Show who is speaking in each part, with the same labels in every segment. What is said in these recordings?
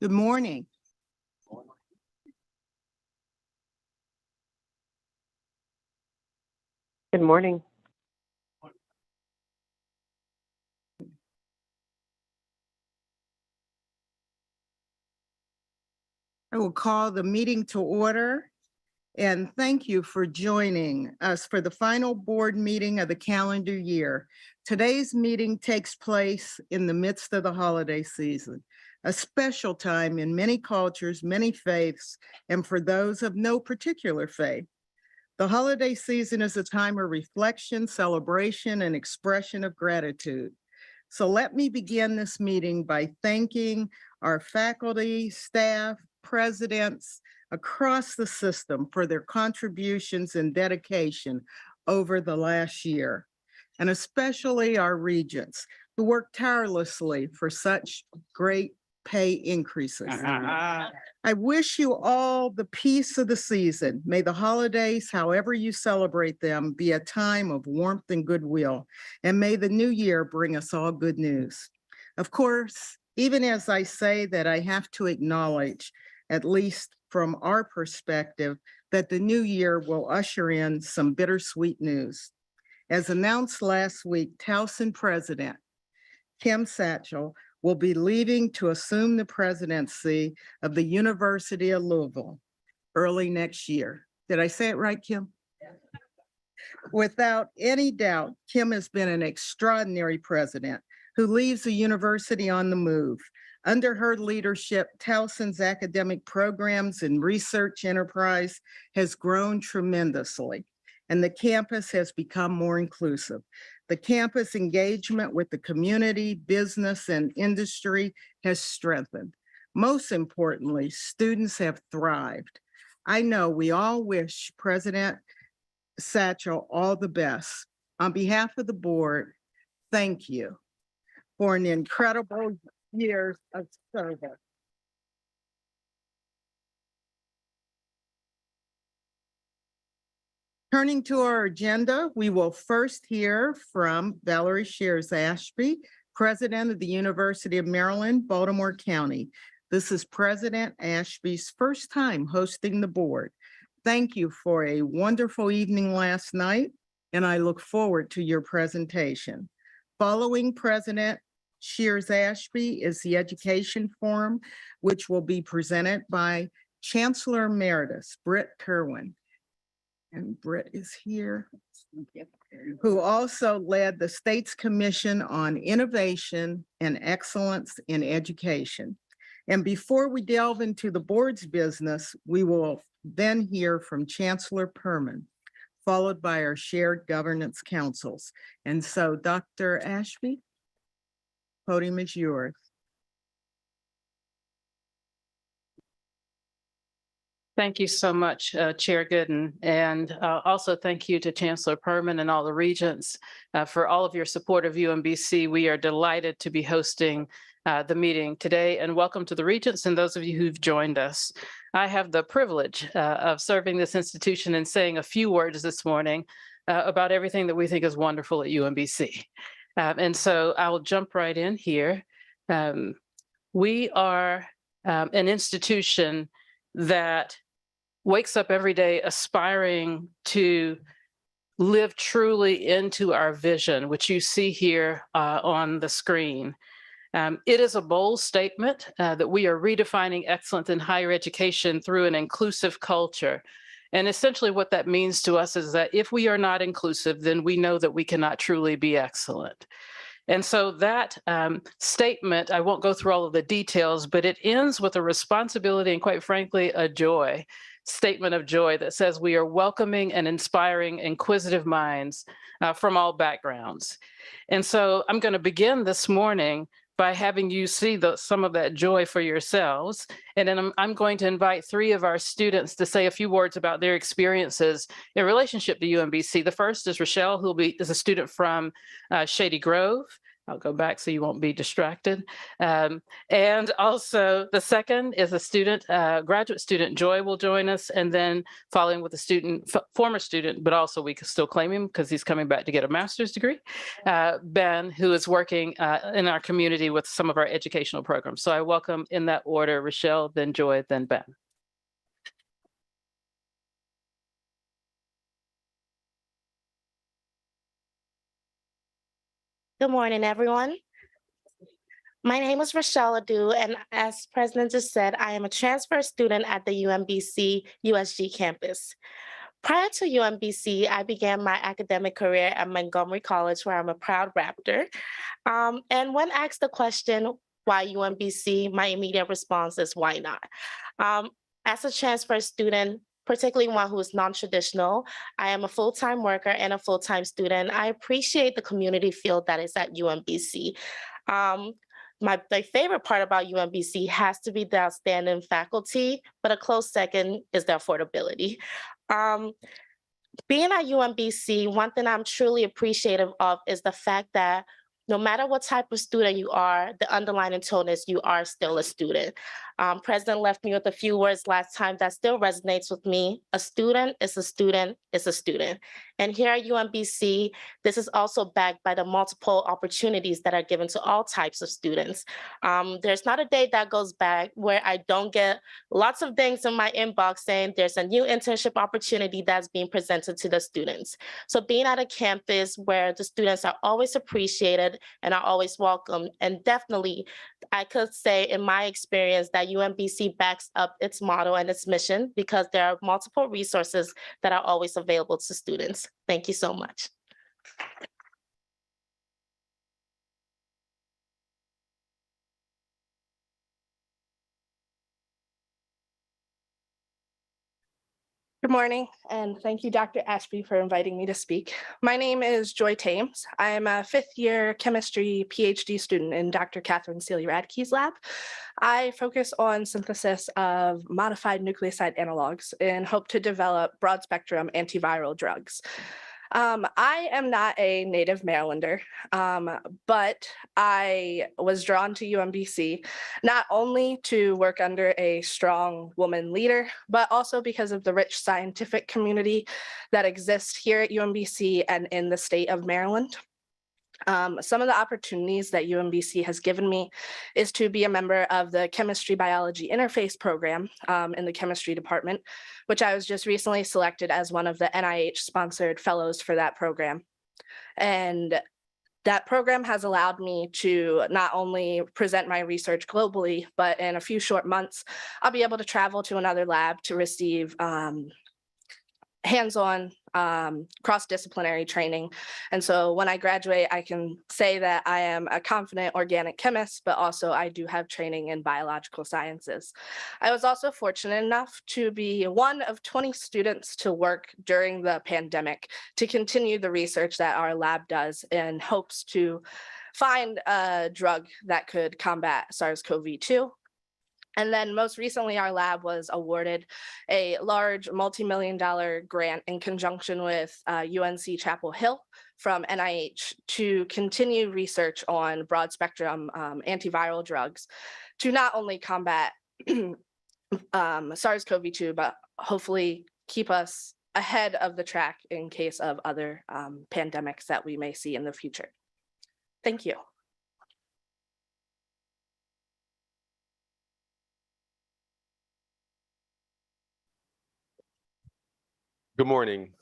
Speaker 1: Good morning.
Speaker 2: Good morning.
Speaker 1: I will call the meeting to order and thank you for joining us for the final board meeting of the calendar year. Today's meeting takes place in the midst of the holiday season, a special time in many cultures, many faiths, and for those of no particular faith. The holiday season is a time of reflection, celebration, and expression of gratitude. So let me begin this meeting by thanking our faculty, staff, presidents across the system for their contributions and dedication over the last year, and especially our regents who worked tirelessly for such great pay increases. I wish you all the peace of the season. May the holidays, however you celebrate them, be a time of warmth and goodwill. And may the new year bring us all good news. Of course, even as I say that, I have to acknowledge, at least from our perspective, that the new year will usher in some bittersweet news. As announced last week, Towson President Kim Satchel will be leaving to assume the presidency of the University of Louisville early next year. Did I say it right, Kim? Yes. Without any doubt, Kim has been an extraordinary president who leaves the university on the move. Under her leadership, Towson's academic programs and research enterprise has grown tremendously, and the campus has become more inclusive. The campus engagement with the community, business, and industry has strengthened. Most importantly, students have thrived. I know we all wish President Satchel all the best. On behalf of the board, thank you for an incredible years of service. Turning to our agenda, we will first hear from Valerie Shears Ashby, President of the University of Maryland, Baltimore County. This is President Ashby's first time hosting the board. Thank you for a wonderful evening last night, and I look forward to your presentation. Following President Shears Ashby is the Education Forum, which will be presented by Chancellor Emeritus Britt Kerwin. And Britt is here, who also led the State's Commission on Innovation and Excellence in Education. And before we delve into the board's business, we will then hear from Chancellor Perman, followed by our shared governance councils. And so, Dr. Ashby, podium is yours.
Speaker 3: Thank you so much, Chair Gooden. And also thank you to Chancellor Perman and all the regents for all of your support of UMBC. We are delighted to be hosting the meeting today, and welcome to the regents and those of you who've joined us. I have the privilege of serving this institution and saying a few words this morning about everything that we think is wonderful at UMBC. And so I will jump right in here. We are an institution that wakes up every day aspiring to live truly into our vision, which you see here on the screen. It is a bold statement that we are redefining excellence in higher education through an inclusive culture. And essentially what that means to us is that if we are not inclusive, then we know that we cannot truly be excellent. And so that statement, I won't go through all of the details, but it ends with a responsibility and, quite frankly, a joy, statement of joy that says we are welcoming and inspiring inquisitive minds from all backgrounds. And so I'm going to begin this morning by having you see some of that joy for yourselves. And then I'm going to invite three of our students to say a few words about their experiences in relationship to UMBC. The first is Rochelle, who is a student from Shady Grove. I'll go back so you won't be distracted. And also the second is a student, graduate student, Joy will join us, and then following with a student, former student, but also we can still claim him because he's coming back to get a master's degree, Ben, who is working in our community with some of our educational programs. So I welcome in that order, Rochelle, then Joy, then Ben.
Speaker 2: Good morning, everyone. My name is Rochelle Adu, and as President just said, I am a transfer student at the UMBC USG campus. Prior to UMBC, I began my academic career at Montgomery College, where I'm a proud Raptor. And when asked the question, why UMBC, my immediate response is, why not? As a transfer student, particularly one who is non-traditional, I am a full-time worker and a full-time student. I appreciate the community field that is at UMBC. My favorite part about UMBC has to be the outstanding faculty, but a close second is the affordability. Being at UMBC, one thing I'm truly appreciative of is the fact that no matter what type of student you are, the underlying tone is you are still a student. President left me with a few words last time that still resonates with me. A student is a student is a student. And here at UMBC, this is also backed by the multiple opportunities that are given to all types of students. There's not a day that goes by where I don't get lots of things in my inbox saying there's a new internship opportunity that's being presented to the students. So being at a campus where the students are always appreciated and are always welcome, and definitely I could say in my experience that UMBC backs up its motto and its mission because there are multiple resources that are always available to students. Thank you so much.
Speaker 4: Good morning, and thank you, Dr. Ashby, for inviting me to speak. My name is Joy Thames. I am a fifth-year chemistry PhD student in Dr. Catherine Celia Radke's lab. I focus on synthesis of modified nucleoside analogs and hope to develop broad-spectrum antiviral drugs. I am not a native Marylander, but I was drawn to UMBC not only to work under a strong woman leader, but also because of the rich scientific community that exists here at UMBC and in the state of Maryland. Some of the opportunities that UMBC has given me is to be a member of the Chemistry Biology Interface program in the chemistry department, which I was just recently selected as one of the NIH-sponsored fellows for that program. And that program has allowed me to not only present my research globally, but in a few short months, I'll be able to travel to another lab to receive hands-on cross-disciplinary training. And so when I graduate, I can say that I am a confident organic chemist, but also I do have training in biological sciences. I was also fortunate enough to be one of 20 students to work during the pandemic to continue the research that our lab does in hopes to find a drug that could combat SARS-CoV-2. And then most recently, our lab was awarded a large multi-million-dollar grant in conjunction with UNC Chapel Hill from NIH to continue research on broad spectrum antiviral drugs to not only combat SARS-CoV-2, but hopefully keep us ahead of the track in case of other pandemics that we may see in the future. Thank you.
Speaker 5: Good morning.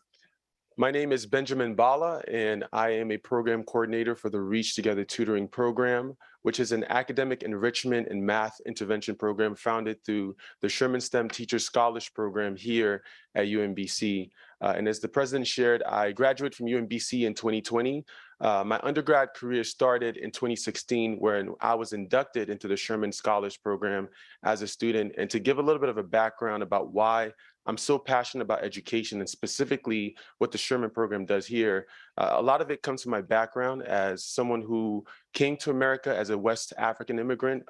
Speaker 5: My name is Benjamin Bala, and I am a program coordinator for the Reach Together Tutoring Program, which is an academic enrichment and math intervention program founded through the Sherman STEM Teacher Scholarship Program here at UMBC. And as the president shared, I graduated from UMBC in 2020. My undergrad career started in 2016, when I was inducted into the Sherman Scholars Program as a student. And to give a little bit of a background about why I'm so passionate about education and specifically what the Sherman program does here, a lot of it comes from my background as someone who came to America as a West African immigrant,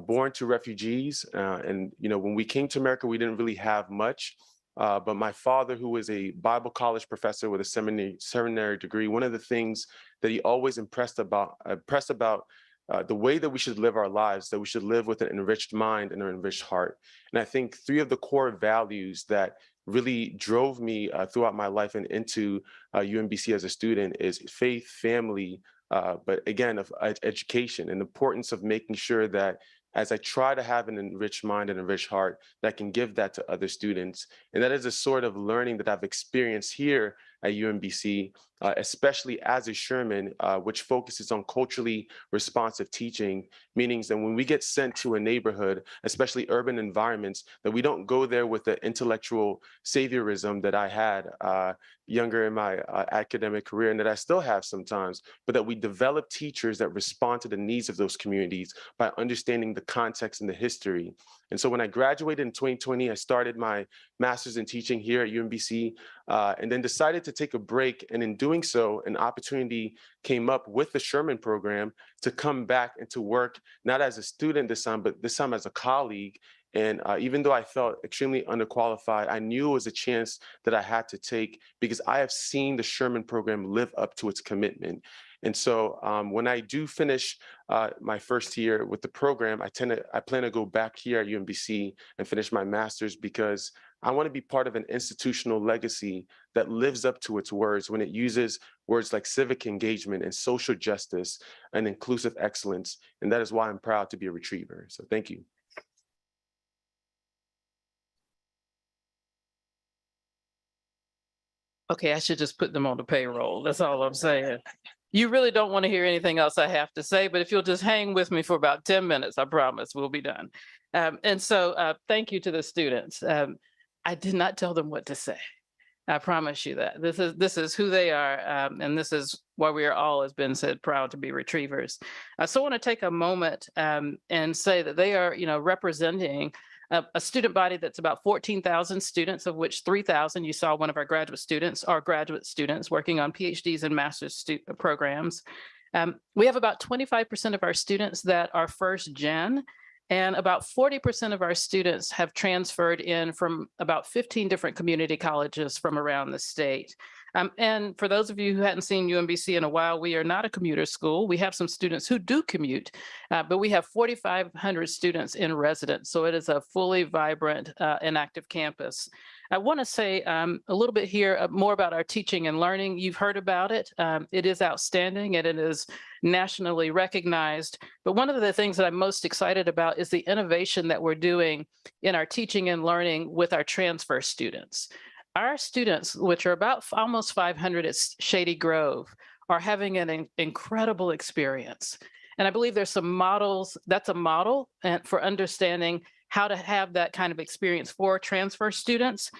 Speaker 5: born to refugees. And when we came to America, we didn't really have much. But my father, who was a Bible college professor with a seminary degree, one of the things that he always impressed about the way that we should live our lives, that we should live with an enriched mind and an enriched heart. And I think three of the core values that really drove me throughout my life and into UMBC as a student is faith, family, but again, of education, and the importance of making sure that as I try to have an enriched mind and enriched heart, that I can give that to other students. And that is a sort of learning that I've experienced here at UMBC, especially as a Sherman, which focuses on culturally responsive teaching, meaning that when we get sent to a neighborhood, especially urban environments, that we don't go there with the intellectual saviorism that I had younger in my academic career and that I still have sometimes, but that we develop teachers that respond to the needs of those communities by understanding the context and the history. And so when I graduated in 2020, I started my master's in teaching here at UMBC, and then decided to take a break. And in doing so, an opportunity came up with the Sherman program to come back and to work, not as a student this time, but this time as a colleague. And even though I felt extremely underqualified, I knew it was a chance that I had to take because I have seen the Sherman program live up to its commitment. And so when I do finish my first year with the program, I plan to go back here at UMBC and finish my master's because I want to be part of an institutional legacy that lives up to its words when it uses words like civic engagement and social justice and inclusive excellence. And that is why I'm proud to be a Retriever. So thank you.
Speaker 3: Okay, I should just put them on the payroll. That's all I'm saying. You really don't want to hear anything else I have to say, but if you'll just hang with me for about 10 minutes, I promise we'll be done. And so thank you to the students. I did not tell them what to say. I promise you that. This is who they are, and this is why we are all, as Ben said, proud to be Retrievers. So I want to take a moment and say that they are, representing a student body that's about 14,000 students, of which 3,000, you saw one of our graduate students, are graduate students working on PhDs and master's programs. We have about 25% of our students that are first gen, and about 40% of our students have transferred in from about 15 different community colleges from around the state. And for those of you who hadn't seen UMBC in a while, we are not a commuter school. We have some students who do commute, but we have 4,500 students in residence. So it is a fully vibrant and active campus. I want to say a little bit here more about our teaching and learning. You've heard about it. It is outstanding and it is nationally recognized. But one of the things that I'm most excited about is the innovation that we're doing in our teaching and learning with our transfer students. Our students, which are about almost 500 at Shady Grove, are having an incredible experience. And I believe there's some models, that's a model for understanding how to have that kind of experience for transfer students.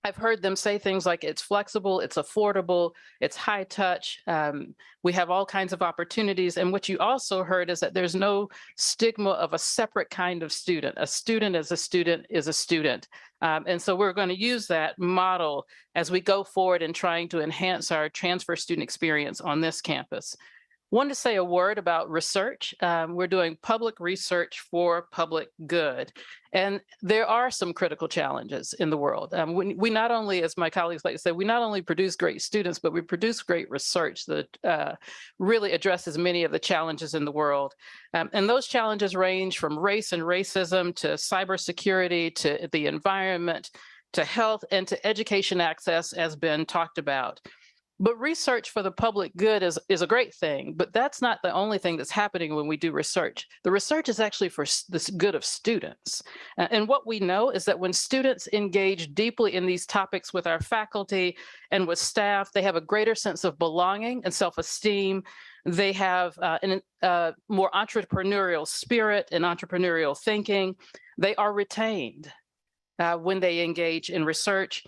Speaker 3: I've heard them say things like it's flexible, it's affordable, it's high touch. We have all kinds of opportunities. And what you also heard is that there's no stigma of a separate kind of student. A student is a student is a student. And so we're going to use that model as we go forward in trying to enhance our transfer student experience on this campus. Wanted to say a word about research. We're doing public research for public good. And there are some critical challenges in the world. We not only, as my colleagues like to say, we not only produce great students, but we produce great research that really addresses many of the challenges in the world. And those challenges range from race and racism to cybersecurity, to the environment, to health, and to education access, as Ben talked about. But research for the public good is a great thing, but that's not the only thing that's happening when we do research. The research is actually for the good of students. And what we know is that when students engage deeply in these topics with our faculty and with staff, they have a greater sense of belonging and self-esteem. They have a more entrepreneurial spirit and entrepreneurial thinking. They are retained when they engage in research,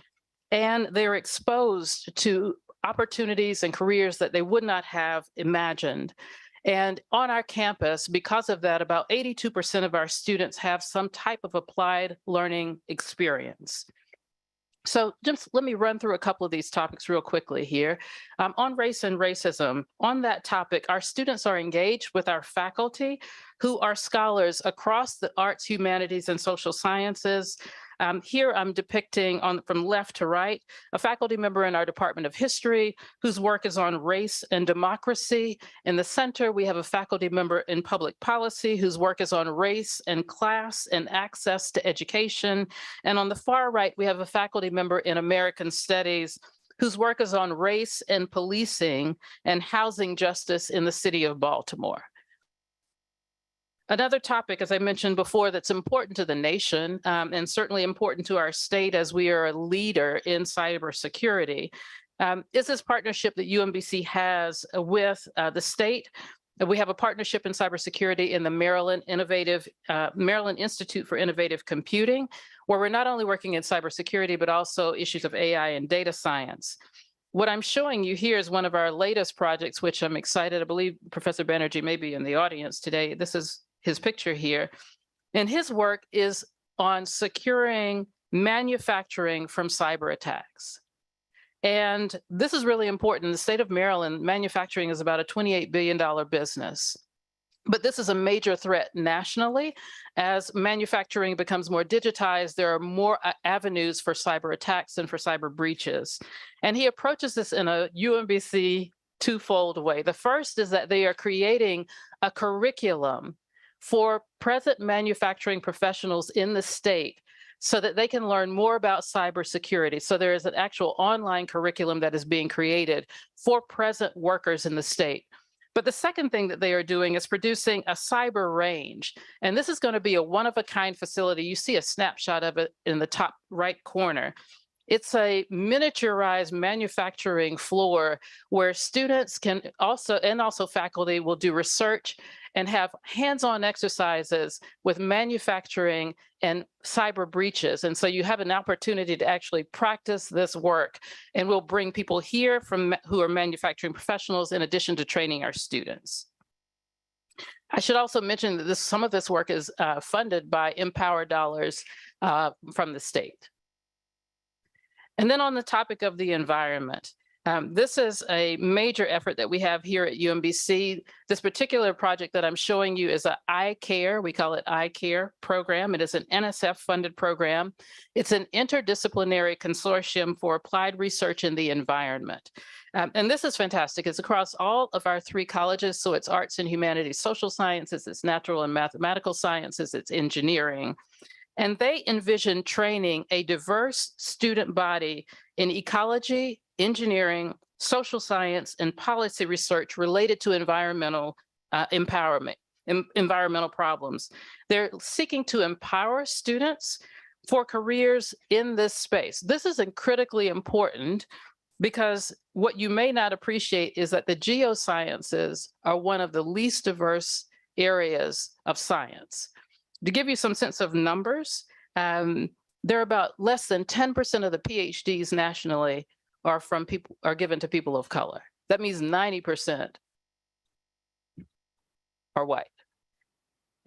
Speaker 3: and they're exposed to opportunities and careers that they would not have imagined. And on our campus, because of that, about 82% of our students have some type of applied learning experience. So just let me run through a couple of these topics real quickly here. On race and racism, on that topic, our students are engaged with our faculty who are scholars across the arts, humanities, and social sciences. Here I'm depicting from left to right, a faculty member in our Department of History whose work is on race and democracy. In the center, we have a faculty member in public policy whose work is on race and class and access to education. And on the far right, we have a faculty member in American Studies whose work is on race and policing and housing justice in the city of Baltimore. Another topic, as I mentioned before, that's important to the nation and certainly important to our state as we are a leader in cybersecurity is this partnership that UMBC has with the state. We have a partnership in cybersecurity in the Maryland Institute for Innovative Computing, where we're not only working in cybersecurity, but also issues of AI and data science. What I'm showing you here is one of our latest projects, which I'm excited. I believe Professor Banerjee may be in the audience today. This is his picture here. And his work is on securing manufacturing from cyber attacks. And this is really important. In the state of Maryland, manufacturing is about a $28 billion business. But this is a major threat nationally. As manufacturing becomes more digitized, there are more avenues for cyber attacks and for cyber breaches. And he approaches this in a UMBC twofold way. The first is that they are creating a curriculum for present manufacturing professionals in the state so that they can learn more about cybersecurity. So there is an actual online curriculum that is being created for present workers in the state. But the second thing that they are doing is producing a cyber range. And this is going to be a one-of-a-kind facility. You see a snapshot of it in the top right corner. It's a miniaturized manufacturing floor where students can also faculty will do research and have hands-on exercises with manufacturing and cyber breaches. And so you have an opportunity to actually practice this work. And we'll bring people here who are manufacturing professionals in addition to training our students. I should also mention that some of this work is funded by Empower dollars from the state. And then on the topic of the environment, this is a major effort that we have here at UMBC. This particular project that I'm showing you is an iCare, we call it iCare program. It is an NSF-funded program. It's an interdisciplinary consortium for applied research in the environment. And this is fantastic. It's across all of our 3 colleges. So it's arts and humanities, social sciences, it's natural and mathematical sciences, it's engineering. And they envision training a diverse student body in ecology, engineering, social science, and policy research related to environmental environmental problems. They're seeking to empower students for careers in this space. This is critically important because what you may not appreciate is that the geosciences are one of the least diverse areas of science. To give you some sense of numbers, there are about less than 10% of the PhDs nationally are given to people of color. That means 90% are white.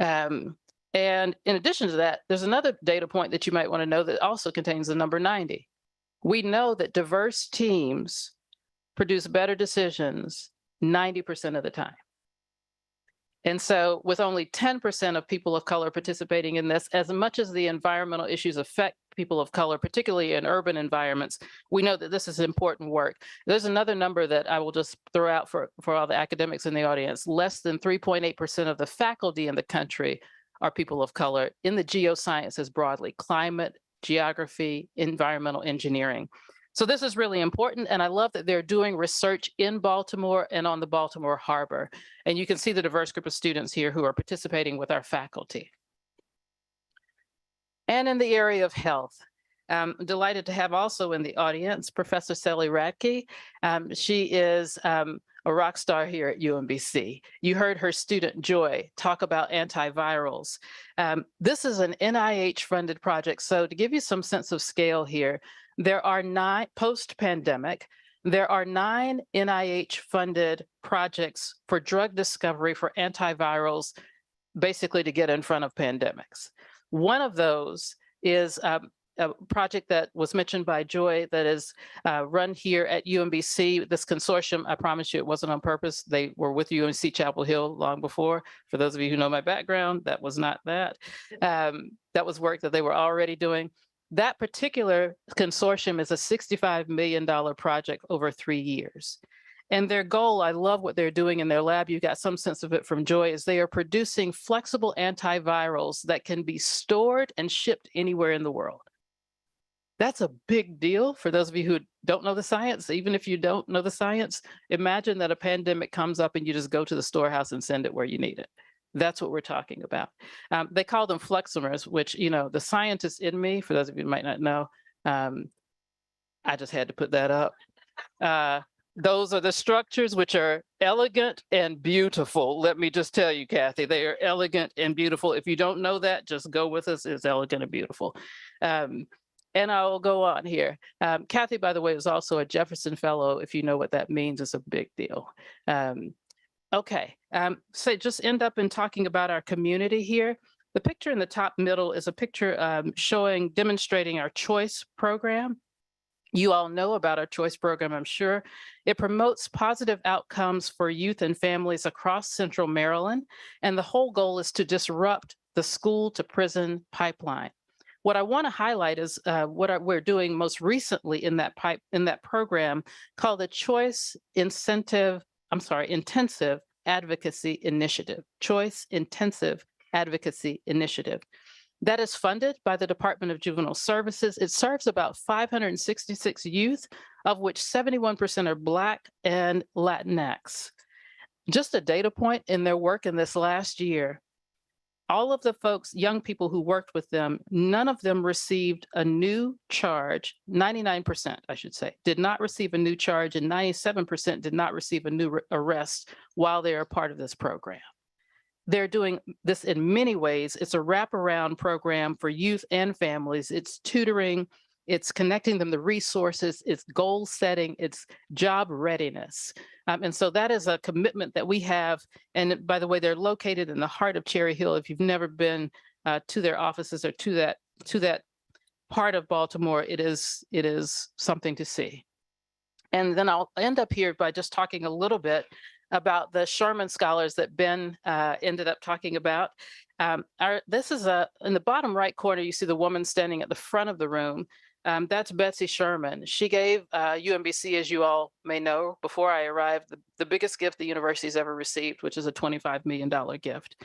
Speaker 3: And in addition to that, there's another data point that you might want to know that also contains the number 90. We know that diverse teams produce better decisions 90% of the time. And so with only 10% of people of color participating in this, as much as the environmental issues affect people of color, particularly in urban environments, we know that this is important work. There's another number that I will just throw out for all the academics in the audience. Less than 3.8% of the faculty in the country are people of color in the geosciences broadly, climate, geography, environmental engineering. So this is really important, and I love that they're doing research in Baltimore and on the Baltimore Harbor. And you can see the diverse group of students here who are participating with our faculty. And in the area of health, I'm delighted to have also in the audience Professor Sally Radke. She is a rock star here at UMBC. You heard her student Joy talk about antivirals. This is an NIH-funded project. So to give you some sense of scale here, there are 9, post-pandemic, there are 9 NIH-funded projects for drug discovery for antivirals, basically to get in front of pandemics. One of those is a project that was mentioned by Joy that is run here at UMBC. This consortium, I promise you it wasn't on purpose. They were with UMC Chapel Hill long before. For those of you who know my background, that was not that. That was work that they were already doing. That particular consortium is a $65 million project over 3 years. And their goal, I love what they're doing in their lab, you got some sense of it from Joy, is they are producing flexible antivirals that can be stored and shipped anywhere in the world. That's a big deal for those of you who don't know the science. Even if you don't know the science, imagine that a pandemic comes up and you just go to the storehouse and send it where you need it. That's what we're talking about. They call them fleximers, which, you know, the scientist in me, for those of you who might not know, I just had to put that up. Those are the structures which are elegant and beautiful. Let me just tell you, Kathy, they are elegant and beautiful. If you don't know that, just go with us. It's elegant and beautiful. And I'll go on here. Kathy, by the way, is also a Jefferson Fellow. If you know what that means, it's a big deal. Okay, so just end up in talking about our community here. The picture in the top middle is a picture demonstrating our choice program. You all know about our choice program, I'm sure. It promotes positive outcomes for youth and families across Central Maryland. And the whole goal is to disrupt the school to prison pipeline. What I want to highlight is we're doing most recently in that program called the Intensive Advocacy Initiative, Choice Intensive Advocacy Initiative. That is funded by the Department of Juvenile Services. It serves about 566 youth, of which 71% are Black and Latinx. Just a data point in their work in this last year, all of the folks, young people who worked with them, none of them received a new charge. 99%, I should say, did not receive a new charge, and 97% did not receive a new arrest while they are part of this program. They're doing this in many ways. It's a wraparound program for youth and families. It's tutoring, it's connecting them to resources, it's goal setting, it's job readiness. And so that is a commitment that we have. And by the way, they're located in the heart of Cherry Hill. If you've never been to their offices or to that part of Baltimore, it is something to see. And then I'll end up here by just talking a little bit about the Sherman Scholars that Ben ended up talking about. This is in the bottom right corner, you see the woman standing at the front of the room. That's Betsy Sherman. She gave UMBC, as you all may know, before I arrived, the biggest gift the university's ever received, which is a $25 million gift.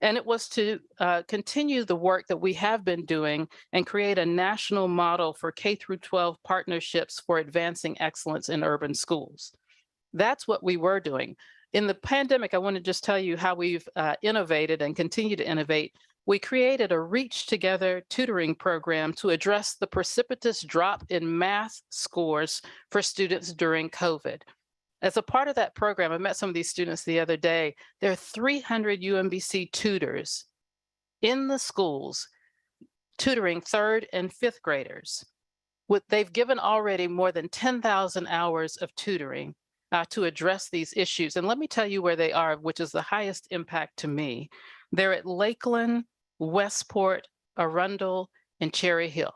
Speaker 3: And it was to continue the work that we have been doing and create a national model for K-12 partnerships for advancing excellence in urban schools. That's what we were doing. In the pandemic, I want to just tell you how we've innovated and continue to innovate. We created a Reach Together tutoring program to address the precipitous drop in math scores for students during COVID. As a part of that program, I met some of these students the other day. There are 300 UMBC tutors in the schools tutoring 3rd and 5th graders. They've given already more than 10,000 hours of tutoring to address these issues. And let me tell you where they are, which is the highest impact to me. They're at Lakeland, Westport, Arundel, and Cherry Hill.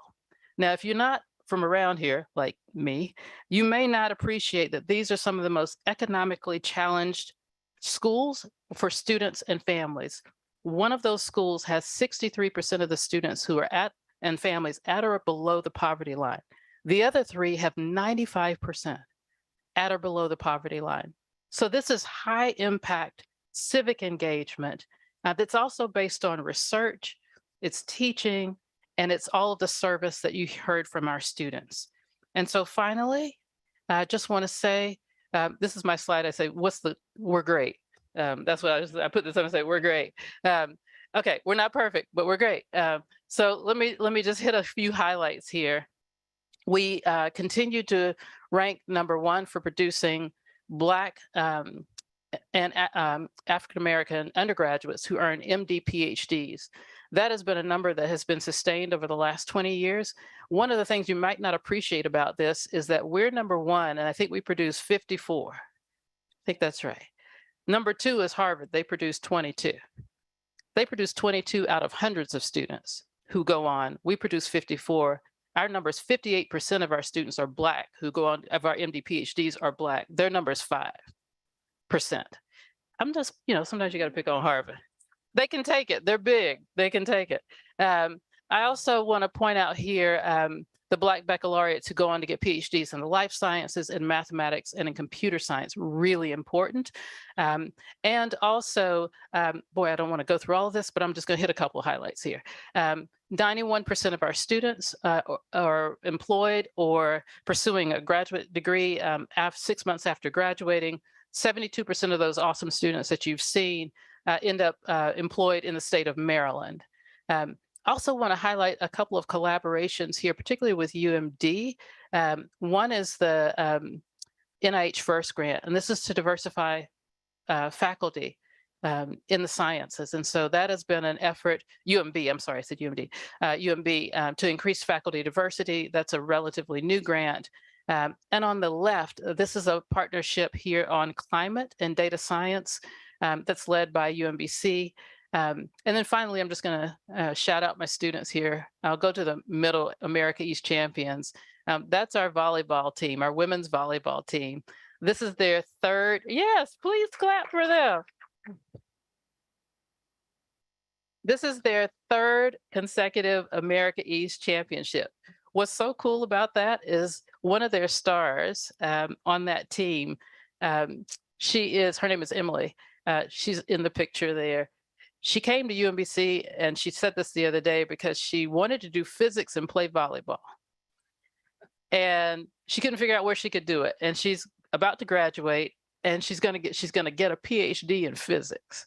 Speaker 3: Now, if you're not from around here, like me, you may not appreciate that these are some of the most economically challenged schools for students and families. One of those schools has 63% of the students who are and families at or below the poverty line. The other 3 have 95%. At or below the poverty line. So this is high impact civic engagement that's also based on research, it's teaching, and it's all of the service that you heard from our students. And so finally, I just want to say, this is my slide. I say, we're great. That's what I put this on and say, we're great. Okay, we're not perfect, but we're great. So let me just hit a few highlights here. We continue to rank #1 for producing Black and African-American undergraduates who earn MD PhDs. That has been a number that has been sustained over the last 20 years. One of the things you might not appreciate about this is that we're #1, and I think we produce 54. I think that's right. #2 is Harvard. They produce 22. They produce 22 out of hundreds of students who go on. We produce 54. Our number is 58% of our students are Black who go on, of our MD PhDs are Black. Their number is 5%. I'm just, sometimes you got to pick on Harvard. They can take it. They're big. They can take it. I also want to point out here the Black baccalaureates who go on to get PhDs in the life sciences, in mathematics, and in computer science, really important. And also, boy, I don't want to go through all of this, but I'm just going to hit a couple of highlights here. 91% of our students are employed or pursuing a graduate degree 6 months after graduating. 72% of those awesome students that you've seen end up employed in the state of Maryland. Also want to highlight a couple of collaborations here, particularly with UMD. One is the NIH First Grant, and this is to diversify faculty in the sciences. And so that has been an effort, UMB, I'm sorry, I said UMD, UMB to increase faculty diversity. That's a relatively new grant. And on the left, this is a partnership here on climate and data science that's led by UMBC. And then finally, I'm just going to shout out my students here. I'll go to the middle, America East Champions. That's our volleyball team, our women's volleyball team. This is their third, yes, please clap for them. This is their third consecutive America East Championship. What's so cool about that is one of their stars on that team, her name is Emily. She's in the picture there. She came to UMBC and she said this the other day because she wanted to do physics and play volleyball. And she couldn't figure out where she could do it. And she's about to graduate and she's gonna get a PhD in physics.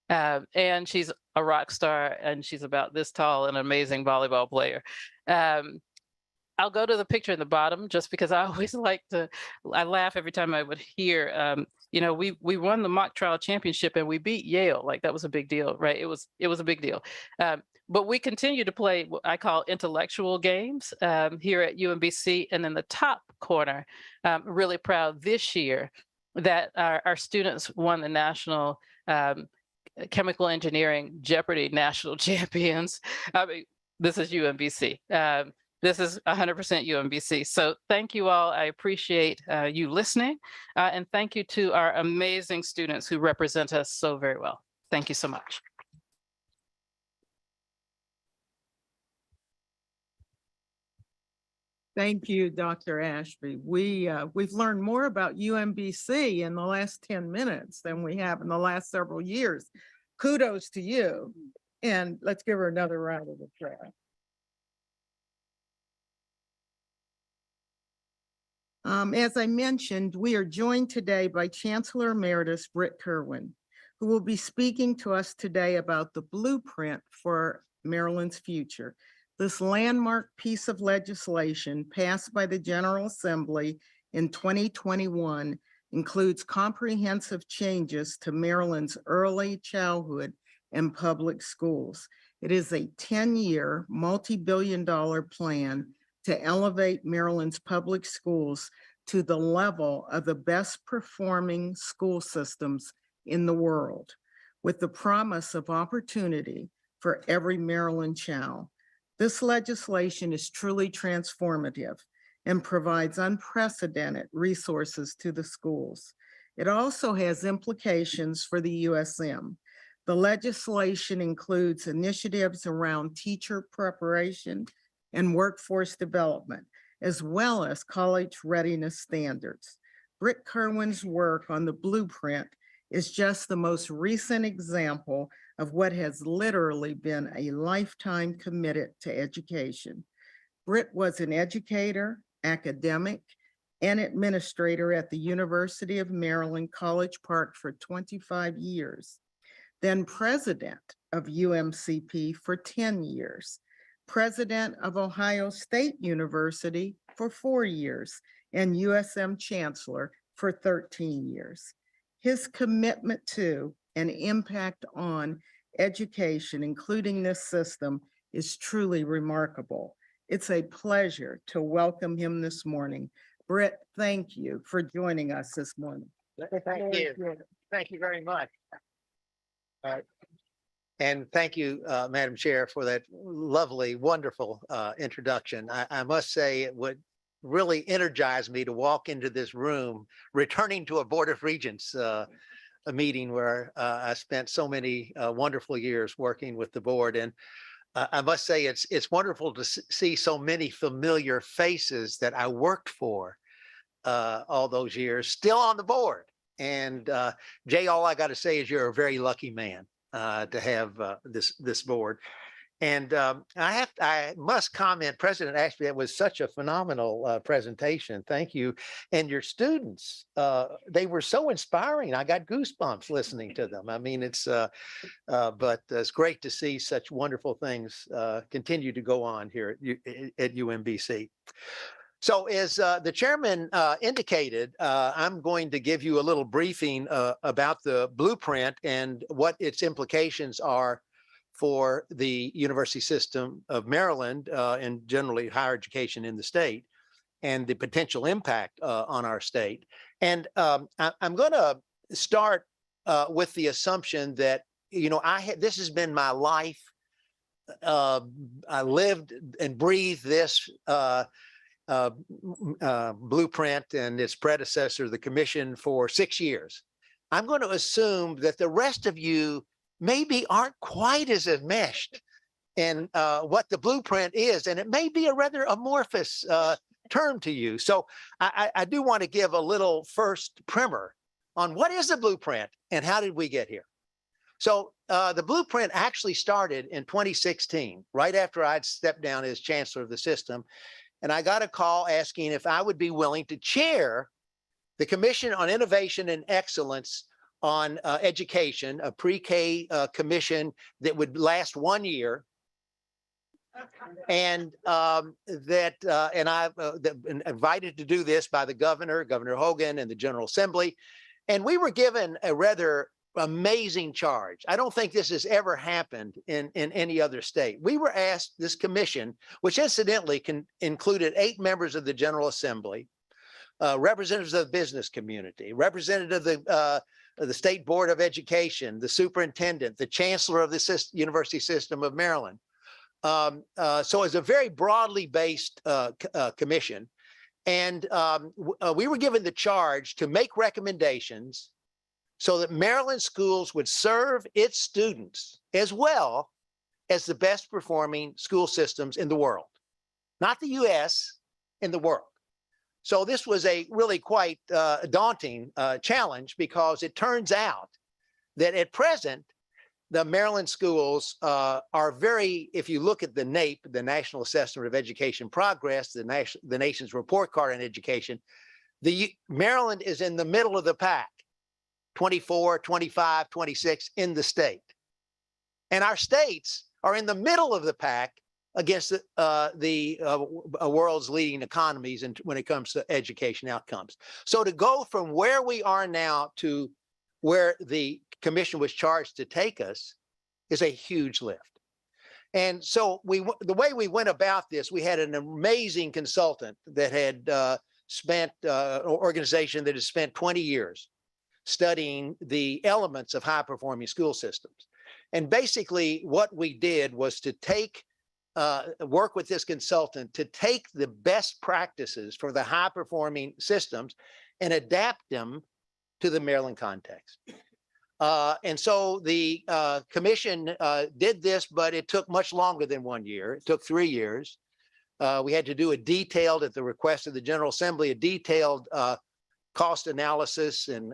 Speaker 3: And she's a rock star and she's about this tall, an amazing volleyball player. I'll go to the picture in the bottom just because I always I laugh every time I would hear, we won the mock trial championship and we beat Yale. Like that was a big deal, right? It was a big deal. But we continue to play what I call intellectual games here at UMBC. And in the top corner, really proud this year that our students won the national chemical engineering Jeopardy national champions. I mean, this is UMBC. This is 100% UMBC. So thank you all. I appreciate you listening. And thank you to our amazing students who represent us so very well. Thank you so much.
Speaker 1: Thank you, Dr. Ashby. We've learned more about UMBC in the last 10 minutes than we have in the last several years. Kudos to you. And let's give her another round of applause. As I mentioned, we are joined today by Chancellor Emeritus Britt Kerwin, who will be speaking to us today about the blueprint for Maryland's future. This landmark piece of legislation passed by the General Assembly in 2021 includes comprehensive changes to Maryland's early childhood and public schools. It is a 10-year, multi-billion-dollar plan to elevate Maryland's public schools to the level of the best performing school systems in the world, with the promise of opportunity for every Maryland child. This legislation is truly transformative and provides unprecedented resources to the schools. It also has implications for the USM. The legislation includes initiatives around teacher preparation and workforce development, as well as college readiness standards. Britt Kerwin's work on the blueprint is just the most recent example of what has literally been a lifetime committed to education. Britt was an educator, academic, and administrator at the University of Maryland, College Park for 25 years, then president of UMCP for 10 years, president of Ohio State University for 4 years, and USM chancellor for 13 years. His commitment to and impact on education, including this system, is truly remarkable. It's a pleasure to welcome him this morning. Britt, thank you for joining us this morning.
Speaker 6: Thank you. Thank you very much. And thank you, Madam Chair, for that lovely, wonderful introduction. I must say it would really energize me to walk into this room, returning to a Board of Regents a meeting where I spent so many wonderful years working with the board. And I must say it's wonderful to see so many familiar faces that I worked for all those years still on the board. And Jay, all I got to say is you're a very lucky man to have this board. And I must comment, President Ashby, that was such a phenomenal presentation. Thank you. And your students, they were so inspiring. I got goosebumps listening to them. I mean, but it's great to see such wonderful things continue to go on here at UMBC. So as the chairman indicated, I'm going to give you a little briefing about the blueprint and what its implications are for the university system of Maryland and generally higher education in the state and the potential impact on our state. And I'm going to start with the assumption that, you know, this has been my life. I lived and breathed this blueprint and its predecessor, the commission, for 6 years. I'm going to assume that the rest of you maybe aren't quite as enmeshed in what the blueprint is, and it may be a rather amorphous term to you. So I do want to give a little first primer on what is the blueprint and how did we get here. So the blueprint actually started in 2016, right after I'd stepped down as chancellor of the system. And I got a call asking if I would be willing to chair the Commission on Innovation and Excellence on Education, a pre-K commission that would last 1 year. And I've been invited to do this by the governor, Governor Hogan, and the General Assembly. And we were given a rather amazing charge. I don't think this has ever happened in any other state. We were asked, this commission, which incidentally included 8 members of the General Assembly, representatives of the business community, representative of the State Board of Education, the superintendent, the chancellor of the University System of Maryland. So it's a very broadly based commission. And we were given the charge to make recommendations so that Maryland schools would serve its students as well as the best performing school systems in the world, not the US, in the world. So this was a really quite daunting challenge, because it turns out that at present, the Maryland schools are very, if you look at the NAEP, the National Assessment of Education Progress, the nation's report card on education, Maryland is in the middle of the pack. 24, 25, 26 in the state. And our states are in the middle of the pack against the world's leading economies when it comes to education outcomes. So to go from where we are now to where the commission was charged to take us is a huge lift. And so the way we went about this, we had an amazing consultant that had an organization that has spent 20 years studying the elements of high-performing school systems. And basically what we did was to work with this consultant to take the best practices for the high-performing systems and adapt them to the Maryland context. And so the commission did this, but it took much longer than 1 year. It took 3 years. We had to do at the request of the General Assembly, a detailed cost analysis and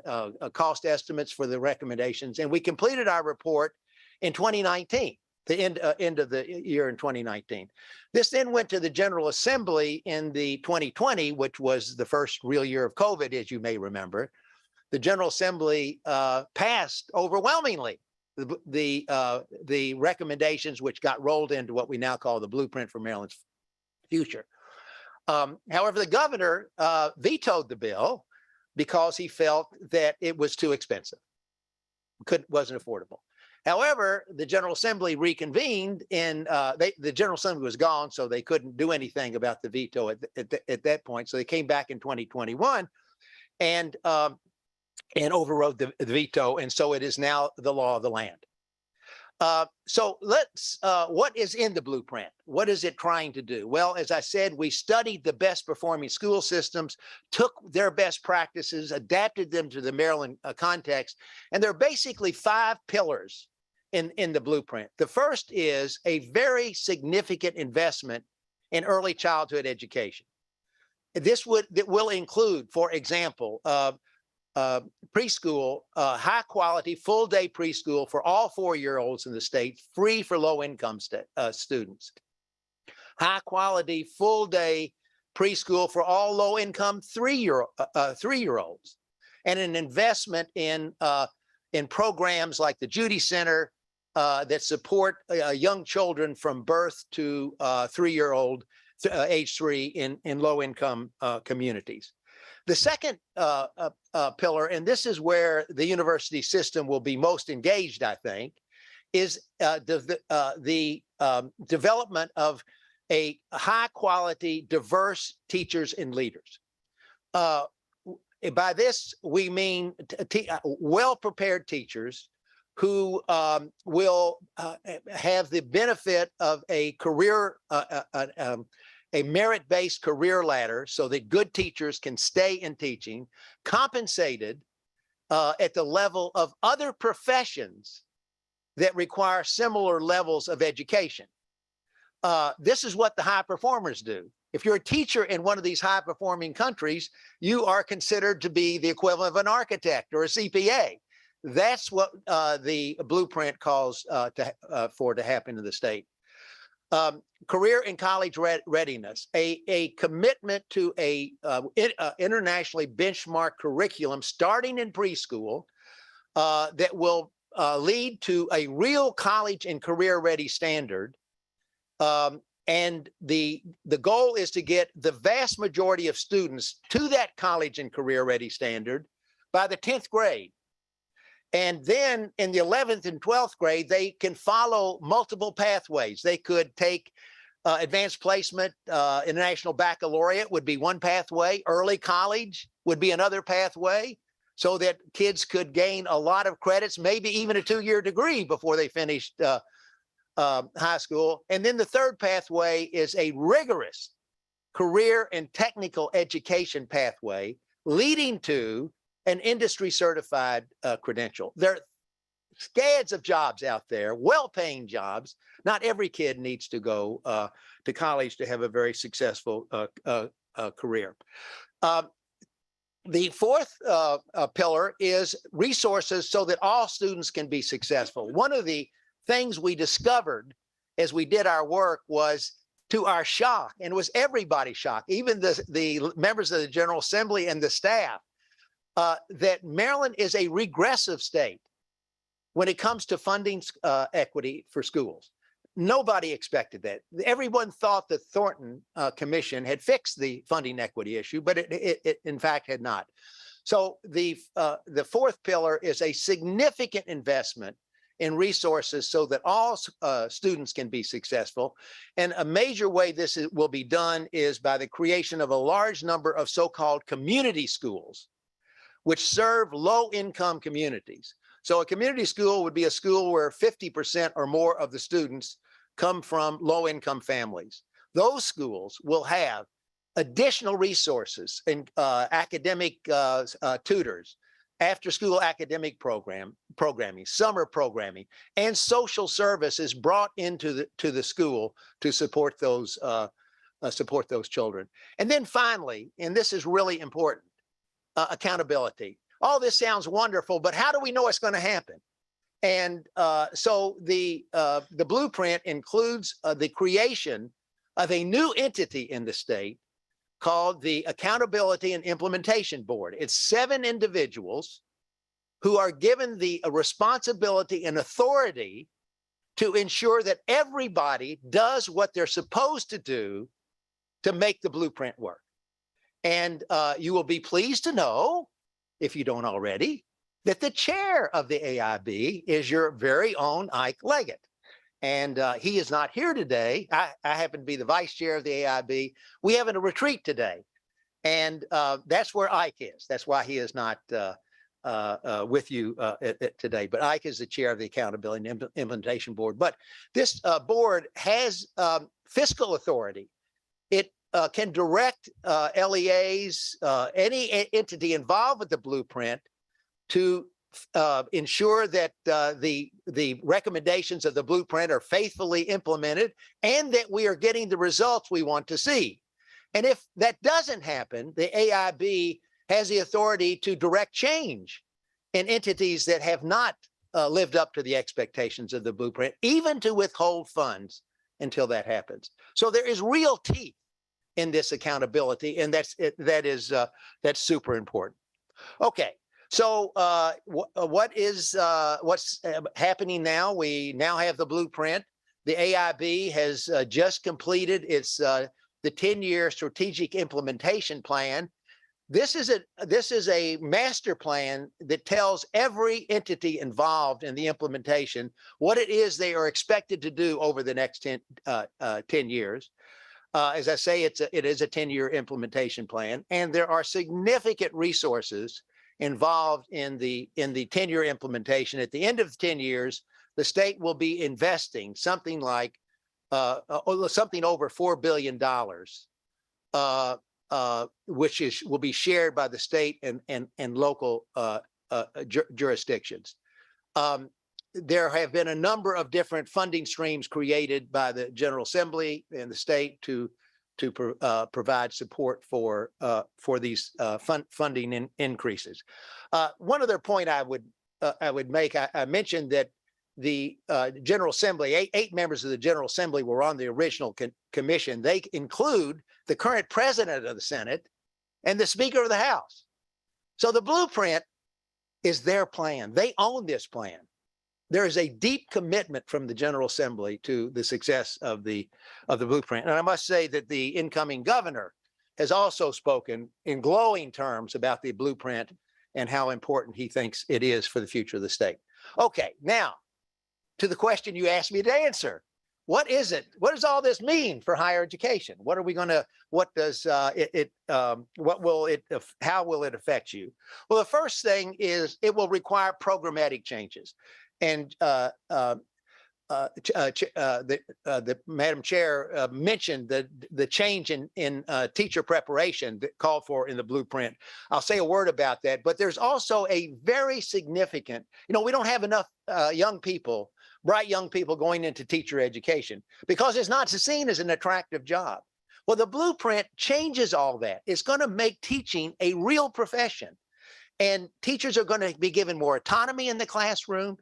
Speaker 6: cost estimates for the recommendations. And we completed our report in 2019, the end of the year in 2019. This then went to the General Assembly in the 2020, which was the first real year of COVID, as you may remember. The General Assembly passed overwhelmingly the recommendations, which got rolled into what we now call the Blueprint for Maryland's Future. However, the governor vetoed the bill because he felt that it was too expensive, wasn't affordable. However, the General Assembly reconvened, and the General Assembly was gone, so they couldn't do anything about the veto at that point. So they came back in 2021 and overrode the veto, and so it is now the law of the land. So what is in the blueprint? What is it trying to do? Well, as I said, we studied the best performing school systems, took their best practices, adapted them to the Maryland context, and there are basically 5 pillars in the blueprint. The first is a very significant investment in early childhood education. That will include, for example, preschool, high quality, full day preschool for all 4-year-olds in the state, free for low income students. High quality, full day preschool for all low income 3-year-olds, and an investment in programs like the Judy Center that support young children from birth to 3-year-old age 3 in low income communities. The second pillar, and this is where the university system will be most engaged, I think, is the development of a high quality, diverse teachers and leaders. By this, we mean well-prepared teachers who will have the benefit of a career, a merit-based career ladder so that good teachers can stay in teaching, compensated at the level of other professions that require similar levels of education. This is what the high performers do. If you're a teacher in one of these high-performing countries, you are considered to be the equivalent of an architect or a CPA. That's what the blueprint calls for to happen in the state. Career and college readiness, a commitment to a internationally benchmarked curriculum starting in preschool that will lead to a real college and career ready standard. And the goal is to get the vast majority of students to that college and career ready standard by the 10th grade. And then in the 11th and 12th grade, they can follow multiple pathways. They could take advanced placement, international baccalaureate would be one pathway. Early college would be another pathway, so that kids could gain a lot of credits, maybe even a 2-year degree before they finished high school. And then the third pathway is a rigorous career and technical education pathway leading to an industry certified credential. There are scads of jobs out there, well-paying jobs. Not every kid needs to go to college to have a very successful career. The fourth pillar is resources so that all students can be successful. One of the things we discovered as we did our work was, to our shock, and it was everybody's shock, even the members of the General Assembly and the staff, that Maryland is a regressive state when it comes to funding equity for schools. Nobody expected that. Everyone thought the Thornton Commission had fixed the funding equity issue, but it in fact had not. So the fourth pillar is a significant investment in resources so that all students can be successful. And a major way this will be done is by the creation of a large number of so-called community schools, which serve low-income communities. So a community school would be a school where 50% or more of the students come from low-income families. Those schools will have additional resources in academic tutors, after-school academic programming, summer programming, and social services brought into the school to support those children. And then finally, and this is really important, accountability. All this sounds wonderful, but how do we know it's going to happen? And so the blueprint includes the creation of a new entity in the state called the Accountability and Implementation Board. It's 7 individuals who are given the responsibility and authority to ensure that everybody does what they're supposed to do to make the blueprint work. And you will be pleased to know, if you don't already, that the chair of the AIB is your very own Ike Leggett. And he is not here today. I happen to be the vice chair of the AIB. We have a retreat today. And that's where Ike is. That's why he is not with you today. But Ike is the chair of the Accountability and Implementation Board. But this board has fiscal authority. It can direct LEAs, any entity involved with the blueprint, to ensure that the recommendations of the blueprint are faithfully implemented and that we are getting the results we want to see. And if that doesn't happen, the AIB has the authority to direct change in entities that have not lived up to the expectations of the blueprint, even to withhold funds until that happens. So there is real teeth in this accountability, and that's super important. Okay, so what's happening now? We now have the blueprint. The AIB has just completed its the 10-year strategic implementation plan. This is a master plan that tells every entity involved in the implementation what it is they are expected to do over the next 10 years. As I say, it is a 10-year implementation plan, and there are significant resources involved in the 10-year implementation. At the end of 10 years, the state will be investing something like something over $4 billion, which will be shared by the state and local jurisdictions. There have been a number of different funding streams created by the General Assembly and the state to provide support for these funding increases. One other point I would make, I mentioned that the General Assembly, eight members of the General Assembly were on the original commission. They include the current president of the Senate and the Speaker of the House. So the blueprint is their plan. They own this plan. There is a deep commitment from the General Assembly to the success of the blueprint. And I must say that the incoming governor has also spoken in glowing terms about the blueprint and how important he thinks it is for the future of the state. Okay, now to the question you asked me to answer. What is it? What does all this mean for higher education? What are we going to, what does how will it affect you? Well, the first thing is it will require programmatic changes. And the Madam Chair mentioned the change in teacher preparation that called for in the blueprint. I'll say a word about that, but there's also a very significant, we don't have enough young people, bright young people going into teacher education because it's not seen as an attractive job. Well, the blueprint changes all that. It's going to make teaching a real profession. And teachers are going to be given more autonomy in the classroom.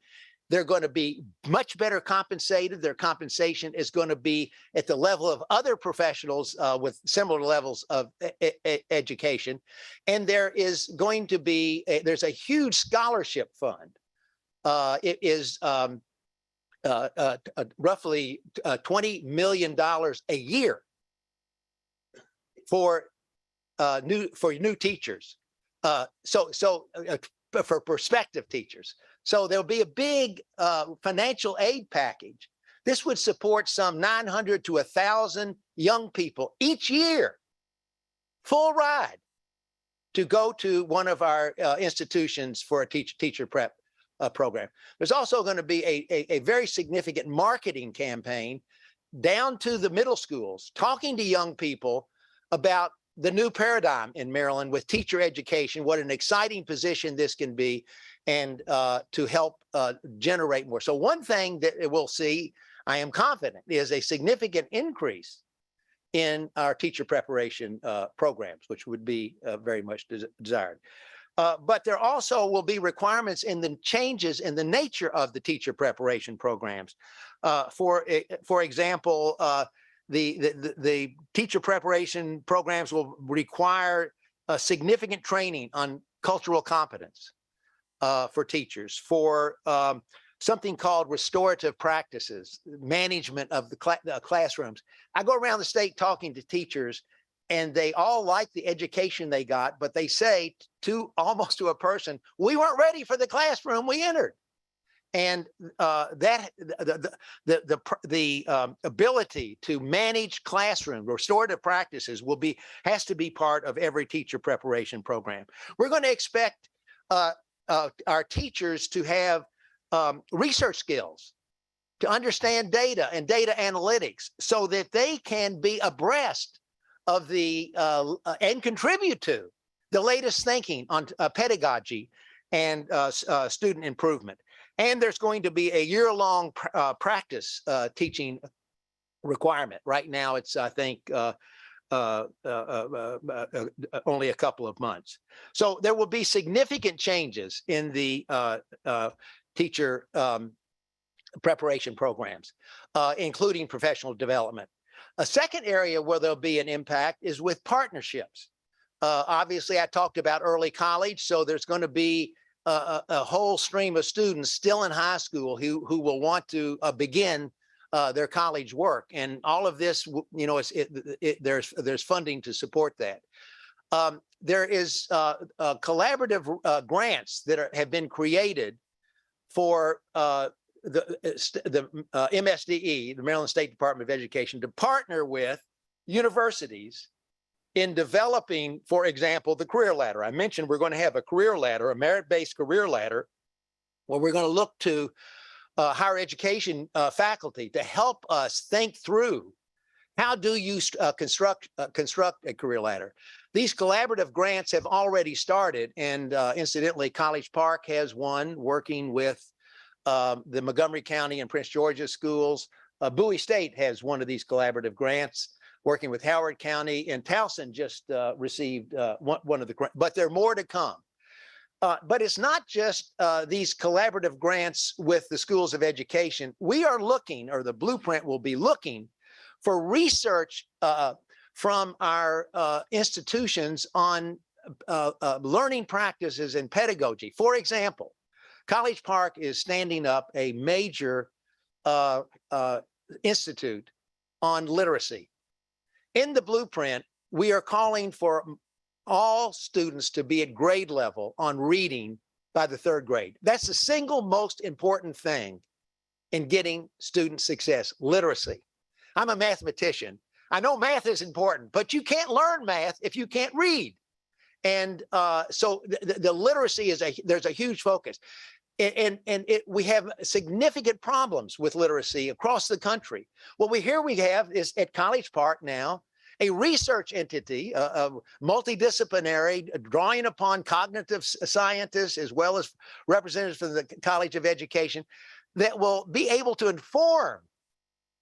Speaker 6: They're going to be much better compensated. Their compensation is going to be at the level of other professionals with similar levels of education. And there is going to be, there's a huge scholarship fund. It is roughly $20 million a year for new teachers. For prospective teachers. So there'll be a big financial aid package. This would support some 900 to 1,000 young people each year, full ride, to go to one of our institutions for a teacher prep program. There's also going to be a very significant marketing campaign down to the middle schools, talking to young people about the new paradigm in Maryland with teacher education, what an exciting position this can be, and to help generate more. So one thing that we'll see, I am confident, is a significant increase in our teacher preparation programs, which would be very much desired. But there also will be requirements in the changes in the nature of the teacher preparation programs. For example, the teacher preparation programs will require significant training on cultural competence for teachers, for something called restorative practices, management of the classrooms. I go around the state talking to teachers, and they all like the education they got, but they say almost to a person, we weren't ready for the classroom we entered. And the ability to manage classroom restorative practices has to be part of every teacher preparation program. We're going to expect our teachers to have research skills, to understand data and data analytics, so that they can be abreast of and contribute to the latest thinking on pedagogy and student improvement. And there's going to be a year-long practice teaching requirement. Right now, it's, I think, only a couple of months. So there will be significant changes in the teacher preparation programs, including professional development. A second area where there'll be an impact is with partnerships. Obviously, I talked about early college, so there's going to be a whole stream of students still in high school who will want to begin their college work, and all of this, you know, there's funding to support that. There is collaborative grants that have been created for the MSDE, the Maryland State Department of Education, to partner with universities in developing, for example, the career ladder. I mentioned we're going to have a career ladder, a merit-based career ladder, where we're going to look to higher education faculty to help us think through how do you construct a career ladder. These collaborative grants have already started, and incidentally, College Park has one working with the Montgomery County and Prince George's schools. Bowie State has one of these collaborative grants working with Howard County, and Towson just received one of the grants, but there are more to come. But it's not just these collaborative grants with the schools of education. We are looking, or the blueprint will be looking, for research from our institutions on learning practices and pedagogy. For example, College Park is standing up a major institute on literacy. In the blueprint, we are calling for all students to be at grade level on reading by the 3rd grade. That's the single most important thing in getting student success, literacy. I'm a mathematician. I know math is important, but you can't learn math if you can't read. And so the literacy there's a huge focus. We have significant problems with literacy across the country. What we have is at College Park now, a research entity, multidisciplinary, drawing upon cognitive scientists as well as representatives from the College of Education, that will be able to inform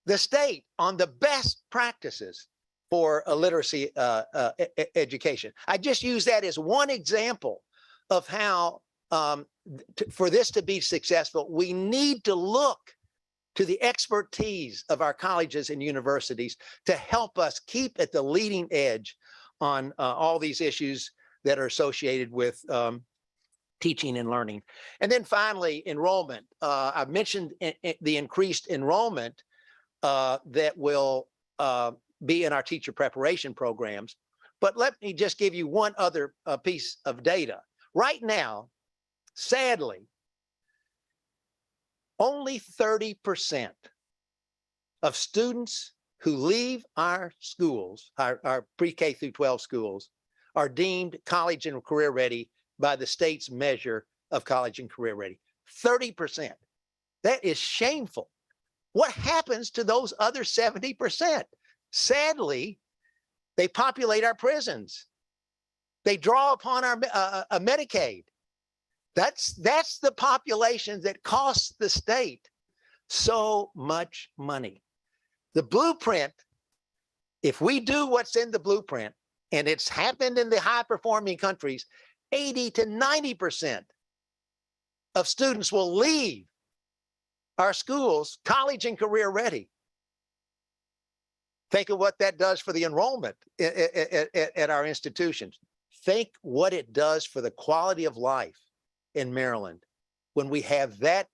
Speaker 6: the state on the best practices for a literacy education. I just use that as one example of how for this to be successful, we need to look to the expertise of our colleges and universities to help us keep at the leading edge on all these issues that are associated with teaching and learning. And then finally, enrollment. I've mentioned the increased enrollment that will be in our teacher preparation programs. But let me just give you one other piece of data. Right now, sadly, only 30% of students who leave our schools, our pre-K through 12 schools, are deemed college and career ready by the state's measure of college and career ready. 30%. That is shameful. What happens to those other 70%? Sadly, they populate our prisons. They draw upon our Medicaid. That's the population that costs the state so much money. The blueprint, if we do what's in the blueprint, and it's happened in the high-performing countries, 80 to 90% of students will leave our schools college and career ready. Think of what that does for the enrollment at our institutions. Think what it does for the quality of life in Maryland when we have that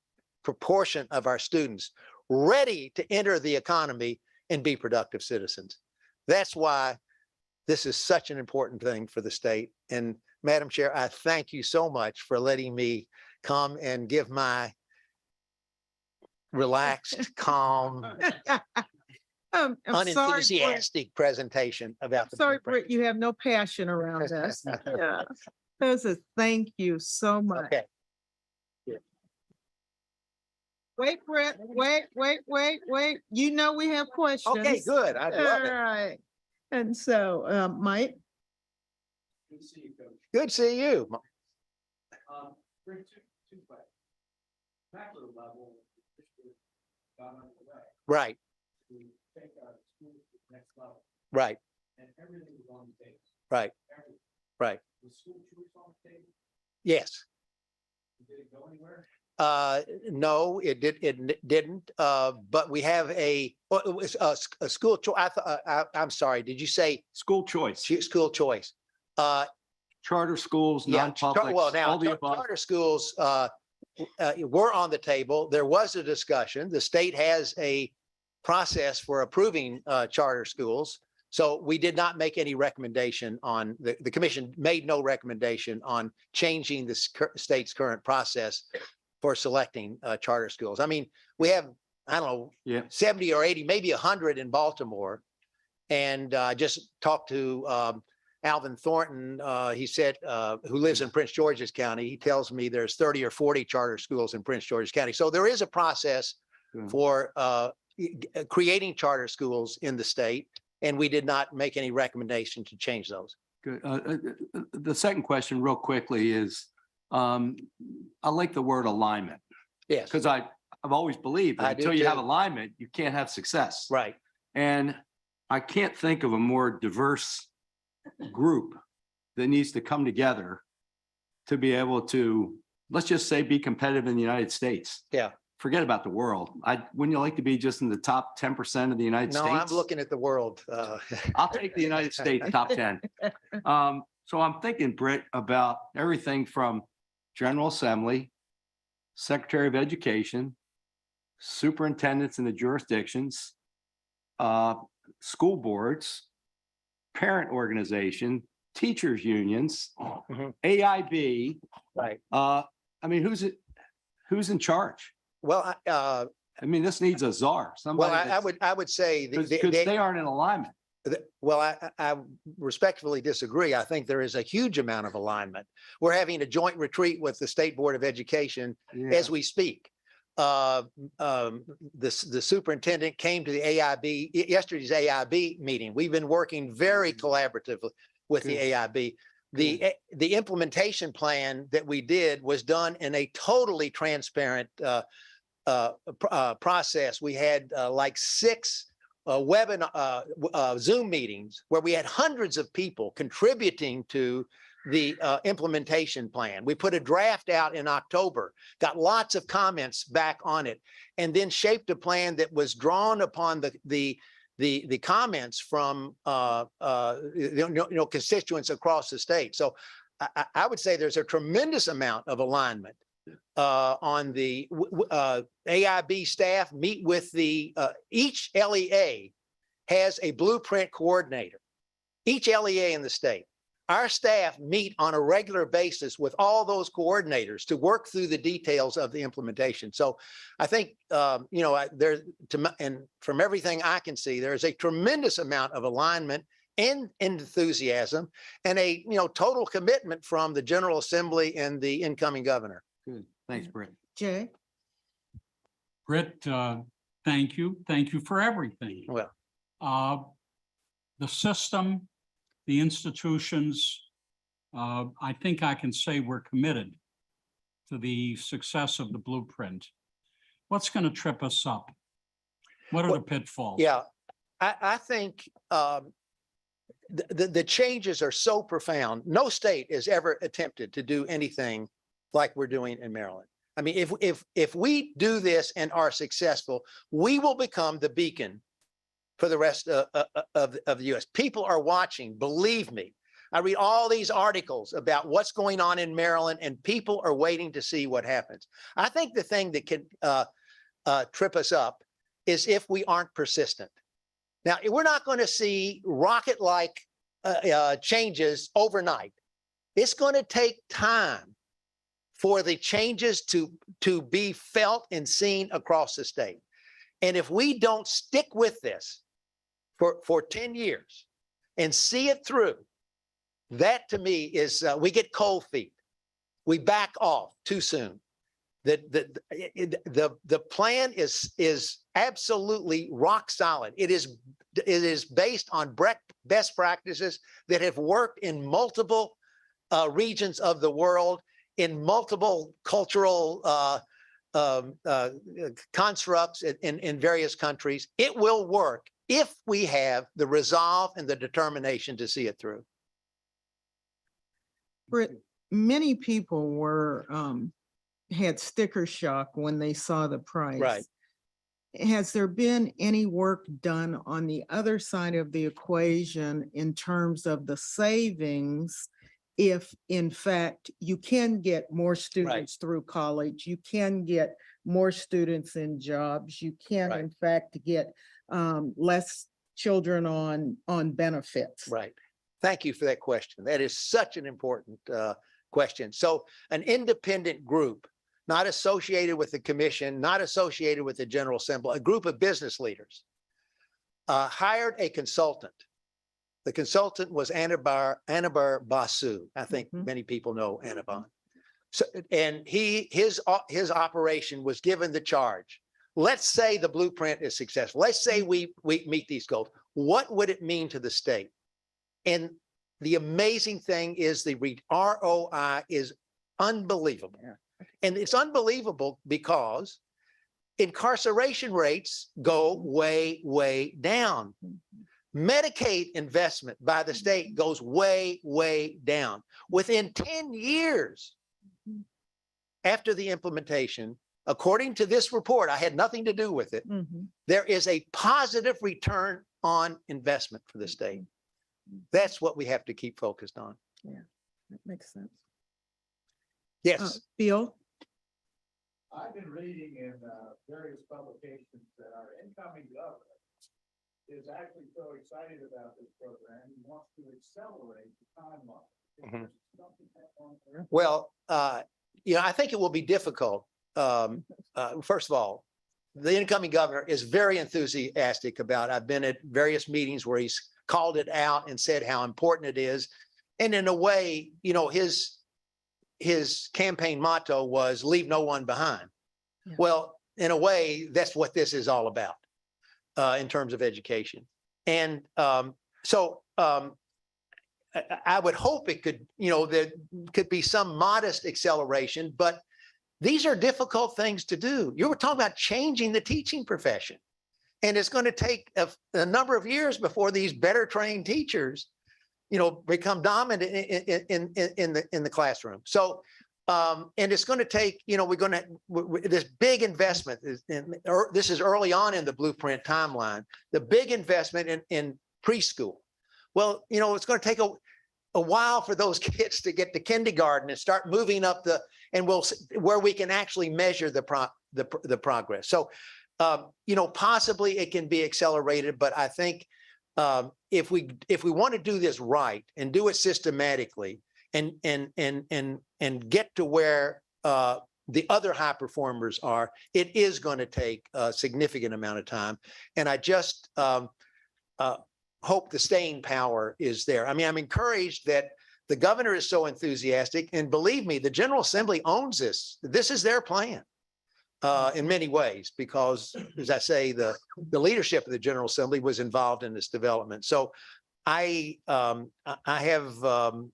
Speaker 6: proportion of our students ready to enter the economy and be productive citizens. That's why this is such an important thing for the state. And Madam Chair, I thank you so much for letting me come and give my relaxed, calm,
Speaker 1: I'm sorry, Britt.
Speaker 6: unenthusiastic presentation about the
Speaker 1: Sorry,
Speaker 6: blueprint.
Speaker 1: Britt, you have no passion around this. Yeah. Joseph, thank you so much.
Speaker 6: Okay.
Speaker 1: Wait, Britt, wait. You know we have questions.
Speaker 6: Okay, good. I love
Speaker 1: All
Speaker 6: it.
Speaker 1: right. And so, Mike,
Speaker 6: Good to see you. Right. Right. Right. Right. Yes. No, it didn't. But we have it was a school choice. I'm sorry. Did you say
Speaker 7: School choice,
Speaker 6: school choice?
Speaker 7: charter schools,
Speaker 6: Yeah.
Speaker 7: non-public,
Speaker 6: Well, now
Speaker 7: all the above.
Speaker 6: charter schools were on the table. There was a discussion. The state has a process for approving charter schools. So we did not make any recommendation on the commission made no recommendation on changing the state's current process for selecting charter schools. I mean, we have, I don't know,
Speaker 7: Yeah.
Speaker 6: 70 or 80, maybe 100 in Baltimore. And I just talked to Alvin Thornton. He said, who lives in Prince George's County. He tells me there's 30 or 40 charter schools in Prince George's County. So there is a process
Speaker 7: Good.
Speaker 6: for creating charter schools in the state. And we did not make any recommendation to change those.
Speaker 7: Good. The second question real quickly is, I like the word alignment,
Speaker 6: Yes,
Speaker 7: because I've always believed
Speaker 6: I
Speaker 7: that
Speaker 6: do
Speaker 7: until you have
Speaker 6: too.
Speaker 7: alignment, you can't have success.
Speaker 6: right.
Speaker 7: And I can't think of a more diverse group that needs to come together to be able to, let's just say, be competitive in the United States.
Speaker 6: Yeah.
Speaker 7: Forget about the world. Wouldn't you like to be just in the top 10% of the United
Speaker 6: No,
Speaker 7: States?
Speaker 6: I'm looking at the world.
Speaker 7: I'll take the United States top 10. So I'm thinking, Britt, about everything from General Assembly, Secretary of Education, superintendents in the jurisdictions, school boards, parent organization, teachers unions,
Speaker 6: Mhm.
Speaker 7: AIB.
Speaker 6: Right.
Speaker 7: I mean, who's in charge?
Speaker 6: Well,
Speaker 7: I mean, this needs a czar,
Speaker 6: well,
Speaker 7: somebody
Speaker 6: I would say
Speaker 7: because they aren't in alignment.
Speaker 6: well, I respectfully disagree. I think there is a huge amount of alignment. We're having a joint retreat with the State Board of Education as we speak. The superintendent came to the AIB, yesterday's AIB meeting. We've been working very collaboratively with the
Speaker 7: Good.
Speaker 6: AIB. The implementation plan that we did was done in a totally transparent process. We had like 6 Zoom meetings where we had hundreds of people contributing to the implementation plan. We put a draft out in October, got lots of comments back on it, and then shaped a plan that was drawn upon the comments from constituents across the state. So I would say there's a tremendous amount of alignment on the AIB staff. Meet with each LEA has a blueprint coordinator, each LEA in the state. Our staff meet on a regular basis with all those coordinators to work through the details of the implementation. So I think, and from everything I can see, there's a tremendous amount of alignment and enthusiasm and a, total commitment from the General Assembly and the incoming governor.
Speaker 7: Good. Thanks, Britt.
Speaker 1: Jay?
Speaker 8: Britt, thank you. Thank you for everything.
Speaker 6: Well,
Speaker 8: The system, the institutions, I think I can say we're committed to the success of the blueprint. What's going to trip us up? What are the pitfalls?
Speaker 6: yeah, I think the changes are so profound. No state has ever attempted to do anything like we're doing in Maryland. I mean, if we do this and are successful, we will become the beacon for the rest of the U.S. People are watching, believe me. I read all these articles about what's going on in Maryland, and people are waiting to see what happens. I think the thing that can trip us up is if we aren't persistent. Now, we're not going to see rocket-like changes overnight. It's going to take time for the changes to be felt and seen across the state. And if we don't stick with this for 10 years and see it through, that to me is, we get cold feet. We back off too soon. The plan is absolutely rock solid. It is based on best practices that have worked in multiple regions of the world. in multiple cultural constructs in various countries. It will work if we have the resolve and the determination to see it through.
Speaker 1: Britt, many people were, had sticker shock when they saw the price.
Speaker 6: Right.
Speaker 1: Has there been any work done on the other side of the equation in terms of the savings? If in fact you can get more students through college, you can get more students in jobs, you can
Speaker 6: Right.
Speaker 1: in fact get less children on benefits.
Speaker 6: Right. Thank you for that question. That is such an important question. So an independent group, not associated with the commission, not associated with the General Assembly, a group of business leaders hired a consultant. The consultant was Anabar Basu. I think many people know Anabar. So, and his operation was given the charge. Let's say the blueprint is successful. Let's say we meet these goals. What would it mean to the state? And the amazing thing is the ROI is unbelievable. And it's unbelievable because incarceration rates go way, way down. Medicaid investment by the state goes way, way down. Within 10 years after the implementation, according to this report, I had nothing to do with it, there is a positive return on investment for the state. That's what we have to keep focused on.
Speaker 1: Yeah, that makes sense.
Speaker 6: Yes.
Speaker 1: Bill?
Speaker 9: I've been reading in various publications that our incoming governor is actually so excited about this program, he wants to accelerate the timeline.
Speaker 6: Well, I think it will be difficult. First of all, the incoming governor is very enthusiastic about it. I've been at various meetings where he's called it out and said how important it is. And in a way, his campaign motto was leave no one behind. Yeah. Well, in a way, that's what this is all about in terms of education. And so I would hope it could, there could be some modest acceleration, but these are difficult things to do. You were talking about changing the teaching profession. And it's going to take a number of years before these better trained teachers become dominant in the classroom. So, and it's going to take, this big investment, this is early on in the blueprint timeline, the big investment in preschool. Well, it's going to take a while for those kids to get to kindergarten and start moving up where we can actually measure the progress. So, possibly it can be accelerated, but I think if we want to do this right and do it systematically and get to where the other high performers are, it is going to take a significant amount of time. And I just hope the staying power is there. I mean, I'm encouraged that the governor is so enthusiastic, and believe me, the General Assembly owns this. This is their plan. In many ways, because as I say, the leadership of the General Assembly was involved in this development. So I have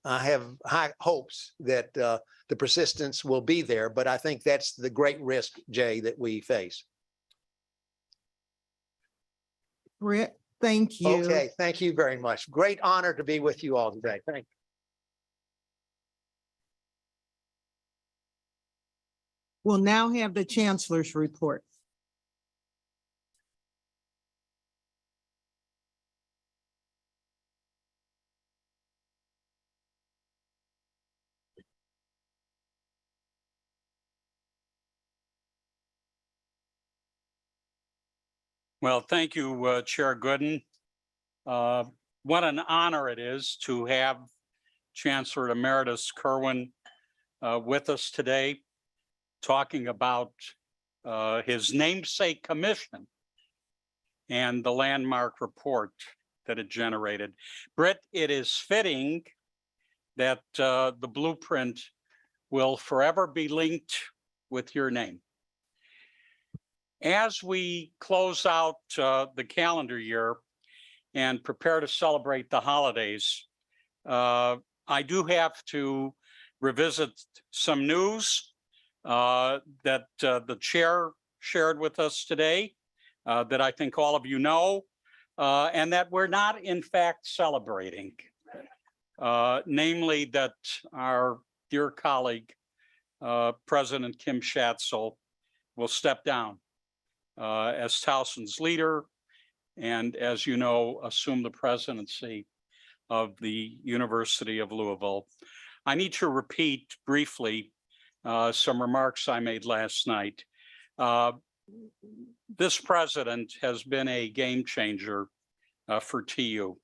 Speaker 6: high hopes that the persistence will be there, but I think that's the great risk, Jay, that we face.
Speaker 1: Britt, thank you.
Speaker 6: Okay, thank you very much. Great honor to be with you all today. Thank you.
Speaker 1: We'll now have the Chancellor's report.
Speaker 8: Well, thank you, Chair Gooden. What an honor it is to have Chancellor Emeritus Kerwin with us today, talking about his namesake commission and the landmark report that it generated. Britt, it is fitting that the blueprint will forever be linked with your name. As we close out the calendar year and prepare to celebrate the holidays, I do have to revisit some news that the chair shared with us today, that I think all of you know, and that we're not in fact celebrating. Namely that our dear colleague, President Kim Schatzel, will step down as Towson's leader and, as you know, assume the presidency of the University of Louisville. I need to repeat briefly some remarks I made last night. This president has been a game changer for TU.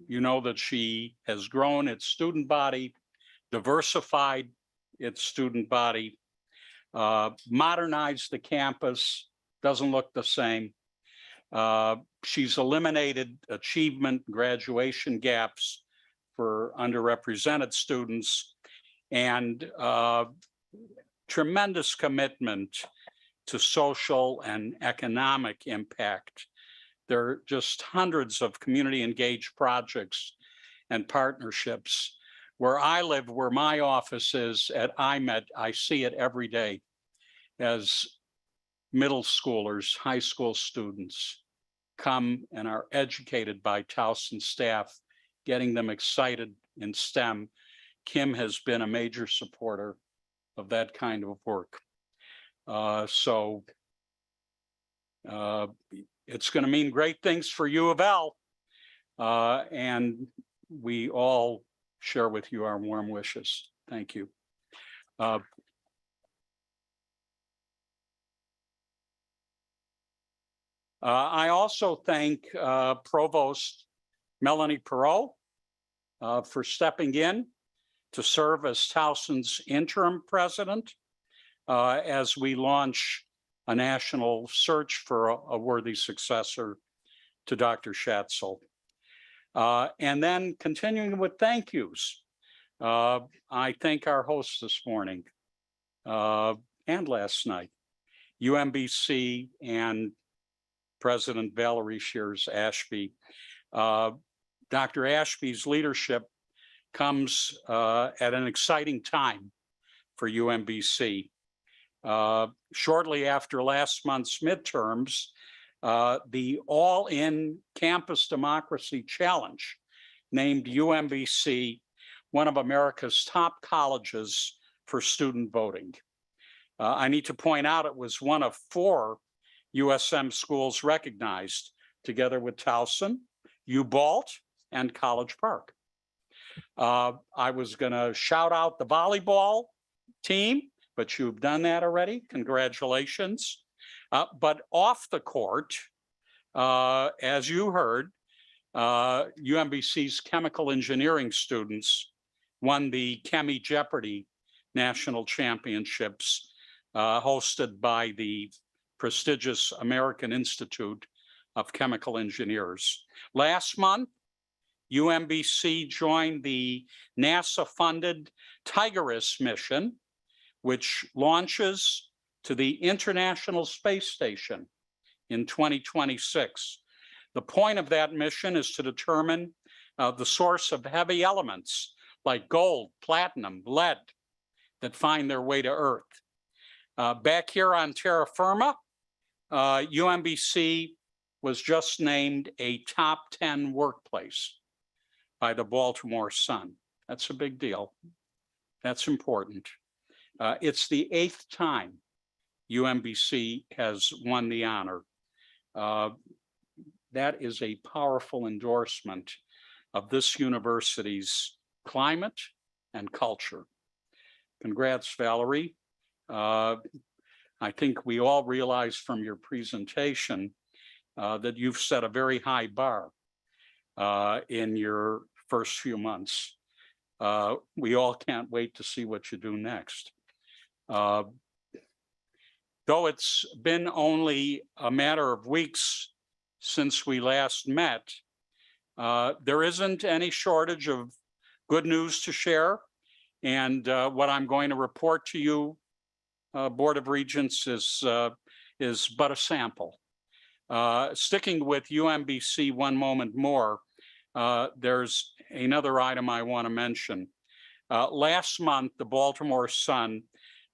Speaker 8: You know that she has grown its student body, diversified its student body, modernized the campus, doesn't look the same. She's eliminated achievement graduation gaps for underrepresented students, and tremendous commitment to social and economic impact. There are just hundreds of community engaged projects and partnerships. Where I live, where my office is at IMED, I see it every day as middle schoolers, high school students come and are educated by Towson staff, getting them excited in STEM. Kim has been a major supporter of that kind of work. It's going to mean great things for U of L, and we all share with you our warm wishes. Thank you. I also thank Provost Melanie Perot for stepping in to serve as Towson's interim president as we launch a national search for a worthy successor to Dr. Schatzel. And then continuing with thank yous, I thank our hosts this morning and last night, UMBC and President Valerie Shears Ashby. Dr. Ashby's leadership comes at an exciting time for UMBC. Shortly after last month's midterms, the All-In Campus Democracy Challenge named UMBC one of America's top colleges for student voting. I need to point out it was one of 4 USM schools recognized, together with Towson, UBalt, and College Park. I was going to shout out the volleyball team, but you've done that already. Congratulations. But off the court, as you heard, UMBC's chemical engineering students won the Chemi Jeopardy National Championships hosted by the prestigious American Institute of Chemical Engineers. Last month, UMBC joined the NASA-funded Tigris mission, which launches to the International Space Station in 2026. The point of that mission is to determine the source of heavy elements like gold, platinum, lead that find their way to Earth. Back here on terra firma, UMBC was just named a top 10 workplace by the Baltimore Sun. That's a big deal. That's important. It's the 8th time UMBC has won the honor. That is a powerful endorsement of this university's climate and culture. Congrats, Valerie. I think we all realize from your presentation that you've set a very high bar in your first few months. We all can't wait to see what you do next. Though it's been only a matter of weeks since we last met, there isn't any shortage of good news to share. And what I'm going to report to you, Board of Regents, is but a sample. Sticking with UMBC one moment more, there's another item I want to mention. Last month, the Baltimore Sun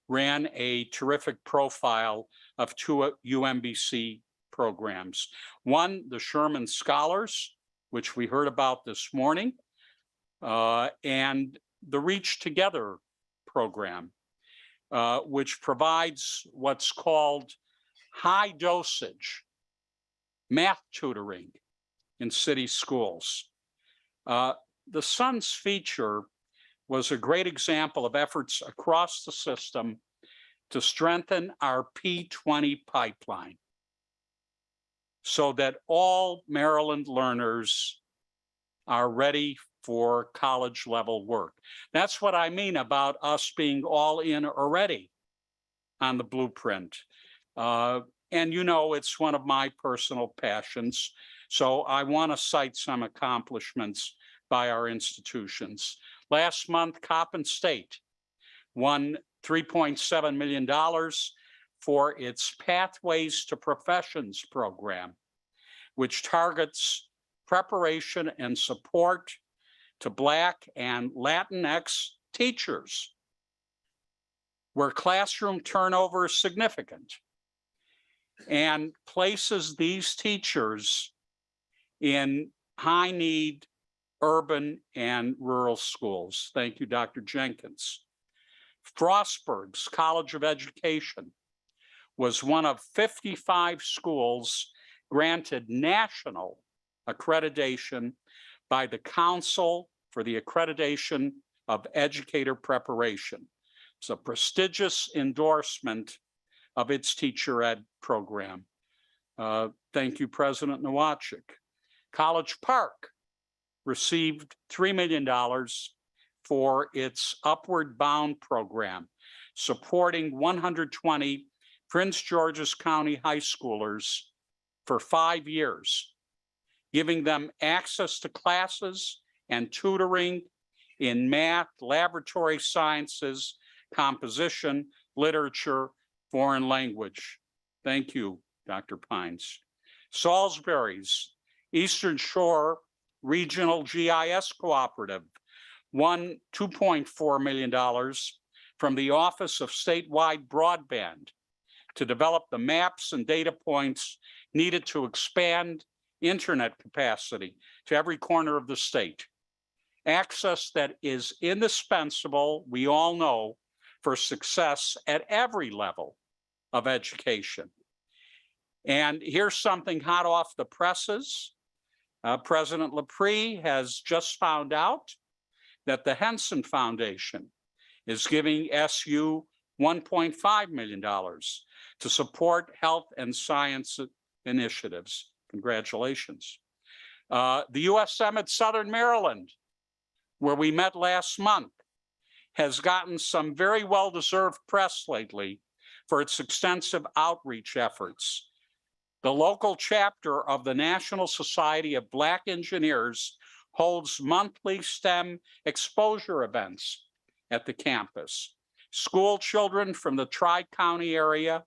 Speaker 8: ran a terrific profile of two UMBC programs. One, the Sherman Scholars, which we heard about this morning, and the Reach Together program, which provides what's called high dosage math tutoring in city schools. The Sun's feature was a great example of efforts across the system to strengthen our P20 pipeline so that all Maryland learners are ready for college level work. That's what I mean about us being all in already on the blueprint. And you know, it's one of my personal passions. So I want to cite some accomplishments by our institutions. Last month, Coppin State won $3.7 million for its Pathways to Professions program, which targets preparation and support to Black and Latinx teachers, where classroom turnover is significant, and places these teachers in high-need urban and rural schools. Thank you, Dr. Jenkins. Frostburg's College of Education was one of 55 schools granted national accreditation by the Council for the Accreditation of Educator Preparation. It's a prestigious endorsement of its teacher ed program. Thank you, President Nowacek. College Park received $3 million for its Upward Bound program, supporting 120 Prince George's County high schoolers for 5 years, giving them access to classes and tutoring in math, laboratory sciences, composition, literature, foreign language. Thank you, Dr. Pines. Salisbury's Eastern Shore Regional GIS Cooperative won $2.4 million from the Office of Statewide Broadband to develop the maps and data points needed to expand internet capacity to every corner of the state. Access that is indispensable, we all know, for success at every level of education. And here's something hot off the presses. President LaPree has just found out that the Henson Foundation is giving SU $1.5 million to support health and science initiatives. Congratulations. The USM at Southern Maryland, where we met last month, has gotten some very well-deserved press lately for its extensive outreach efforts. The local chapter of the National Society of Black Engineers holds monthly STEM exposure events at the campus. School children from the Tri-County area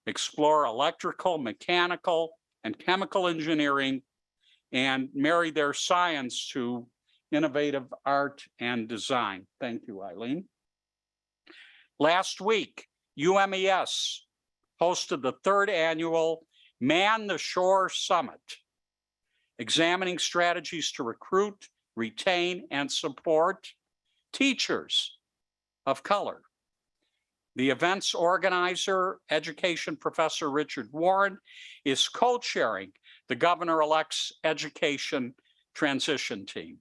Speaker 8: explore electrical, mechanical, and chemical engineering and marry their science to innovative art and design. Thank you, Eileen. Last week, UMES hosted the 3rd annual Man the Shore Summit, examining strategies to recruit, retain, and support teachers of color. The event's organizer, education professor Richard Warren, is co-chairing the governor-elect's education transition team.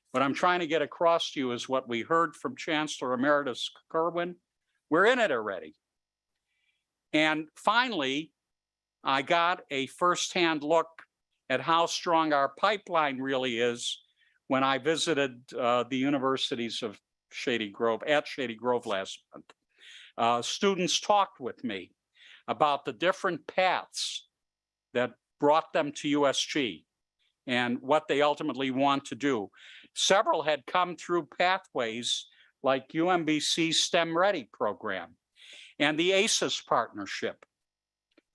Speaker 8: What I'm trying to get across to you is what we heard from Chancellor Emeritus Kerwin. We're in it already. And finally, I got a firsthand look at how strong our pipeline really is when I visited the universities of Shady Grove last month. Students talked with me about the different paths that brought them to USG and what they ultimately want to do. Several had come through pathways like UMBC's STEM Ready program and the ACES partnership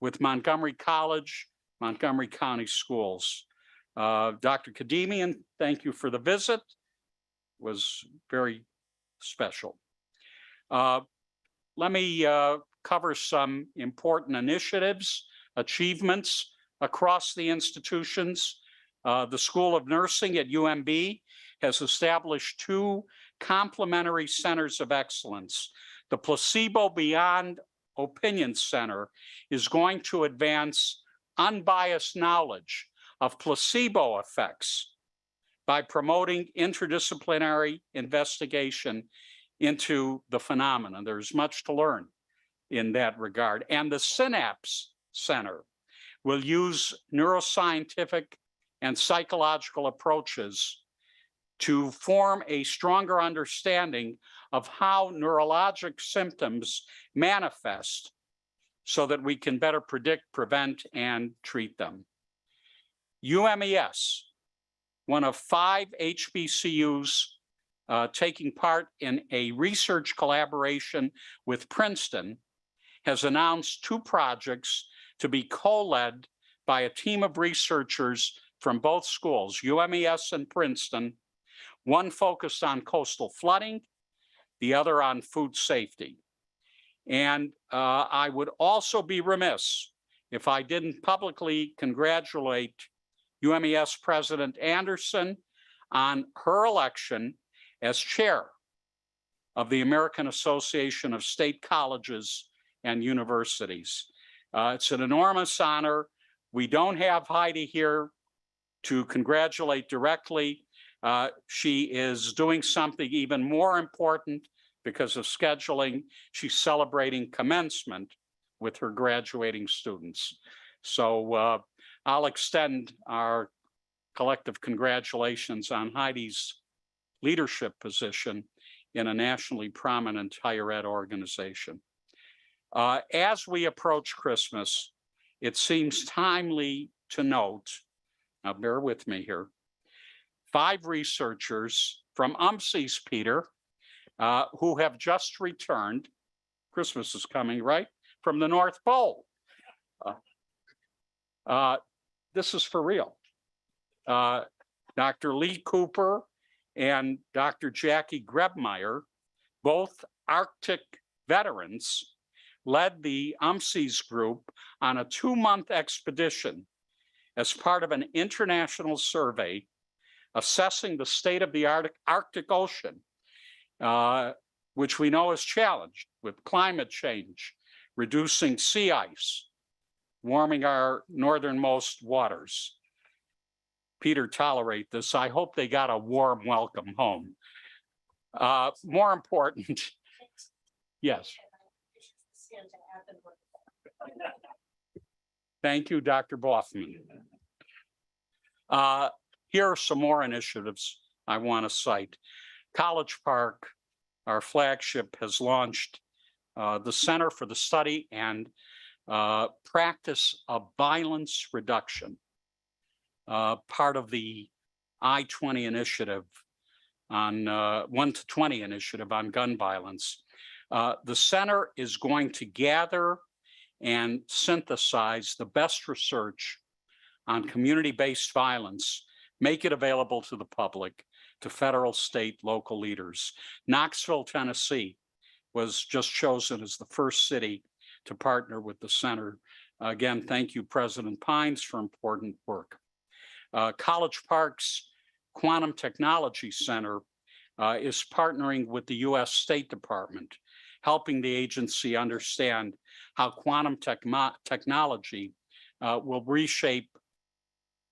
Speaker 8: with Montgomery College, Montgomery County Schools. Dr. Kademian, thank you for the visit. It was very special. Let me cover some important initiatives, achievements across the institutions. The School of Nursing at UMB has established 2 complementary centers of excellence. The Placebo Beyond Opinion Center is going to advance unbiased knowledge of placebo effects by promoting interdisciplinary investigation into the phenomenon. There's much to learn in that regard. And the Synapse Center will use neuroscientific and psychological approaches to form a stronger understanding of how neurologic symptoms manifest so that we can better predict, prevent, and treat them. UMES, one of 5 HBCUs taking part in a research collaboration with Princeton, has announced 2 projects to be co-led by a team of researchers from both schools, UMES and Princeton, one focused on coastal flooding, the other on food safety. And I would also be remiss if I didn't publicly congratulate UMES President Anderson on her election as chair of the American Association of State Colleges and Universities. It's an enormous honor. We don't have Heidi here to congratulate directly. She is doing something even more important because of scheduling. She's celebrating commencement with her graduating students. So I'll extend our collective congratulations on Heidi's leadership position in a nationally prominent higher ed organization. As we approach Christmas, it seems timely to note, now bear with me here, 5 researchers from UMSI's, Peter, who have just returned, Christmas is coming, right? From the North Pole. This is for real. Dr. Lee Cooper and Dr. Jackie Grebmeyer, both Arctic veterans, led the UMSI's group on a 2-month expedition as part of an international survey assessing the state of the Arctic Ocean, which we know is challenged with climate change, reducing sea ice, warming our northernmost waters. Peter, tolerate this. I hope they got a warm welcome home. More important, yes. Thank you, Dr. Boffman. Here are some more initiatives I want to cite. College Park, our flagship, has launched the Center for the Study and Practice of Violence Reduction, part of the I-20 initiative on 1 to 20 initiative on gun violence. The center is going to gather and synthesize the best research on community-based violence, make it available to the public, to federal, state, local leaders. Knoxville, Tennessee was just chosen as the first city to partner with the center. Again, thank you, President Pines, for important work. College Park's Quantum Technology Center is partnering with the US State Department, helping the agency understand how quantum technology will reshape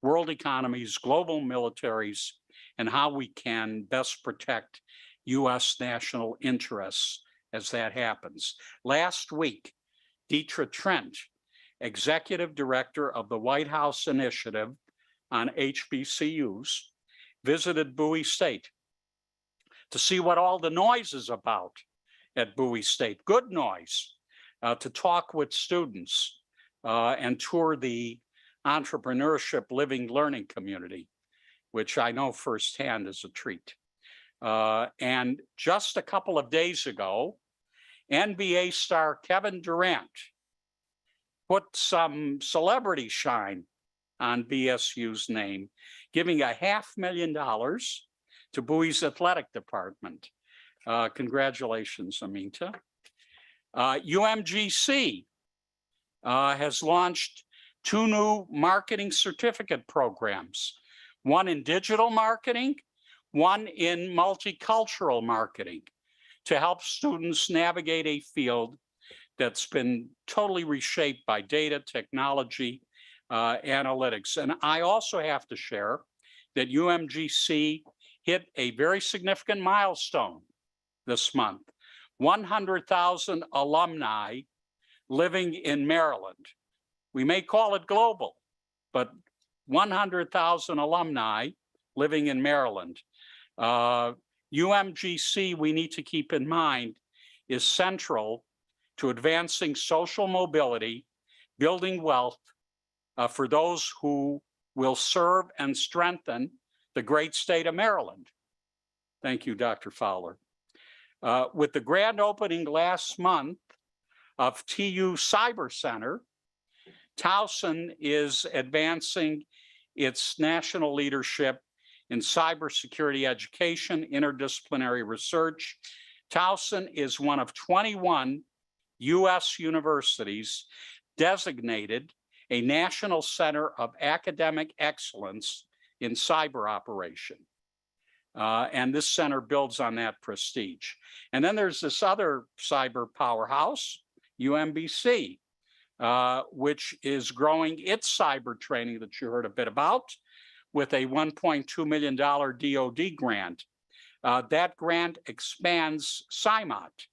Speaker 8: world economies, global militaries, and how we can best protect US national interests as that happens. Last week, Deetra Trent, Executive Director of the White House Initiative on HBCUs, visited Bowie State to see what all the noise is about at Bowie State, good noise, to talk with students and tour the entrepreneurship living learning community, which I know firsthand is a treat. And just a couple of days ago, NBA star Kevin Durant put some celebrity shine on BSU's name, giving $500,000 to Bowie's athletic department. Congratulations, Aminta. UMGC has launched 2 new marketing certificate programs, one in digital marketing, one in multicultural marketing, to help students navigate a field that's been totally reshaped by data, technology, analytics. And I also have to share that UMGC hit a very significant milestone this month. 100,000 alumni living in Maryland. We may call it global, but 100,000 alumni living in Maryland. UMGC, we need to keep in mind, is central to advancing social mobility, building wealth for those who will serve and strengthen the great state of Maryland. Thank you, Dr. Fowler. With the grand opening last month of TU Cyber Center, Towson is advancing its national leadership in cybersecurity education, interdisciplinary research. Towson is one of 21 U.S. universities designated a National Center of Academic Excellence in cyber operation. And this center builds on that prestige. And then there's this other cyber powerhouse, UMBC, which is growing its cyber training that you heard a bit about with a $1.2 million DoD grant. That grant expands CIMOT,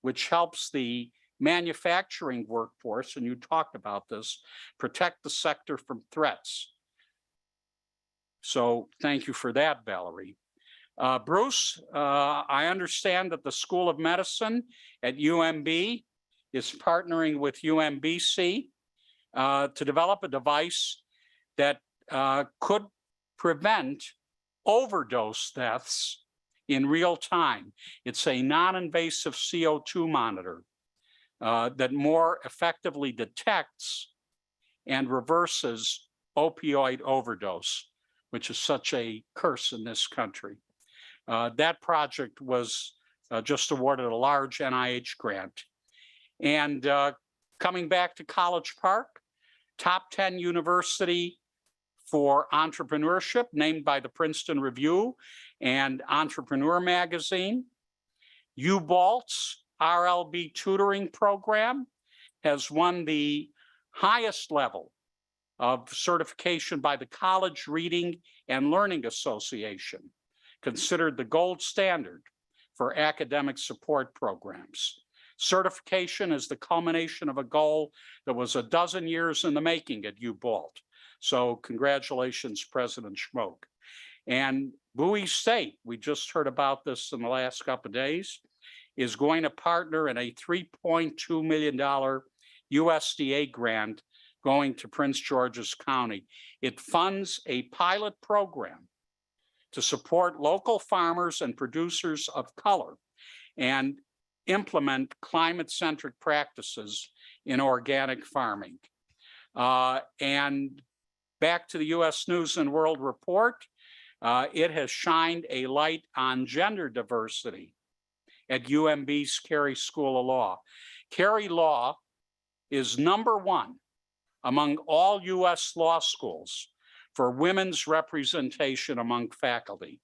Speaker 8: which helps the manufacturing workforce, and you talked about this, protect the sector from threats. So thank you for that, Valerie. Bruce, I understand that the School of Medicine at UMB is partnering with UMBC to develop a device that could prevent overdose deaths in real time. It's a non-invasive CO2 monitor that more effectively detects and reverses opioid overdose, which is such a curse in this country. That project was just awarded a large NIH grant. And coming back to College Park, top 10 university for entrepreneurship, named by the Princeton Review and Entrepreneur Magazine. UBalt's RLB tutoring program has won the highest level of certification by the College Reading and Learning Association, considered the gold standard for academic support programs. Certification is the culmination of a goal that was a dozen years in the making at UBalt. So congratulations, President Schmoke. And Bowie State, we just heard about this in the last couple of days, is going to partner in a $3.2 million USDA grant going to Prince George's County. It funds a pilot program to support local farmers and producers of color and implement climate-centric practices in organic farming. And back to the U.S. News and World Report, it has shined a light on gender diversity at UMB's Carey School of Law. Carey Law is #1 among all U.S. law schools for women's representation among faculty.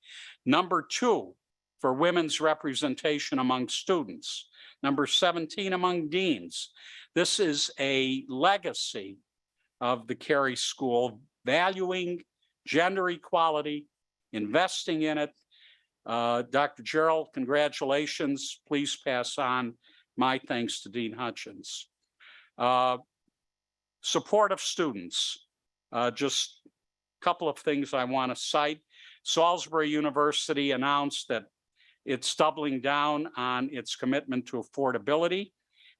Speaker 8: #2 for women's representation among students. #17 among deans. This is a legacy of the Carey School, valuing gender equality, investing in it. Dr. Gerald, congratulations. Please pass on my thanks to Dean Hutchins. Support of students. Just a couple of things I want to cite. Salisbury University announced that it's doubling down on its commitment to affordability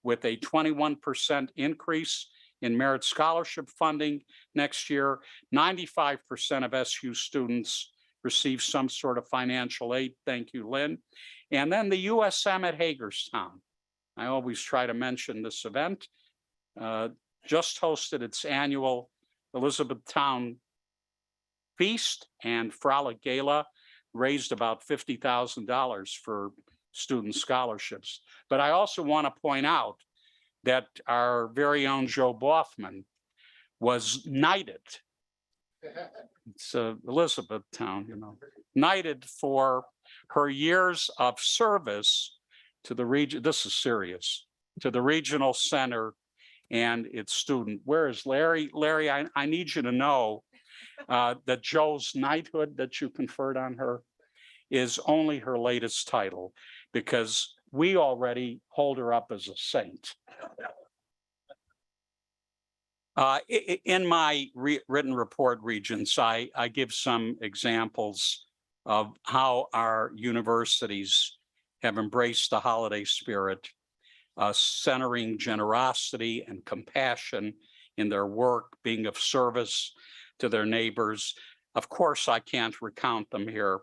Speaker 8: with a 21% increase in merit scholarship funding next year. 95% of SU students receive some sort of financial aid. Thank you, Lynn. And then the USM at Hagerstown. I always try to mention this event. Just hosted its annual Elizabethtown Feast and Frolic Gala, raised about $50,000 for student scholarships. But I also want to point out that our very own Joe Boffman was knighted. It's Elizabethtown, you know, knighted for her years of service to the region. This is serious, to the regional center and its student. Where is Larry? Larry, I need you to know that Joe's knighthood that you conferred on her is only her latest title, because we already hold her up as a saint. In my written report, Regents, I give some examples of how our universities have embraced the holiday spirit, centering generosity and compassion in their work, being of service to their neighbors. Of course, I can't recount them here,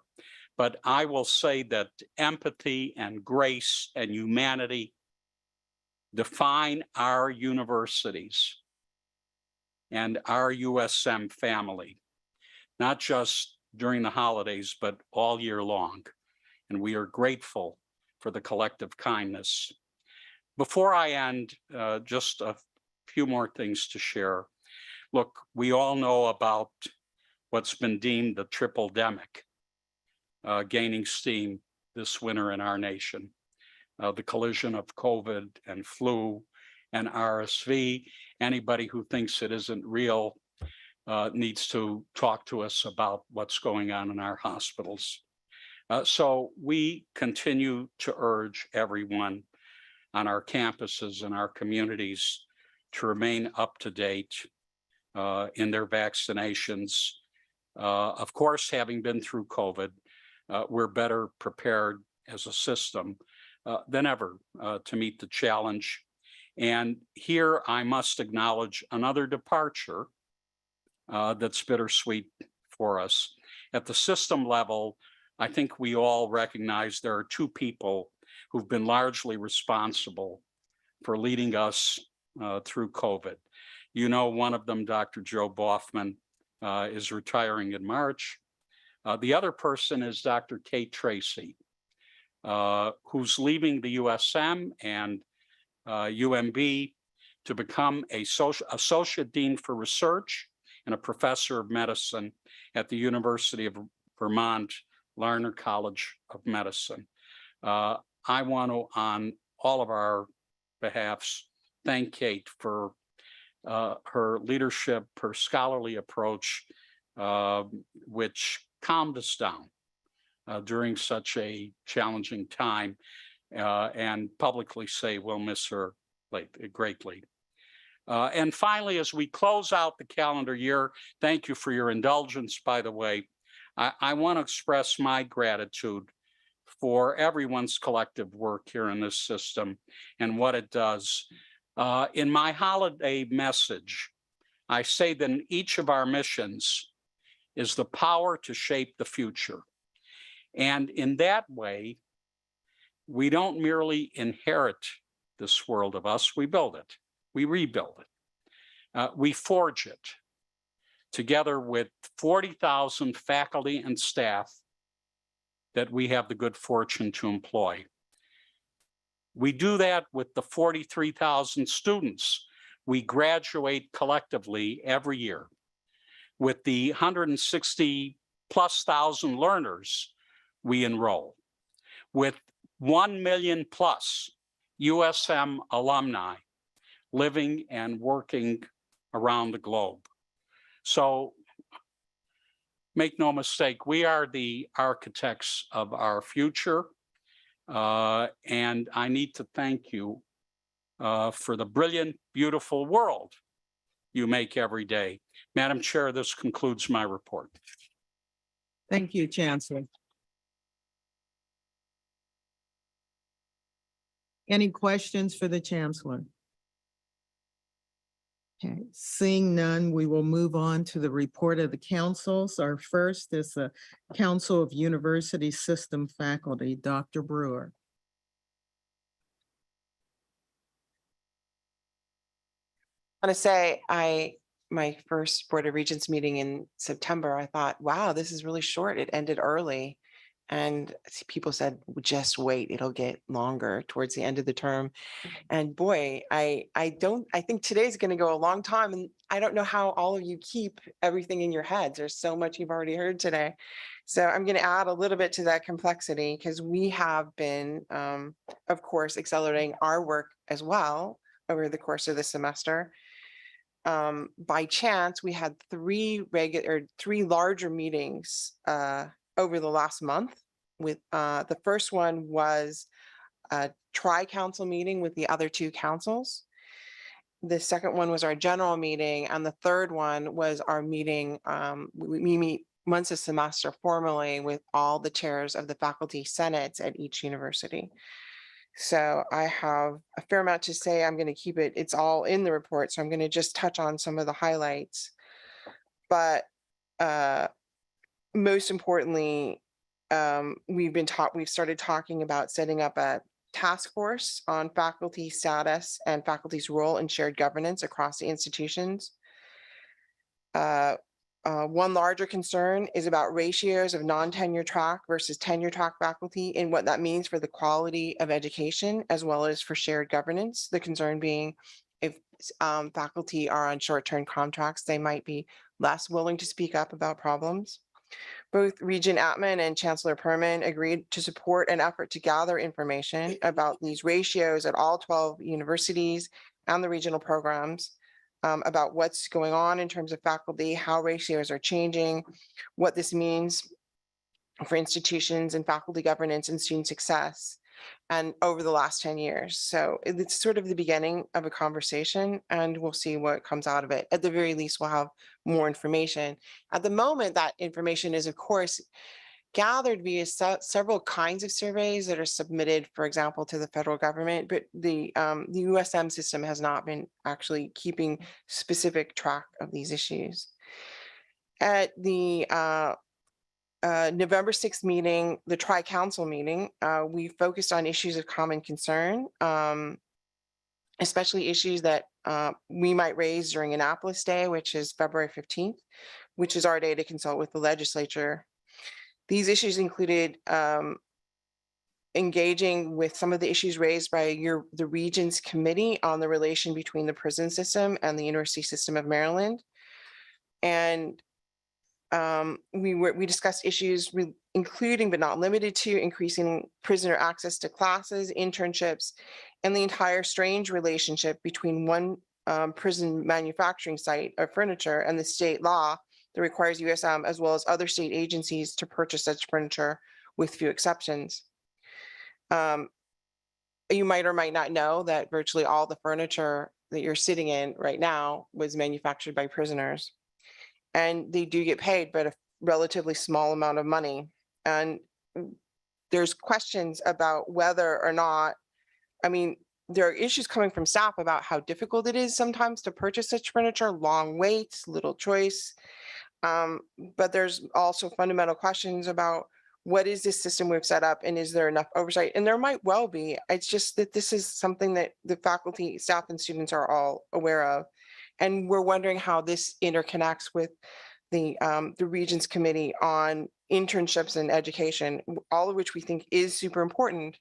Speaker 8: but I will say that empathy and grace and humanity define our universities and our USM family, not just during the holidays, but all year long. And we are grateful for the collective kindness. Before I end, just a few more things to share. Look, we all know about what's been deemed the triple-demic, gaining steam this winter in our nation. The collision of COVID and flu and RSV. Anybody who thinks it isn't real needs to talk to us about what's going on in our hospitals. So we continue to urge everyone on our campuses and our communities to remain up to date in their vaccinations. Of course, having been through COVID, we're better prepared as a system than ever to meet the challenge. And here I must acknowledge another departure that's bittersweet for us. At the system level, I think we all recognize there are two people who've been largely responsible for leading us through COVID. You know, one of them, Dr. Joe Boffman, is retiring in March. The other person is Dr. Kate Tracy, who's leaving the USM and UMB to become a associate dean for research and a professor of medicine at the University of Vermont Larner College of Medicine. I want to, on all of our behalfs, thank Kate for her leadership, her scholarly approach, which calmed us down during such a challenging time, and publicly say we'll miss her greatly. And finally, as we close out the calendar year, thank you for your indulgence, by the way. I want to express my gratitude for everyone's collective work here in this system and what it does. In my holiday message, I say that in each of our missions is the power to shape the future. And in that way, we don't merely inherit this world of us, we build it, we rebuild it, we forge it together with 40,000 faculty and staff that we have the good fortune to employ. We do that with the 43,000 students we graduate collectively every year, with the 160 plus thousand learners we enroll, with 1 million plus USM alumni living and working around the globe. So make no mistake, we are the architects of our future. And I need to thank you for the brilliant, beautiful world you make every day. Madam Chair, this concludes my report.
Speaker 1: Thank you, Chancellor. Any questions for the Chancellor? Okay, seeing none, we will move on to the report of the councils. Our first is the Council of University System Faculty, Dr. Brewer.
Speaker 10: I want to say my first Board of Regents meeting in September, I thought, wow, this is really short. It ended early. And people said, just wait, it'll get longer towards the end of the term. And boy, I think today's going to go a long time. And I don't know how all of you keep everything in your heads. There's so much you've already heard today. So I'm going to add a little bit to that complexity because we have been, of course, accelerating our work as well over the course of the semester. By chance, we had three larger meetings over the last month. With the first one was a tri-council meeting with the other two councils. The second one was our general meeting, and the third one was our meeting. We meet once a semester formally with all the chairs of the faculty senates at each university. So I have a fair amount to say. I'm going to keep it, it's all in the report. So I'm going to just touch on some of the highlights. But most importantly, we've started talking about setting up a task force on faculty status and faculty's role in shared governance across the institutions. One larger concern is about ratios of non-tenure track versus tenure track faculty and what that means for the quality of education as well as for shared governance. The concern being if faculty are on short-term contracts, they might be less willing to speak up about problems. Both Regent Atman and Chancellor Perman agreed to support an effort to gather information about these ratios at all 12 universities and the regional programs, about what's going on in terms of faculty, how ratios are changing, what this means for institutions and faculty governance and student success, and over the last 10 years. So it's sort of the beginning of a conversation, and we'll see what comes out of it. At the very least, we'll have more information. At the moment, that information is, of course, gathered via several kinds of surveys that are submitted, for example, to the federal government, but the USM system has not been actually keeping specific track of these issues. At the November 6th meeting, the tri-council meeting, we focused on issues of common concern, especially issues that we might raise during Annapolis Day, which is February 15th, which is our day to consult with the legislature. These issues included engaging with some of the issues raised by the Regents Committee on the relation between the prison system and the University System of Maryland. And we discussed issues including but not limited to increasing prisoner access to classes, internships, and the entire strange relationship between one prison manufacturing site of furniture and the state law that requires USM as well as other state agencies to purchase such furniture with few exceptions. You might or might not know that virtually all the furniture that you're sitting in right now was manufactured by prisoners. And they do get paid, but a relatively small amount of money. And there's questions about whether or not, I mean, there are issues coming from staff about how difficult it is sometimes to purchase such furniture, long waits, little choice. But there's also fundamental questions about what is this system we've set up and is there enough oversight? And there might well be. It's just that this is something that the faculty, staff, and students are all aware of. And we're wondering how this interconnects with the Regents Committee on internships and education, all of which we think is super important.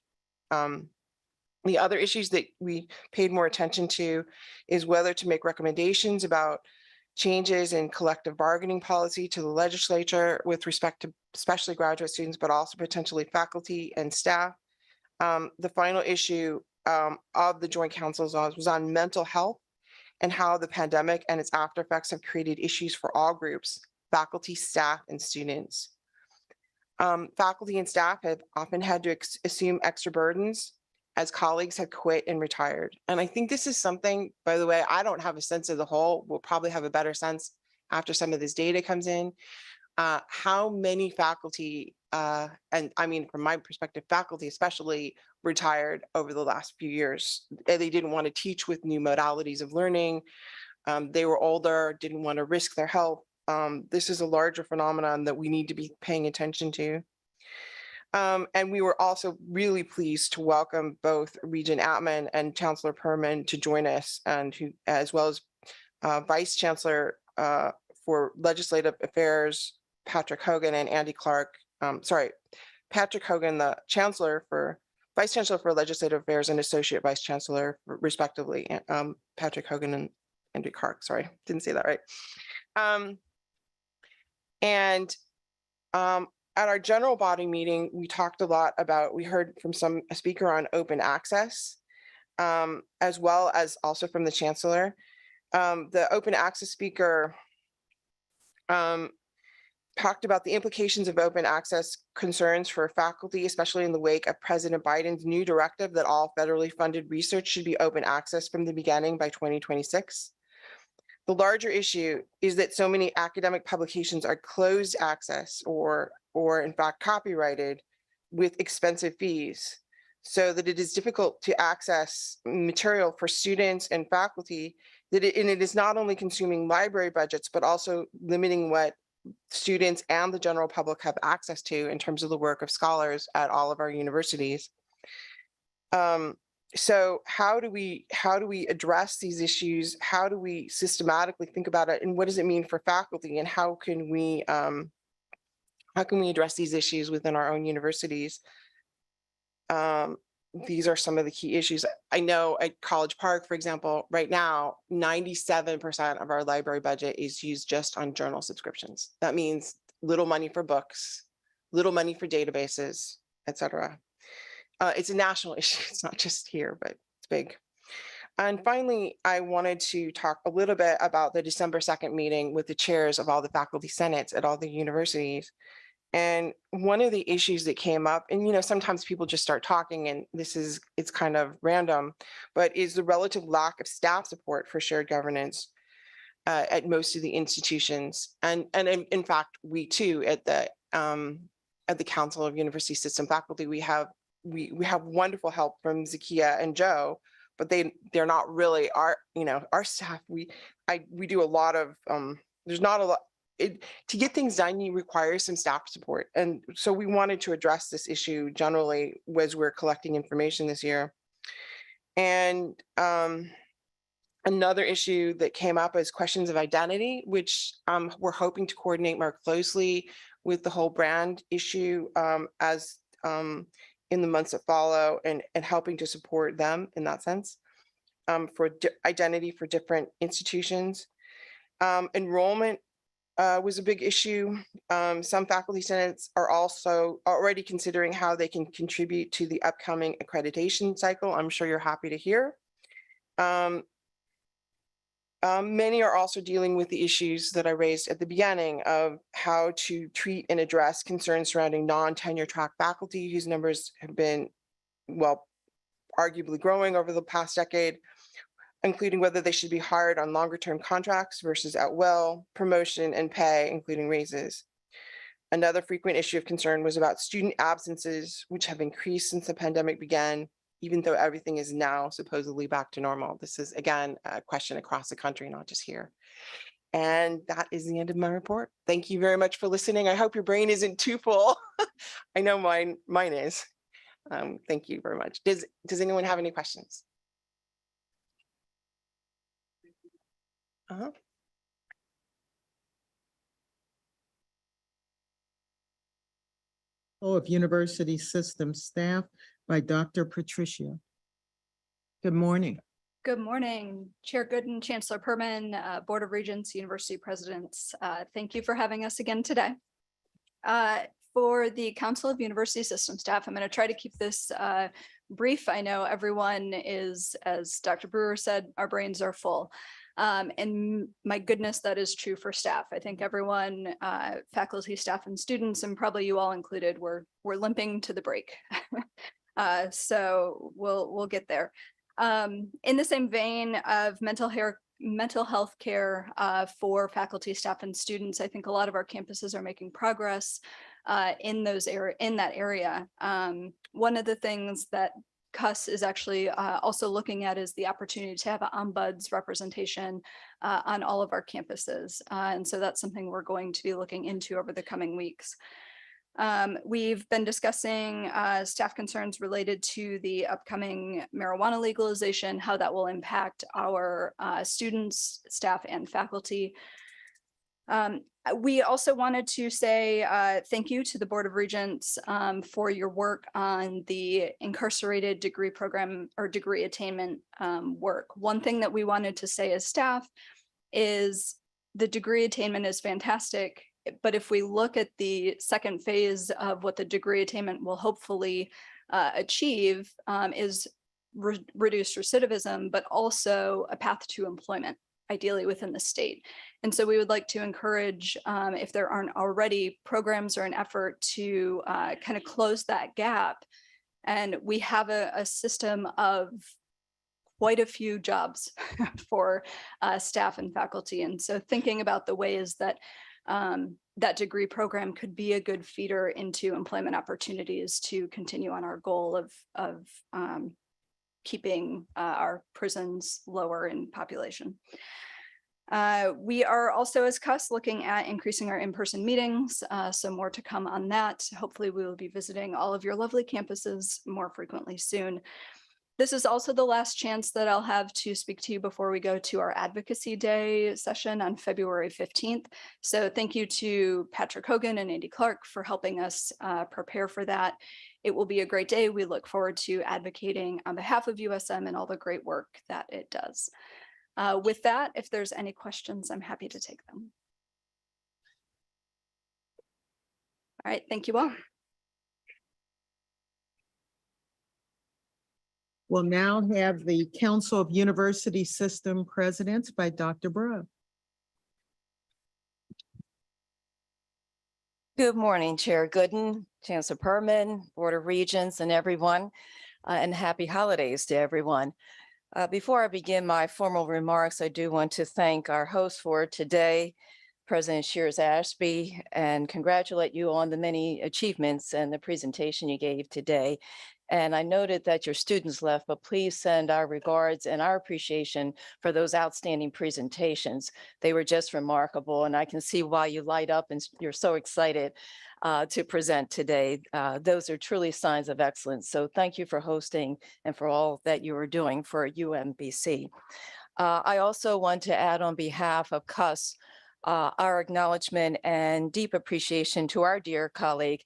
Speaker 10: The other issues that we paid more attention to is whether to make recommendations about changes in collective bargaining policy to the legislature with respect to especially graduate students, but also potentially faculty and staff. The final issue of the joint councils was on mental health and how the pandemic and its after effects have created issues for all groups, faculty, staff, and students. Faculty and staff have often had to assume extra burdens as colleagues have quit and retired. And I think this is something, by the way, I don't have a sense of the whole. We'll probably have a better sense after some of this data comes in. How many faculty, and I mean, from my perspective, faculty especially retired over the last few years. They didn't want to teach with new modalities of learning. They were older, didn't want to risk their health. This is a larger phenomenon that we need to be paying attention to. And we were also really pleased to welcome both Regent Atman and Chancellor Perman to join us, and who, as well as Vice Chancellor for Legislative Affairs, Patrick Hogan, and Andy Clark, Patrick Hogan, the Vice Chancellor for Legislative Affairs and Associate Vice Chancellor respectively, Patrick Hogan and Andrew Clark, sorry, didn't say that right. At our general body meeting, we talked a lot about, we heard from a speaker on open access, as well as also from the Chancellor. The open access speaker talked about the implications of open access concerns for faculty, especially in the wake of President Biden's new directive that all federally funded research should be open access from the beginning by 2026. The larger issue is that so many academic publications are closed access or in fact copyrighted with expensive fees, so that it is difficult to access material for students and faculty, and it is not only consuming library budgets, but also limiting what students and the general public have access to in terms of the work of scholars at all of our universities. So how do we address these issues? How do we systematically think about it? And what does it mean for faculty? And how can we address these issues within our own universities? These are some of the key issues. I know at College Park, for example, right now, 97% of our library budget is used just on journal subscriptions. That means little money for books, little money for databases, et cetera. It's a national issue. It's not just here, but it's big. And finally, I wanted to talk a little bit about the December 2nd meeting with the chairs of all the faculty senates at all the universities. And one of the issues that came up, and sometimes people just start talking and it's kind of random, but is the relative lack of staff support for shared governance at most of the institutions. And in fact, we too at the Council of University System Faculty, we have wonderful help from Zakia and Joe, but they're not really our staff. We do a lot of there's not a lot. To get things done, you require some staff support. And so we wanted to address this issue generally as we're collecting information this year. And another issue that came up is questions of identity, which we're hoping to coordinate more closely with the whole brand issue as in the months that follow, and helping to support them in that sense for identity for different institutions. Enrollment was a big issue. Some faculty senates are also already considering how they can contribute to the upcoming accreditation cycle. I'm sure you're happy to hear. Many are also dealing with the issues that I raised at the beginning of how to treat and address concerns surrounding non-tenure track faculty whose numbers have been, well, arguably growing over the past decade, including whether they should be hired on longer term contracts versus at will, promotion and pay, including raises. Another frequent issue of concern was about student absences, which have increased since the pandemic began, even though everything is now supposedly back to normal. This is, again, a question across the country, not just here. And that is the end of my report. Thank you very much for listening. I hope your brain isn't too full. I know mine is. Thank you very much. Does anyone have any questions?
Speaker 1: Of University System Staff by Dr. Patricia. Good morning.
Speaker 11: Good morning, Chair Gooden, Chancellor Perman, Board of Regents, University Presidents. Thank you for having us again today. For the Council of University System Staff, I'm going to try to keep this brief. I know everyone is, as Dr. Brewer said, our brains are full. And my goodness, that is true for staff. I think everyone, faculty, staff, and students, and probably you all included, we're limping to the break. So we'll get there. In the same vein of mental health care for faculty, staff, and students, I think a lot of our campuses are making progress in that area. One of the things that CUS is actually also looking at is the opportunity to have an ombuds representation on all of our campuses. And so that's something we're going to be looking into over the coming weeks. We've been discussing staff concerns related to the upcoming marijuana legalization, how that will impact our students, staff, and faculty. We also wanted to say thank you to the Board of Regents for your work on the incarcerated degree program or degree attainment work. One thing that we wanted to say as staff is the degree attainment is fantastic, but if we look at the second phase of what the degree attainment will hopefully achieve is reduced recidivism, but also a path to employment, ideally within the state. And so we would like to encourage, if there aren't already programs or an effort to kind of close that gap. And we have a system of quite a few jobs for staff and faculty. And so thinking about the ways that that degree program could be a good feeder into employment opportunities to continue on our goal of keeping our prisons lower in population. We are also, as CUS, looking at increasing our in-person meetings, so more to come on that. Hopefully we will be visiting all of your lovely campuses more frequently soon. This is also the last chance that I'll have to speak to you before we go to our Advocacy Day session on February 15th. So thank you to Patrick Hogan and Andy Clark for helping us prepare for that. It will be a great day. We look forward to advocating on behalf of USM and all the great work that it does. With that, if there's any questions, I'm happy to take them. All right, thank you all.
Speaker 1: We'll now have the Council of University System Presidents by Dr. Bruh.
Speaker 12: Good morning, Chair Gooden, Chancellor Perman, Board of Regents, and everyone, and happy holidays to everyone. Before I begin my formal remarks, I do want to thank our host for today, President Shears Ashby, and congratulate you on the many achievements and the presentation you gave today. And I noted that your students left, but please send our regards and our appreciation for those outstanding presentations. They were just remarkable, and I can see why you light up and you're so excited to present today. Those are truly signs of excellence. So thank you for hosting and for all that you are doing for UMBC. I also want to add on behalf of CUS, our acknowledgement and deep appreciation to our dear colleague,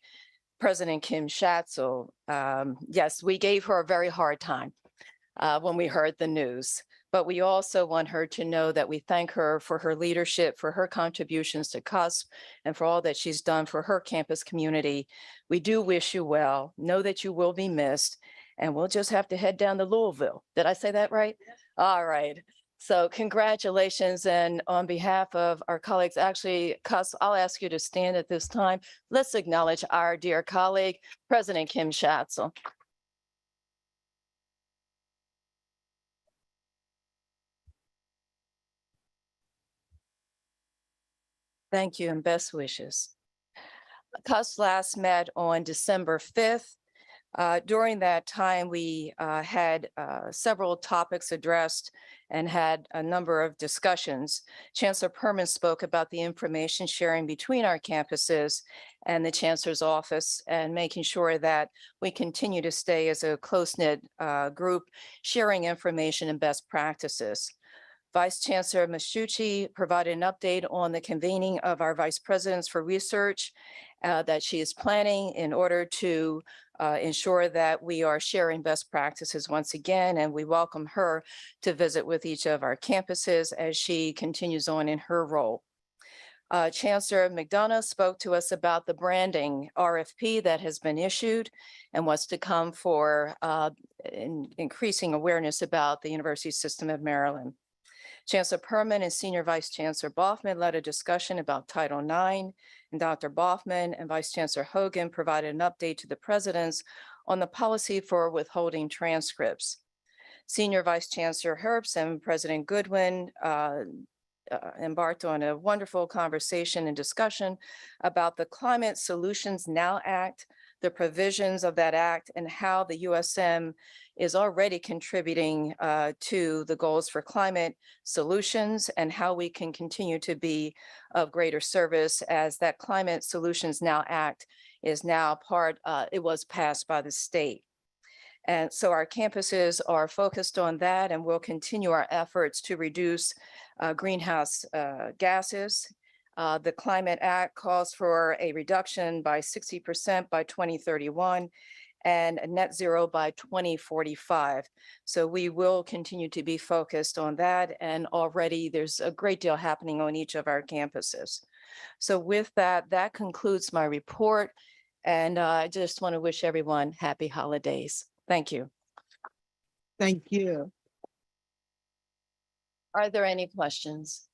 Speaker 12: President Kim Schatzel. Yes, we gave her a very hard time when we heard the news, but we also want her to know that we thank her for her leadership, for her contributions to CUSP, and for all that she's done for her campus community. We do wish you well, know that you will be missed, and we'll just have to head down to Louisville. Did I say that right? All right. So congratulations, and on behalf of our colleagues, actually, CUS, I'll ask you to stand at this time. Let's acknowledge our dear colleague, President Kim Schatzel. Thank you and best wishes. CUS last met on December 5th. During that time, we had several topics addressed and had a number of discussions. Chancellor Perman spoke about the information sharing between our campuses and the Chancellor's office, and making sure that we continue to stay as a close-knit group, sharing information and best practices. Vice Chancellor Masciucci provided an update on the convening of our vice presidents for research that she is planning in order to ensure that we are sharing best practices once again, and we welcome her to visit with each of our campuses as she continues on in her role. Chancellor McDonough spoke to us about the branding RFP that has been issued and what's to come for increasing awareness about the University System of Maryland. Chancellor Perman and Senior Vice Chancellor Boffman led a discussion about Title IX, and Dr. Boffman and Vice Chancellor Hogan provided an update to the presidents on the policy for withholding transcripts. Senior Vice Chancellor Herbst and President Goodwin embarked on a wonderful conversation and discussion about the Climate Solutions Now Act, the provisions of that act, and how the USM is already contributing to the goals for climate solutions, and how we can continue to be of greater service as that Climate Solutions Now Act is now part, it was passed by the state. And so our campuses are focused on that, and we'll continue our efforts to reduce greenhouse gases The Climate Act calls for a reduction by 60% by 2031 and a net zero by 2045. So we will continue to be focused on that. And already there's a great deal happening on each of our campuses. So with that, that concludes my report. And I just want to wish everyone happy holidays. Thank you.
Speaker 1: Thank you.
Speaker 12: Are there any questions?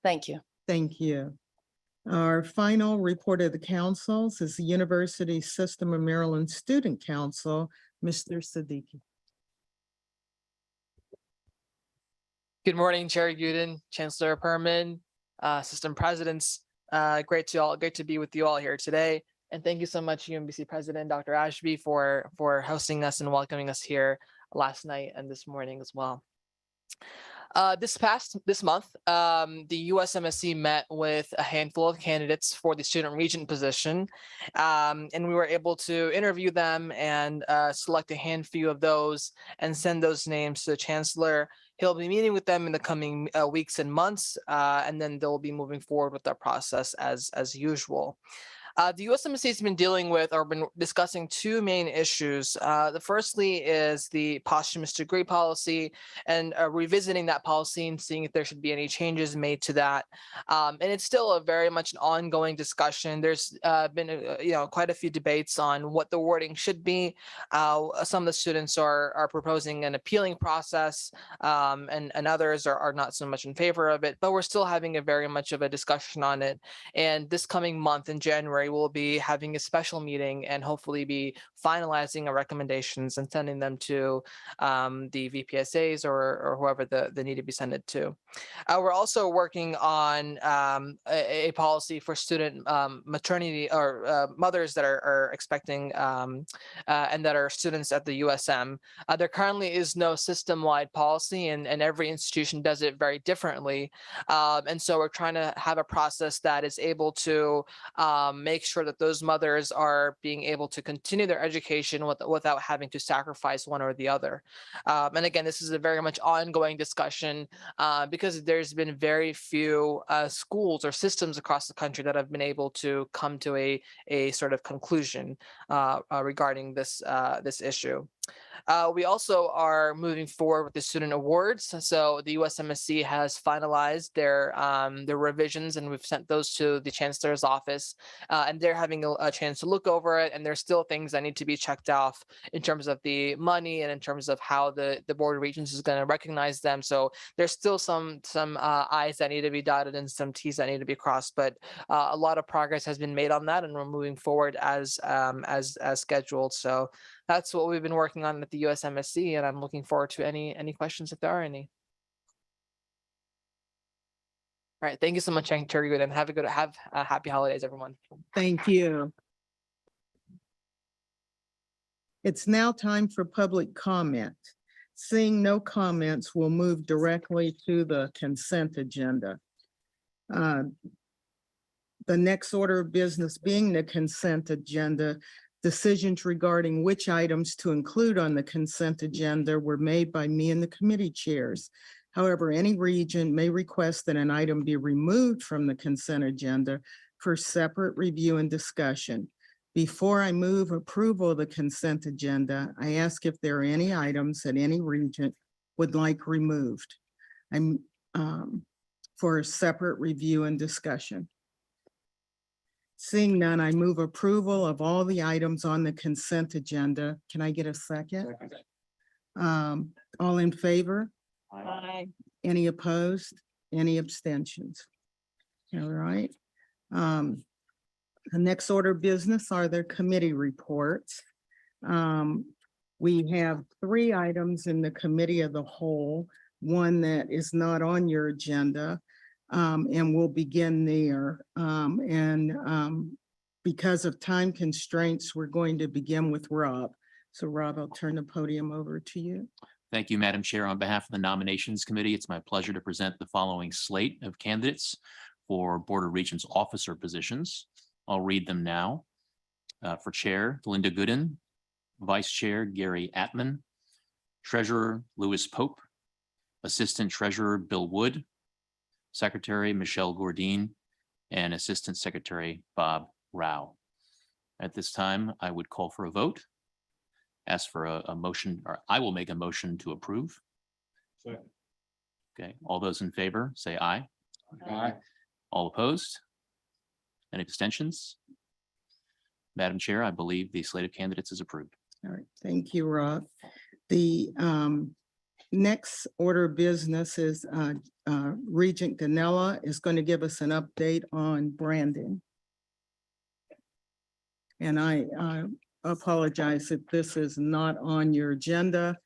Speaker 12: Thank you.
Speaker 1: Thank you. Our final report of the councils is the University System of Maryland Student Council, Mr. Siddiqui.
Speaker 13: Good morning, Chair Guden, Chancellor Perman, system presidents. Great to be with you all here today. And thank you so much, UMBC President Dr. Ashby, for hosting us and welcoming us here last night and this morning as well. This month, the USMSC met with a handful of candidates for the student regent position, and we were able to interview them and select a handful of those and send those names to the chancellor. He'll be meeting with them in the coming weeks and months, and then they'll be moving forward with that process as usual. The USMSC has been dealing with or been discussing two main issues. The firstly is the posthumous degree policy and revisiting that policy and seeing if there should be any changes made to that. And it's still a very much an ongoing discussion. There's been quite a few debates on what the wording should be. Some of the students are proposing an appealing process, and others are not so much in favor of it. But we're still having a very much of a discussion on it. And this coming month in January, we'll be having a special meeting and hopefully be finalizing our recommendations and sending them to the VPSAs or whoever they need to be sent it to. We're also working on a policy for student maternity or mothers that are expecting and that are students at the USM. There currently is no system-wide policy, and every institution does it very differently. And so we're trying to have a process that is able to make sure that those mothers are being able to continue their education without having to sacrifice one or the other. And again, this is a very much ongoing discussion because there's been very few schools or systems across the country that have been able to come to a sort of conclusion regarding this issue. We also are moving forward with the student awards. So the USMSC has finalized their revisions, and we've sent those to the chancellor's office, and they're having a chance to look over it. And there's still things that need to be checked off in terms of the money and in terms of how the Board of Regents is going to recognize them. So there's still some I's that need to be dotted and some T's that need to be crossed. But a lot of progress has been made on that, and we're moving forward as scheduled. So that's what we've been working on at the USMSC, and I'm looking forward to any questions if there are any. All right, thank you so much, Chair Good, and have happy holidays, everyone.
Speaker 1: Thank you. It's now time for public comment. Seeing no comments, we'll move directly to the consent agenda. The next order of business being the consent agenda. Decisions regarding which items to include on the consent agenda were made by me and the committee chairs. However, any regent may request that an item be removed from the consent agenda for separate review and discussion. Before I move approval of the consent agenda, I ask if there are any items that any regent would like removed for a separate review and discussion. Seeing none, I move approval of all the items on the consent agenda. Can I get a second? All in favor?
Speaker 12: Aye.
Speaker 1: Any opposed? Any abstentions? All right. The next order of business are their committee reports. We have 3 items in the committee of the whole, one that is not on your agenda. And we'll begin there. Because of time constraints, we're going to begin with Rob. So Rob, I'll turn the podium over to you.
Speaker 14: Thank you, Madam Chair. On behalf of the Nominations Committee, it's my pleasure to present the following slate of candidates for Board of Regents officer positions. I'll read them now. For Chair, Linda Gooden. Vice Chair, Gary Atman. Treasurer, Louis Pope. Assistant Treasurer, Bill Wood. Secretary Michelle Gordine, and Assistant Secretary Bob Rao. At this time, I would call for a vote. Ask for a motion, or I will make a motion to approve. Okay, all those in favor, say aye.
Speaker 7: Aye.
Speaker 14: All opposed? Any abstentions? Madam Chair, I believe the slate of candidates is approved.
Speaker 1: All right, thank you, Rob. The next order of business is Regent Ganella is going to give us an update on branding. And I apologize if this is not on your agenda.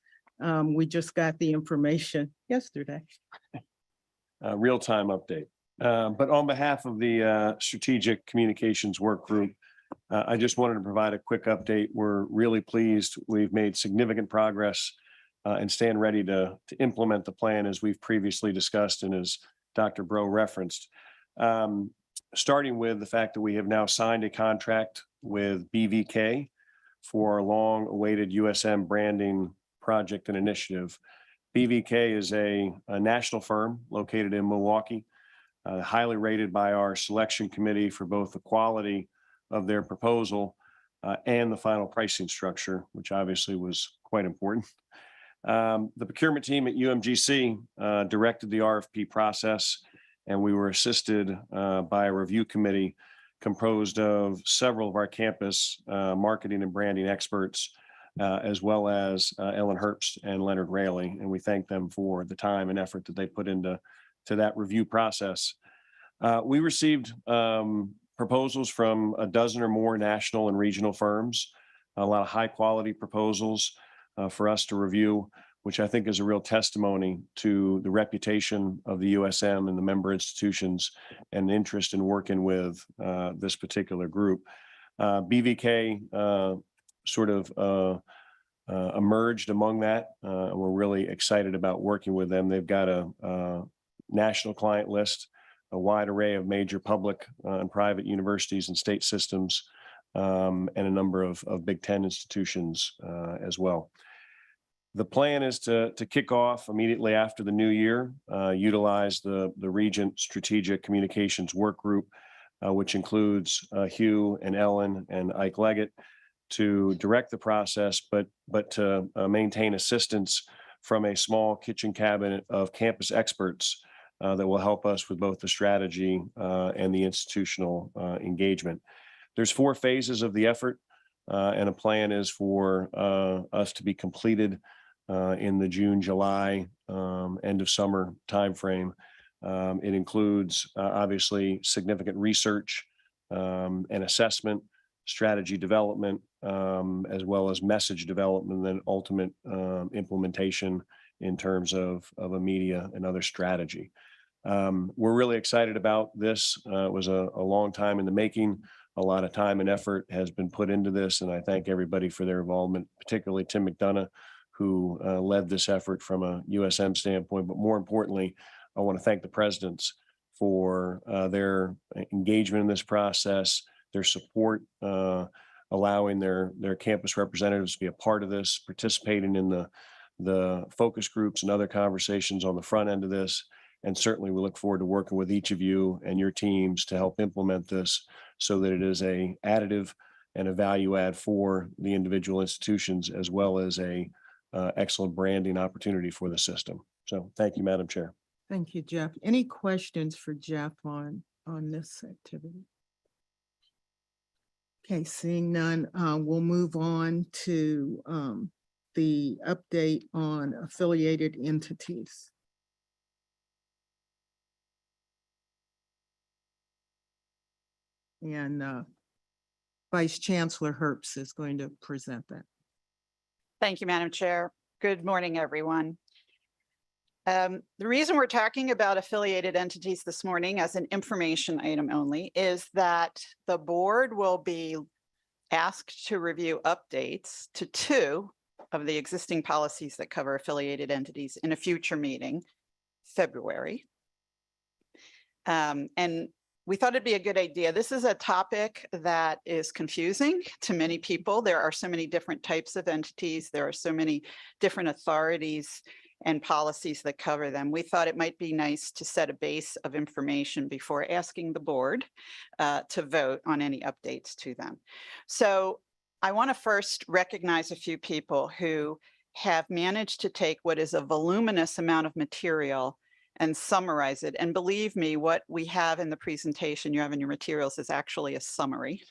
Speaker 1: We just got the information yesterday.
Speaker 15: Real-time update. But on behalf of the Strategic Communications Work Group, I just wanted to provide a quick update. We're really pleased. We've made significant progress and stand ready to implement the plan as we've previously discussed and as Dr. Bro referenced. Starting with the fact that we have now signed a contract with BVK for a long-awaited USM branding project and initiative. BVK is a national firm located in Milwaukee, highly rated by our selection committee for both the quality of their proposal and the final pricing structure, which obviously was quite important. The procurement team at UMGC directed the RFP process, and we were assisted by a review committee composed of several of our campus marketing and branding experts, as well as Ellen Herbst and Leonard Rayleigh, and we thank them for the time and effort that they put into that review process. We received proposals from a dozen or more national and regional firms, a lot of high quality proposals for us to review, which I think is a real testimony to the reputation of the USM and the member institutions and the interest in working with this particular group. BVK sort of emerged among that. We're really excited about working with them. They've got a national client list, a wide array of major public and private universities and state systems, and a number of Big Ten institutions as well. The plan is to kick off immediately after the new year, utilize the Regent Strategic Communications Work Group, which includes Hugh and Ellen and Ike Leggett, to direct the process, but to maintain assistance from a small kitchen cabinet of campus experts that will help us with both the strategy and the institutional engagement. There's 4 phases of the effort, and a plan is for us to be completed in the June, July, end of summer timeframe. It includes obviously significant research and assessment, strategy development, as well as message development, and then ultimate implementation in terms of a media and other strategy. We're really excited about this. It was a long time in the making. A lot of time and effort has been put into this, and I thank everybody for their involvement, particularly Tim McDonough, who led this effort from a USM standpoint. But more importantly, I want to thank the presidents for their engagement in this process, their support, allowing their campus representatives to be a part of this, participating in the focus groups and other conversations on the front end of this. And certainly we look forward to working with each of you and your teams to help implement this so that it is a additive and a value add for the individual institutions, as well as a excellent branding opportunity for the system. So thank you, Madam Chair.
Speaker 1: Thank you, Jeff. Any questions for Jeff on this activity? Okay, seeing none, we'll move on to the update on affiliated entities. And Vice Chancellor Herbst is going to present that.
Speaker 16: Thank you, Madam Chair. Good morning, everyone. The reason we're talking about affiliated entities this morning as an information item only is that the board will be asked to review updates to 2 of the existing policies that cover affiliated entities in a future meeting, February. And we thought it'd be a good idea. This is a topic that is confusing to many people. There are so many different types of entities. There are so many different authorities. and policies that cover them, we thought it might be nice to set a base of information before asking the board to vote on any updates to them. So I want to first recognize a few people who have managed to take what is a voluminous amount of material and summarize it. And believe me, what we have in the presentation you have in your materials is actually a summary,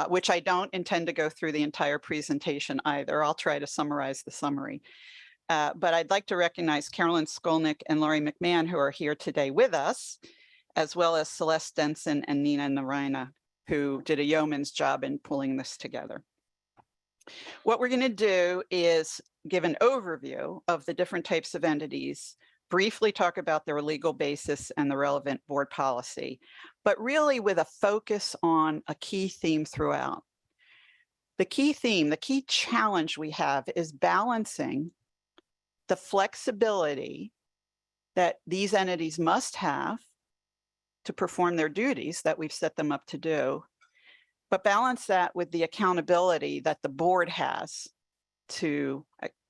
Speaker 16: which I don't intend to go through the entire presentation either. I'll try to summarize the summary. But I'd like to recognize Carolyn Skolnick and Laurie McMahon, who are here today with us, as well as Celeste Denson and Nina Narina, who did a yeoman's job in pulling this together. What we're going to do is give an overview of the different types of entities, briefly talk about their legal basis and the relevant board policy, but really with a focus on a key theme throughout. The key theme, the key challenge we have is balancing the flexibility that these entities must have to perform their duties that we've set them up to do, but balance that with the accountability that the board has to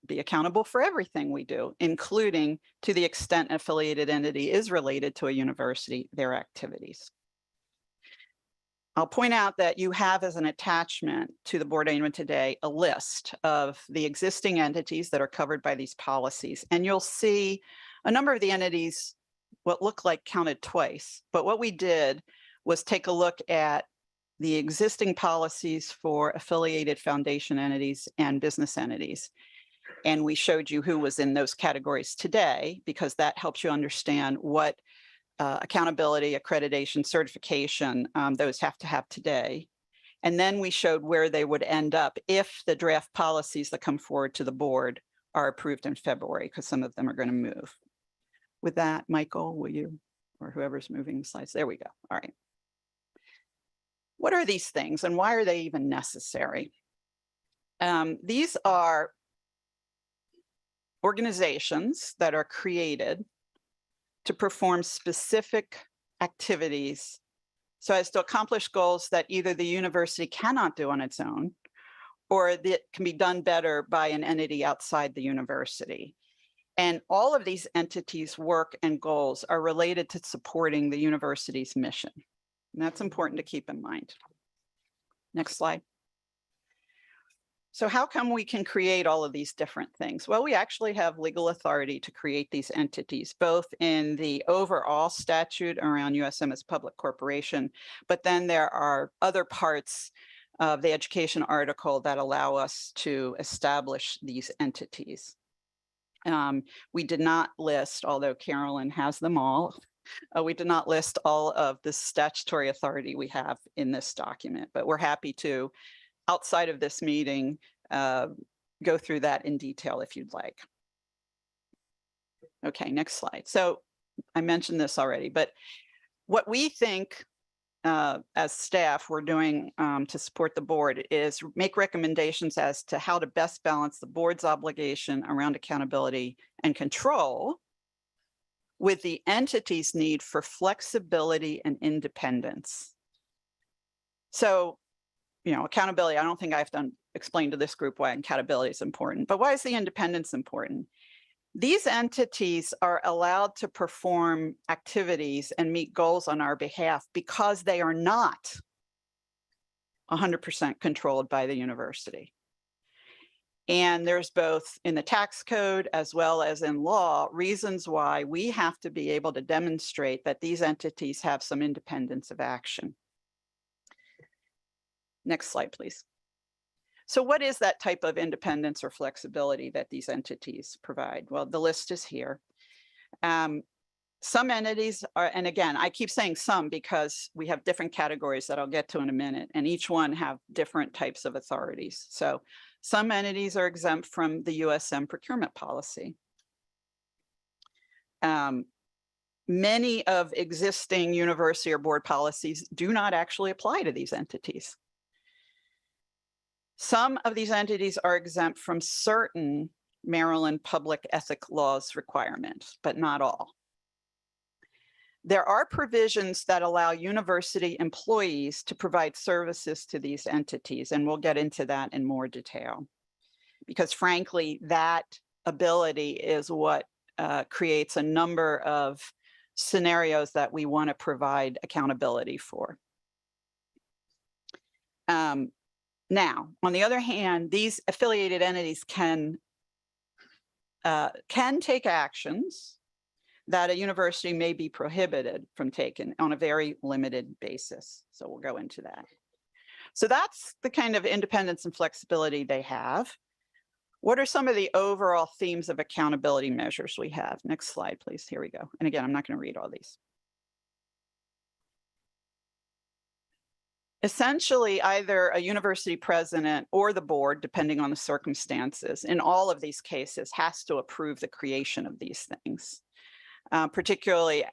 Speaker 16: be accountable for everything we do, including to the extent an affiliated entity is related to a university, their activities. I'll point out that you have as an attachment to the board document today a list of the existing entities that are covered by these policies. And you'll see a number of the entities, what look like counted twice. But what we did was take a look at the existing policies for affiliated foundation entities and business entities. And we showed you who was in those categories today, because that helps you understand what accountability, accreditation, certification, those have to have today. And then we showed where they would end up if the draft policies that come forward to the board are approved in February, because some of them are going to move. With that, Michael, will you, or whoever's moving the slides? There we go. All right. What are these things and why are they even necessary? These are organizations that are created to perform specific activities so as to accomplish goals that either the university cannot do on its own or that can be done better by an entity outside the university. And all of these entities' work and goals are related to supporting the university's mission. And that's important to keep in mind. Next slide. So how come we can create all of these different things? Well, we actually have legal authority to create these entities, both in the overall statute around USM as public corporation, but then there are other parts of the education article that allow us to establish these entities. We did not list, although Carolyn has them all, we did not list all of the statutory authority we have in this document, but we're happy to, outside of this meeting, go through that in detail if you'd like. Okay, next slide. So I mentioned this already, but what we think as staff we're doing to support the board is make recommendations as to how to best balance the board's obligation around accountability and control with the entity's need for flexibility and independence. So, you know, accountability, I don't think I have to explain to this group why accountability is important, but why is the independence important? These entities are allowed to perform activities and meet goals on our behalf because they are not 100% controlled by the university. And there's both in the tax code as well as in law reasons why we have to be able to demonstrate that these entities have some independence of action. Next slide, please. So what is that type of independence or flexibility that these entities provide? Well, the list is here. Some entities are, and again, I keep saying some because we have different categories that I'll get to in a minute, and each one have different types of authorities. So some entities are exempt from the USM procurement policy. Many of existing university or board policies do not actually apply to these entities. Some of these entities are exempt from certain Maryland public ethic laws requirements, but not all. There are provisions that allow university employees to provide services to these entities, and we'll get into that in more detail. Because frankly, that ability is what creates a number of scenarios that we want to provide accountability for. Now, on the other hand, these affiliated entities can take actions that a university may be prohibited from taking on a very limited basis. So we'll go into that. So that's the kind of independence and flexibility they have. What are some of the overall themes of accountability measures we have? Next slide, please. Here we go. And again, I'm not going to read all these. Essentially, either a university president or the board, depending on the circumstances, in all of these cases, has to approve the creation of these things, particularly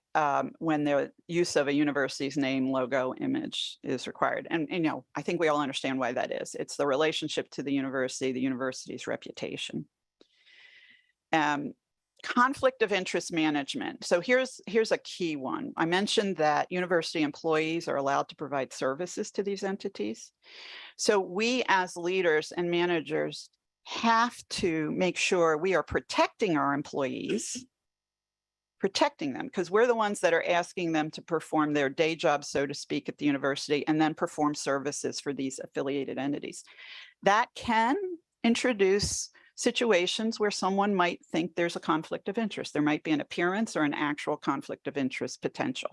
Speaker 16: when the use of a university's name, logo, image is required. And you know, I think we all understand why that is. It's the relationship to the university's reputation. Conflict of interest management. So here's a key one. I mentioned that university employees are allowed to provide services to these entities. So we as leaders and managers have to make sure we are protecting our employees, protecting them, because we're the ones that are asking them to perform their day job, so to speak, at the university, and then perform services for these affiliated entities. That can introduce situations where someone might think there's a conflict of interest. There might be an appearance or an actual conflict of interest potential.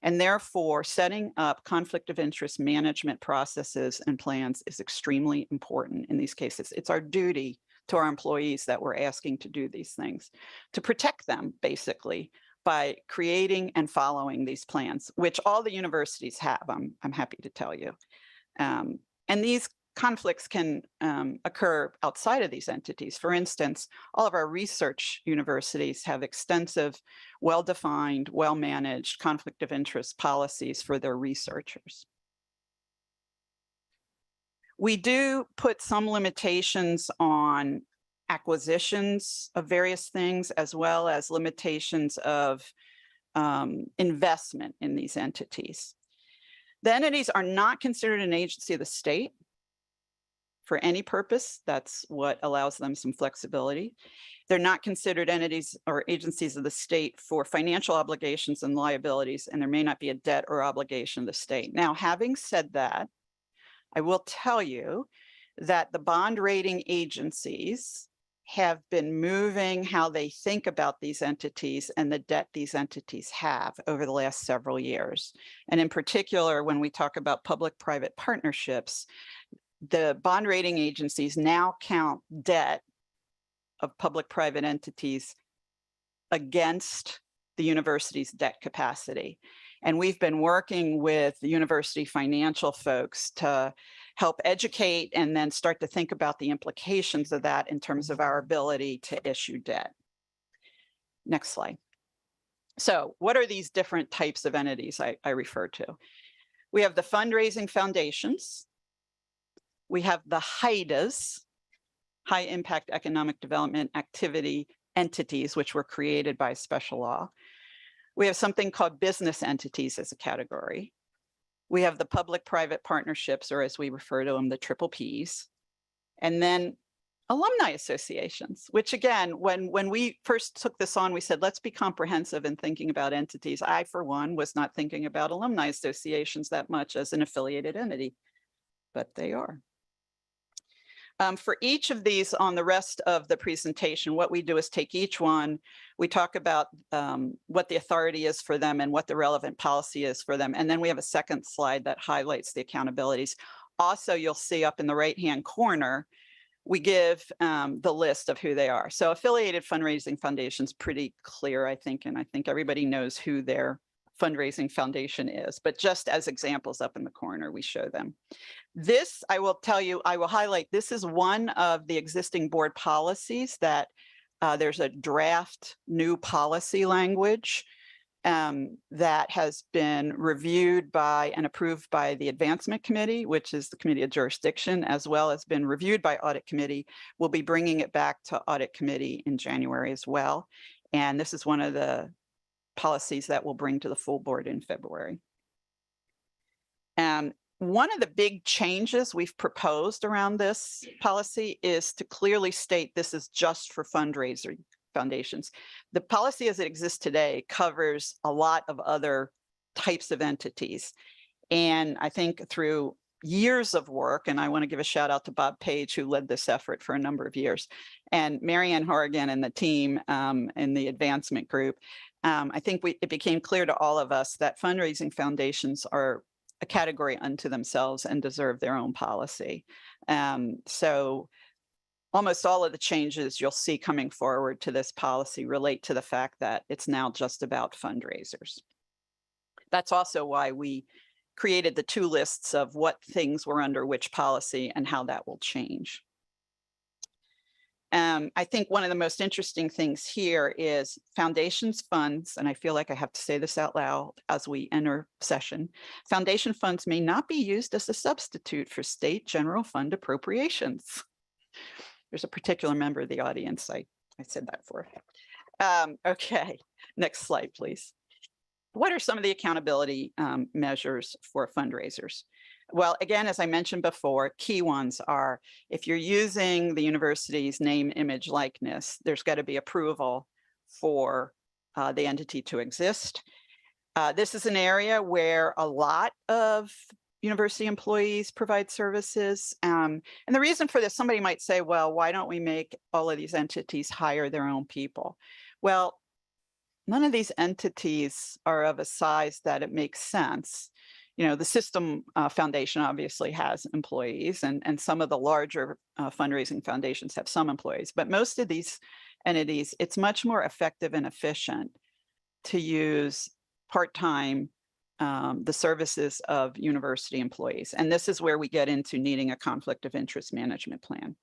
Speaker 16: And therefore, setting up conflict of interest management processes and plans is extremely important in these cases. It's our duty to our employees that we're asking to do these things, to protect them, basically, by creating and following these plans, which all the universities have, I'm happy to tell you. And these conflicts can occur outside of these entities. For instance, all of our research universities have extensive, well-defined, well-managed conflict of interest policies for their researchers. We do put some limitations on acquisitions of various things, as well as limitations of investment in these entities. The entities are not considered an agency of the state for any purpose. That's what allows them some flexibility. They're not considered entities or agencies of the state for financial obligations and liabilities, and there may not be a debt or obligation of the state. Now, having said that, I will tell you that the bond rating agencies have been moving how they think about these entities and the debt these entities have over the last several years. And in particular, when we talk about public-private partnerships, the bond rating agencies now count debt of public-private entities against the university's debt capacity. And we've been working with the university financial folks to help educate and then start to think about the implications of that in terms of our ability to issue debt. Next slide. So what are these different types of entities I refer to? We have the fundraising foundations. We have the HIDAs, high impact economic development activity entities, which were created by special law. We have something called business entities as a category. We have the public-private partnerships, or as we refer to them, the triple Ps. And then alumni associations, which again, when we first took this on, we said, let's be comprehensive in thinking about entities. I, for one, was not thinking about alumni associations that much as an affiliated entity, but they are. For each of these on the rest of the presentation, what we do is take each one, we talk about what the authority is for them and what the relevant policy is for them. And then we have a second slide that highlights the accountabilities. Also, you'll see up in the right-hand corner, we give the list of who they are. So affiliated fundraising foundations, pretty clear, I think, and I think everybody knows who their fundraising foundation is. But just as examples up in the corner, we show them. This, I will tell you, I will highlight, this is one of the existing board policies that there's a draft new policy language that has been reviewed by and approved by the Advancement Committee, which is the Committee of Jurisdiction, as well as been reviewed by Audit Committee. We'll be bringing it back to Audit Committee in January as well. And this is one of the policies that we'll bring to the full board in February. one of the big changes we've proposed around this policy is to clearly state this is just for fundraiser foundations. The policy as it exists today covers a lot of other types of entities. And I think through years of work, and I want to give a shout out to Bob Page, who led this effort for a number of years, and Marianne Horrigan and the team in the advancement group, I think it became clear to all of us that fundraising foundations are a category unto themselves and deserve their own policy. So almost all of the changes you'll see coming forward to this policy relate to the fact that it's now just about fundraisers. That's also why we created the two lists of what things were under which policy and how that will change. I think one of the most interesting things here is foundations funds, and I feel like I have to say this out loud as we enter session. Foundation funds may not be used as a substitute for state general fund appropriations. There's a particular member of the audience I said that for. Okay, next slide, please. What are some of the accountability measures for fundraisers? Well, again, as I mentioned before, key ones are if you're using the university's name, image, likeness, there's got to be approval for the entity to exist. This is an area where a lot of university employees provide services. And the reason for this, somebody might say, well, why don't we make all of these entities hire their own people? Well, none of these entities are of a size that it makes sense. You know, the System Foundation obviously has employees, and some of the larger fundraising foundations have some employees, but most of these entities, it's much more effective and efficient to use part-time the services of university employees. And this is where we get into needing a conflict of interest management plan.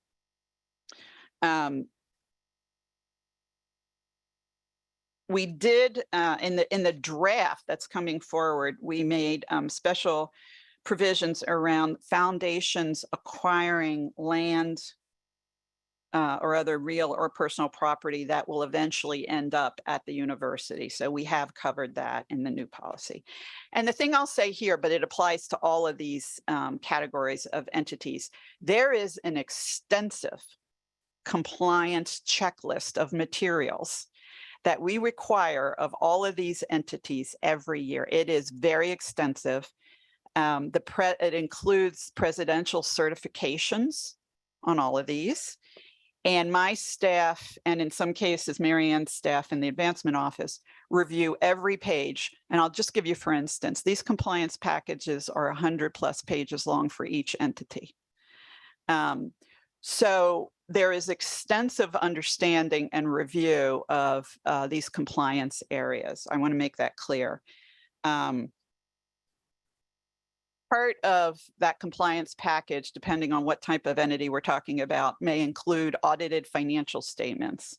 Speaker 16: We did in the draft that's coming forward, we made special provisions around foundations acquiring land or other real or personal property that will eventually end up at the university. So we have covered that in the new policy. And the thing I'll say here, but it applies to all of these categories of entities, there is an extensive compliance checklist of materials that we require of all of these entities every year. It is very extensive. It includes presidential certifications on all of these. And my staff, and in some cases, Marianne's staff in the advancement office, review every page. And I'll just give you, for instance, these compliance packages are 100+ pages long for each entity. So there is extensive understanding and review of these compliance areas. I want to make that clear. Part of that compliance package, depending on what type of entity we're talking about, may include audited financial statements.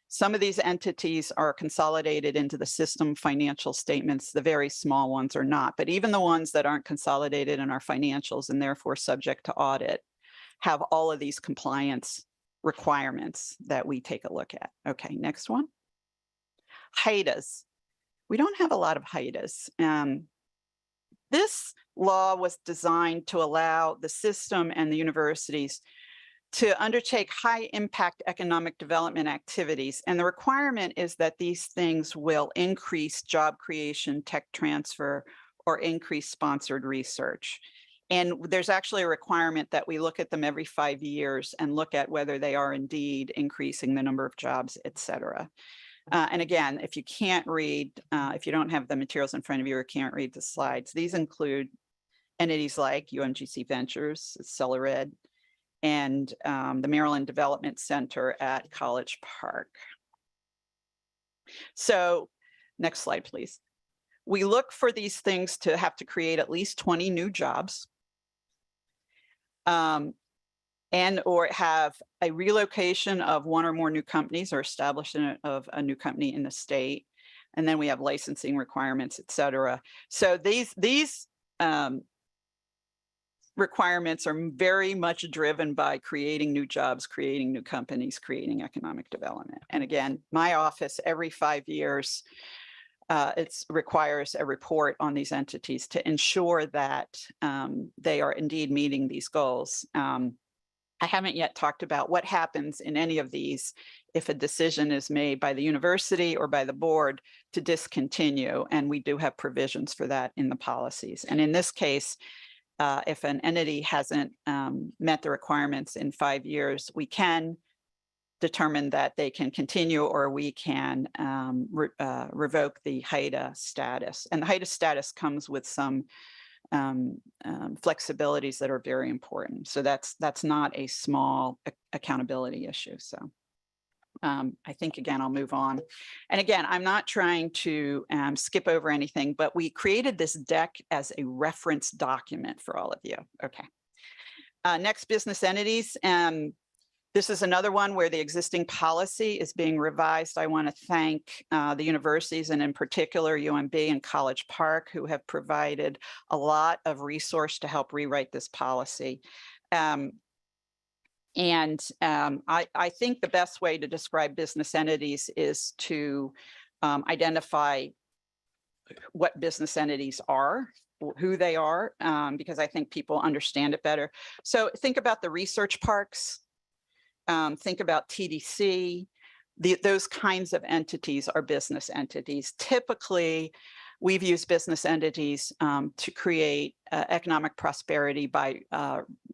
Speaker 16: Some of these entities are consolidated into the system financial statements. The very small ones are not, but even the ones that aren't consolidated in our financials and therefore subject to audit have all of these compliance requirements that we take a look at. Okay, next one. HIDAs. We don't have a lot of HIDAs. This law was designed to allow the system and the universities to undertake high impact economic development activities. And the requirement is that these things will increase job creation, tech transfer, or increase sponsored research. And there's actually a requirement that we look at them every 5 years and look at whether they are indeed increasing the number of jobs, et cetera. And again, if you can't read, if you don't have the materials in front of you or can't read the slides, these include entities like UMGC Ventures, Celered, and the Maryland Development Center at College Park. So next slide, please. We look for these things to have to create at least 20 new jobs. And or have a relocation of one or more new companies or establishment of a new company in the state. And then we have licensing requirements, et cetera. So these requirements are very much driven by creating new jobs, creating new companies, creating economic development. And again, my office every 5 years it requires a report on these entities to ensure that they are indeed meeting these goals. I haven't yet talked about what happens in any of these if a decision is made by the university or by the board to discontinue, and we do have provisions for that in the policies. And in this case, if an entity hasn't met the requirements in 5 years, we can determine that they can continue, or we can revoke the HIDA status. And the HIDA status comes with some flexibilities that are very important. So that's not a small accountability issue. So I think, again, I'll move on. And again, I'm not trying to skip over anything, but we created this deck as a reference document for all of you. Okay. Next, business entities. This is another one where the existing policy is being revised. I want to thank the universities, and in particular UMB and College Park, who have provided a lot of resource to help rewrite this policy. I think the best way to describe business entities is to identify what business entities are, who they are, because I think people understand it better. So think about the research parks. Think about TDC. Those kinds of entities are business entities. Typically, we've used business entities to create economic prosperity by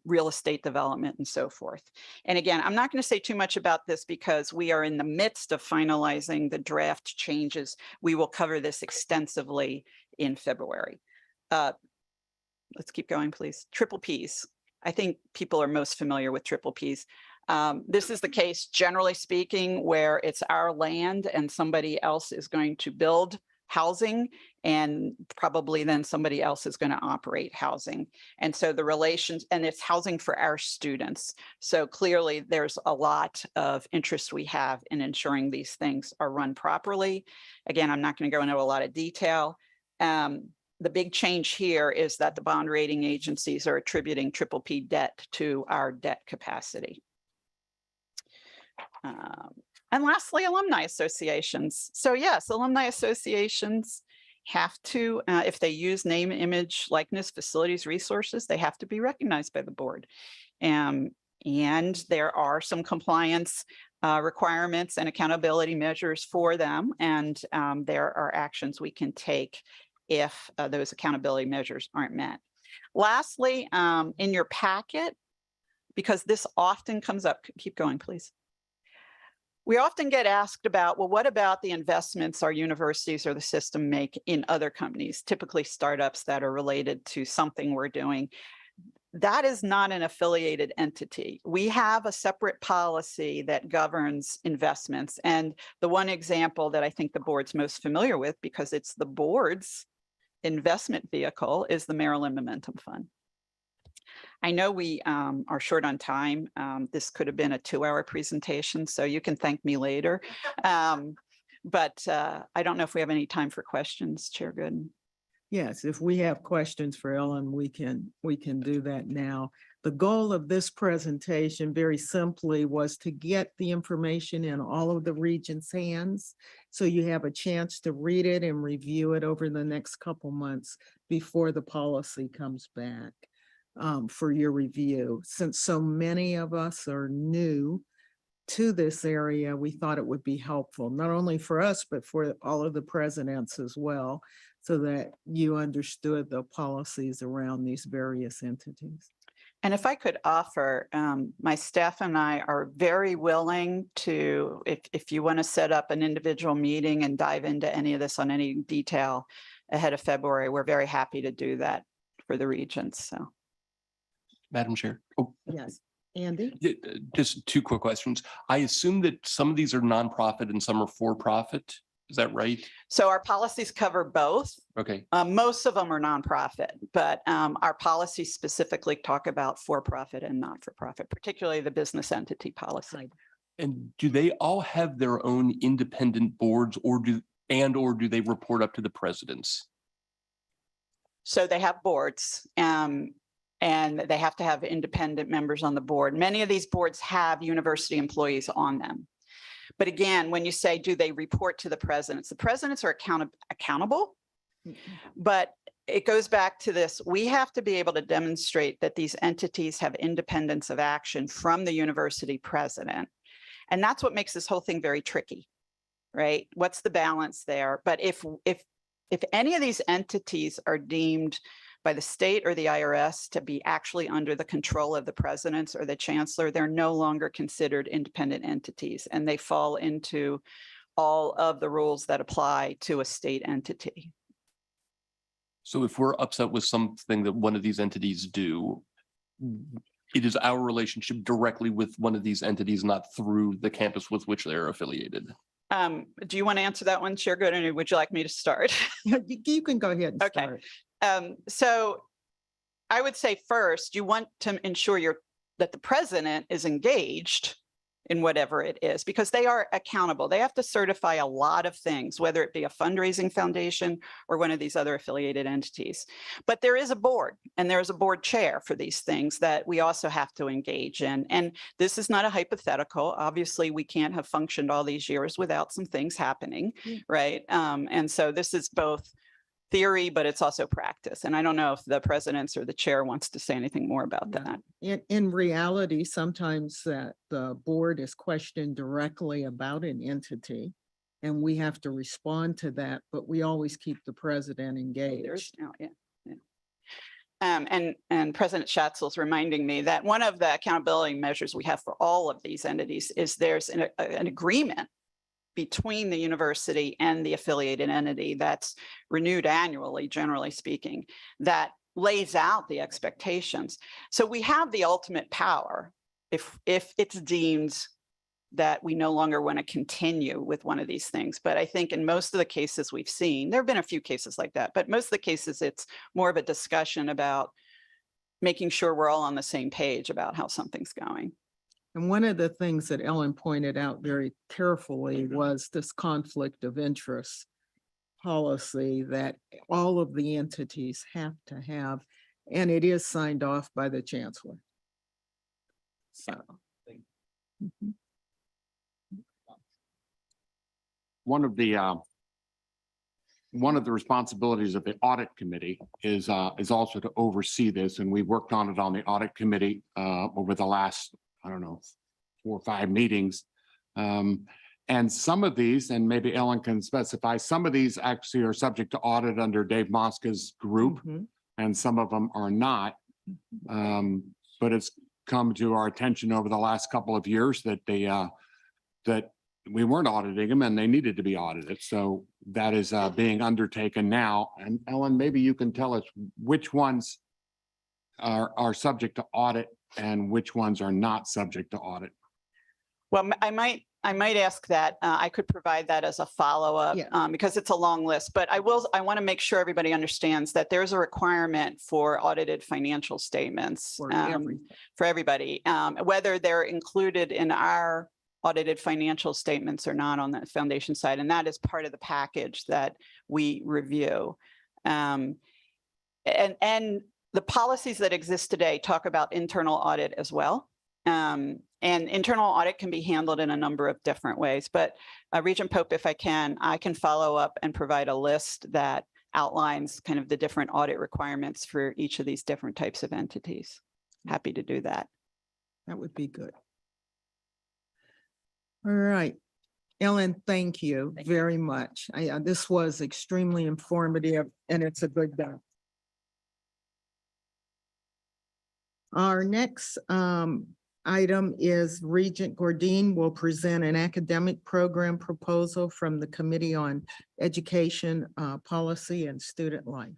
Speaker 16: real estate development and so forth. And again, I'm not going to say too much about this because we are in the midst of finalizing the draft changes. We will cover this extensively in February. Let's keep going, please. Triple Ps. I think people are most familiar with triple Ps. This is the case, generally speaking, where it's our land and somebody else is going to build housing, and probably then somebody else is going to operate housing. And so the relations, and it's housing for our students. So clearly there's a lot of interest we have in ensuring these things are run properly. Again, I'm not going to go into a lot of detail. The big change here is that the bond rating agencies are attributing triple P debt to our debt capacity. And lastly, alumni associations. So yes, alumni associations have to, if they use name, image, likeness, facilities, resources, they have to be recognized by the board. And there are some compliance requirements and accountability measures for them. And there are actions we can take if those accountability measures aren't met. Lastly, in your packet, because this often comes up, keep going, please. We often get asked about, well, what about the investments our universities or the system make in other companies, typically startups that are related to something we're doing? That is not an affiliated entity. We have a separate policy that governs investments. And the one example that I think the board's most familiar with, because it's the board's investment vehicle, is the Maryland Momentum Fund. I know we are short on time. This could have been a 2-hour presentation, so you can thank me later. But I don't know if we have any time for questions, Chair Gooden.
Speaker 1: Yes, if we have questions for Ellen, we can do that now. The goal of this presentation, very simply, was to get the information in all of the Regents' hands, so you have a chance to read it and review it over the next couple months before the policy comes back for your review. Since so many of us are new to this area, we thought it would be helpful, not only for us, but for all of the presidents as well, so that you understood the policies around these various entities.
Speaker 16: And if I could offer, my staff and I are very willing to, if you want to set up an individual meeting and dive into any of this on any detail ahead of February, we're very happy to do that for the Regents. So,
Speaker 17: Madam Chair. Oh,
Speaker 1: yes, Andy.
Speaker 17: Just 2 quick questions. I assume that some of these are nonprofit and some are for-profit. Is that right?
Speaker 16: So our policies cover both.
Speaker 17: Okay.
Speaker 16: Most of them are nonprofit, but our policies specifically talk about for-profit and not-for-profit, particularly the business entity policy.
Speaker 17: And do they all have their own independent boards, or do they report up to the presidents?
Speaker 16: So they have boards, and they have to have independent members on the board. Many of these boards have university employees on them. But again, when you say, do they report to the presidents are accountable. But it goes back to this, we have to be able to demonstrate that these entities have independence of action from the university president. And that's what makes this whole thing very tricky, right? What's the balance there? But if any of these entities are deemed by the state or the IRS to be actually under the control of the presidents or the chancellor, they're no longer considered independent entities, and they fall into all of the rules that apply to a state entity.
Speaker 17: So if we're upset with something that one of these entities do, it is our relationship directly with one of these entities, not through the campus with which they're affiliated.
Speaker 16: Do you want to answer that one, Chair Gooden, or would you like me to start?
Speaker 1: You can go ahead and
Speaker 16: Okay.
Speaker 1: start.
Speaker 16: So I would say first, you want to ensure that the president is engaged in whatever it is, because they are accountable. They have to certify a lot of things, whether it be a fundraising foundation or one of these other affiliated entities. But there is a board, and there is a board chair for these things that we also have to engage in. And this is not a hypothetical. Obviously, we can't have functioned all these years without some things happening, right? And so this is both theory, but it's also practice. And I don't know if the presidents or the chair wants to say anything more about that.
Speaker 1: In reality, sometimes that the board is questioned directly about an entity, and we have to respond to that, but we always keep the president engaged.
Speaker 16: And President Schatzel's reminding me that one of the accountability measures we have for all of these entities is there's an agreement between the university and the affiliated entity that's renewed annually, generally speaking, that lays out the expectations. So we have the ultimate power if it's deemed that we no longer want to continue with one of these things. But I think in most of the cases we've seen, there have been a few cases like that, but most of the cases it's more of a discussion about making sure we're all on the same page about how something's going.
Speaker 1: And one of the things that Ellen pointed out very carefully was this conflict of interest policy that all of the entities have to have, and it is signed off by the chancellor. So.
Speaker 18: One of the responsibilities of the audit committee is also to oversee this, and we worked on it on the audit committee over the last, I don't know, 4 or 5 meetings. And some of these, and maybe Ellen can specify, some of these actually are subject to audit under Dave Mosca's group, and some of them are not. But it's come to our attention over the last couple of years that that we weren't auditing them and they needed to be audited. So that is being undertaken now. And Ellen, maybe you can tell us which ones are subject to audit and which ones are not subject to audit.
Speaker 16: Well, I might ask that. I could provide that as a follow-up because it's a long list, but I want to make sure everybody understands that there's a requirement for audited financial statements for everybody, whether they're included in our audited financial statements or not on the foundation side. And that is part of the package that we review. And the policies that exist today talk about internal audit as well. And internal audit can be handled in a number of different ways, but Regent Pope, if I can follow up and provide a list that outlines kind of the different audit requirements for each of these different types of entities. Happy to do that.
Speaker 1: That would be good. All right. Ellen, thank you very much. This was extremely informative, and it's a good day. Our next item is Regent Gordine will present an academic program proposal from the Committee on Education, Policy, and Student Life.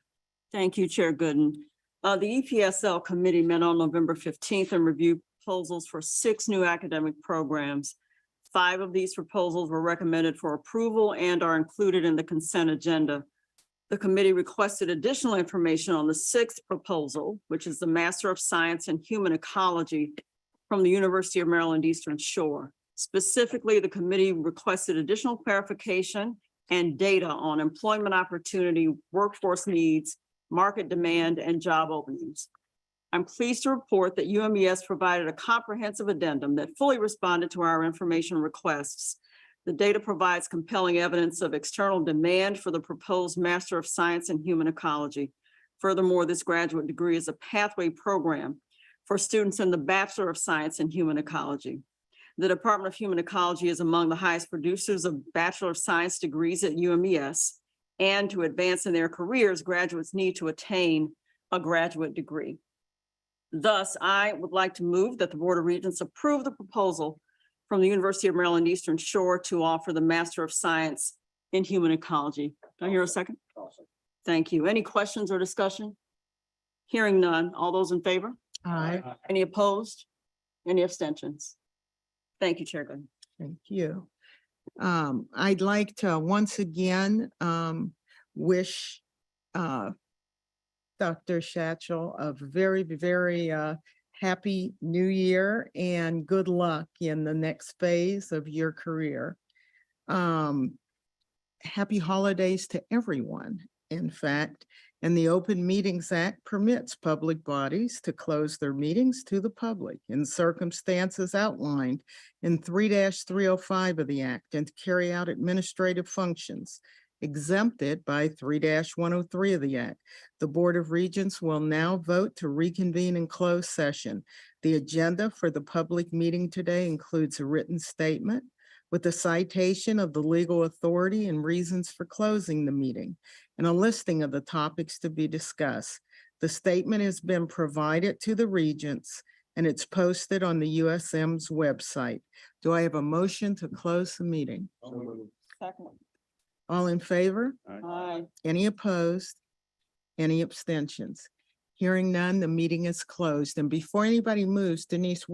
Speaker 19: Thank you, Chair Gooden. The EPSL committee met on November 15th and reviewed proposals for 6 new academic programs. 5 of these proposals were recommended for approval and are included in the consent agenda. The committee requested additional information on the 6th proposal, which is the Master of Science in Human Ecology from the University of Maryland Eastern Shore. Specifically, the committee requested additional clarification and data on employment opportunity, workforce needs, market demand, and job openings. I'm pleased to report that UMES provided a comprehensive addendum that fully responded to our information requests. The data provides compelling evidence of external demand for the proposed Master of Science in Human Ecology. Furthermore, this graduate degree is a pathway program for students in the Bachelor of Science in Human Ecology. The Department of Human Ecology is among the highest producers of Bachelor of Science degrees at UMES, and to advance in their careers, graduates need to attain a graduate degree. Thus, I would like to move that the Board of Regents approve the proposal from the University of Maryland Eastern Shore to offer the Master of Science in Human Ecology. Do I hear a second? Thank you. Any questions or discussion? Hearing none. All those in favor?
Speaker 1: Aye.
Speaker 19: Any opposed? Any abstentions? Thank you, Chair Gooden.
Speaker 1: Thank you. I'd like to once again wish Dr. Satchel a very, very happy new year and good luck in the next phase of your career. Happy holidays to everyone, in fact. And the Open Meetings Act permits public bodies to close their meetings to the public in circumstances outlined in 3-305 of the Act and to carry out administrative functions exempted by 3-103 of the Act. The Board of Regents will now vote to reconvene in closed session. The agenda for the public meeting today includes a written statement with a citation of the legal authority and reasons for closing the meeting, and a listing of the topics to be discussed. The statement has been provided to the Regents and it's posted on the USM's website. Do I have a motion to close the meeting?
Speaker 19: Second.
Speaker 1: All in favor?
Speaker 19: Aye.
Speaker 1: Any opposed? Any abstentions? Hearing none, the meeting is closed. And before anybody moves, Denise,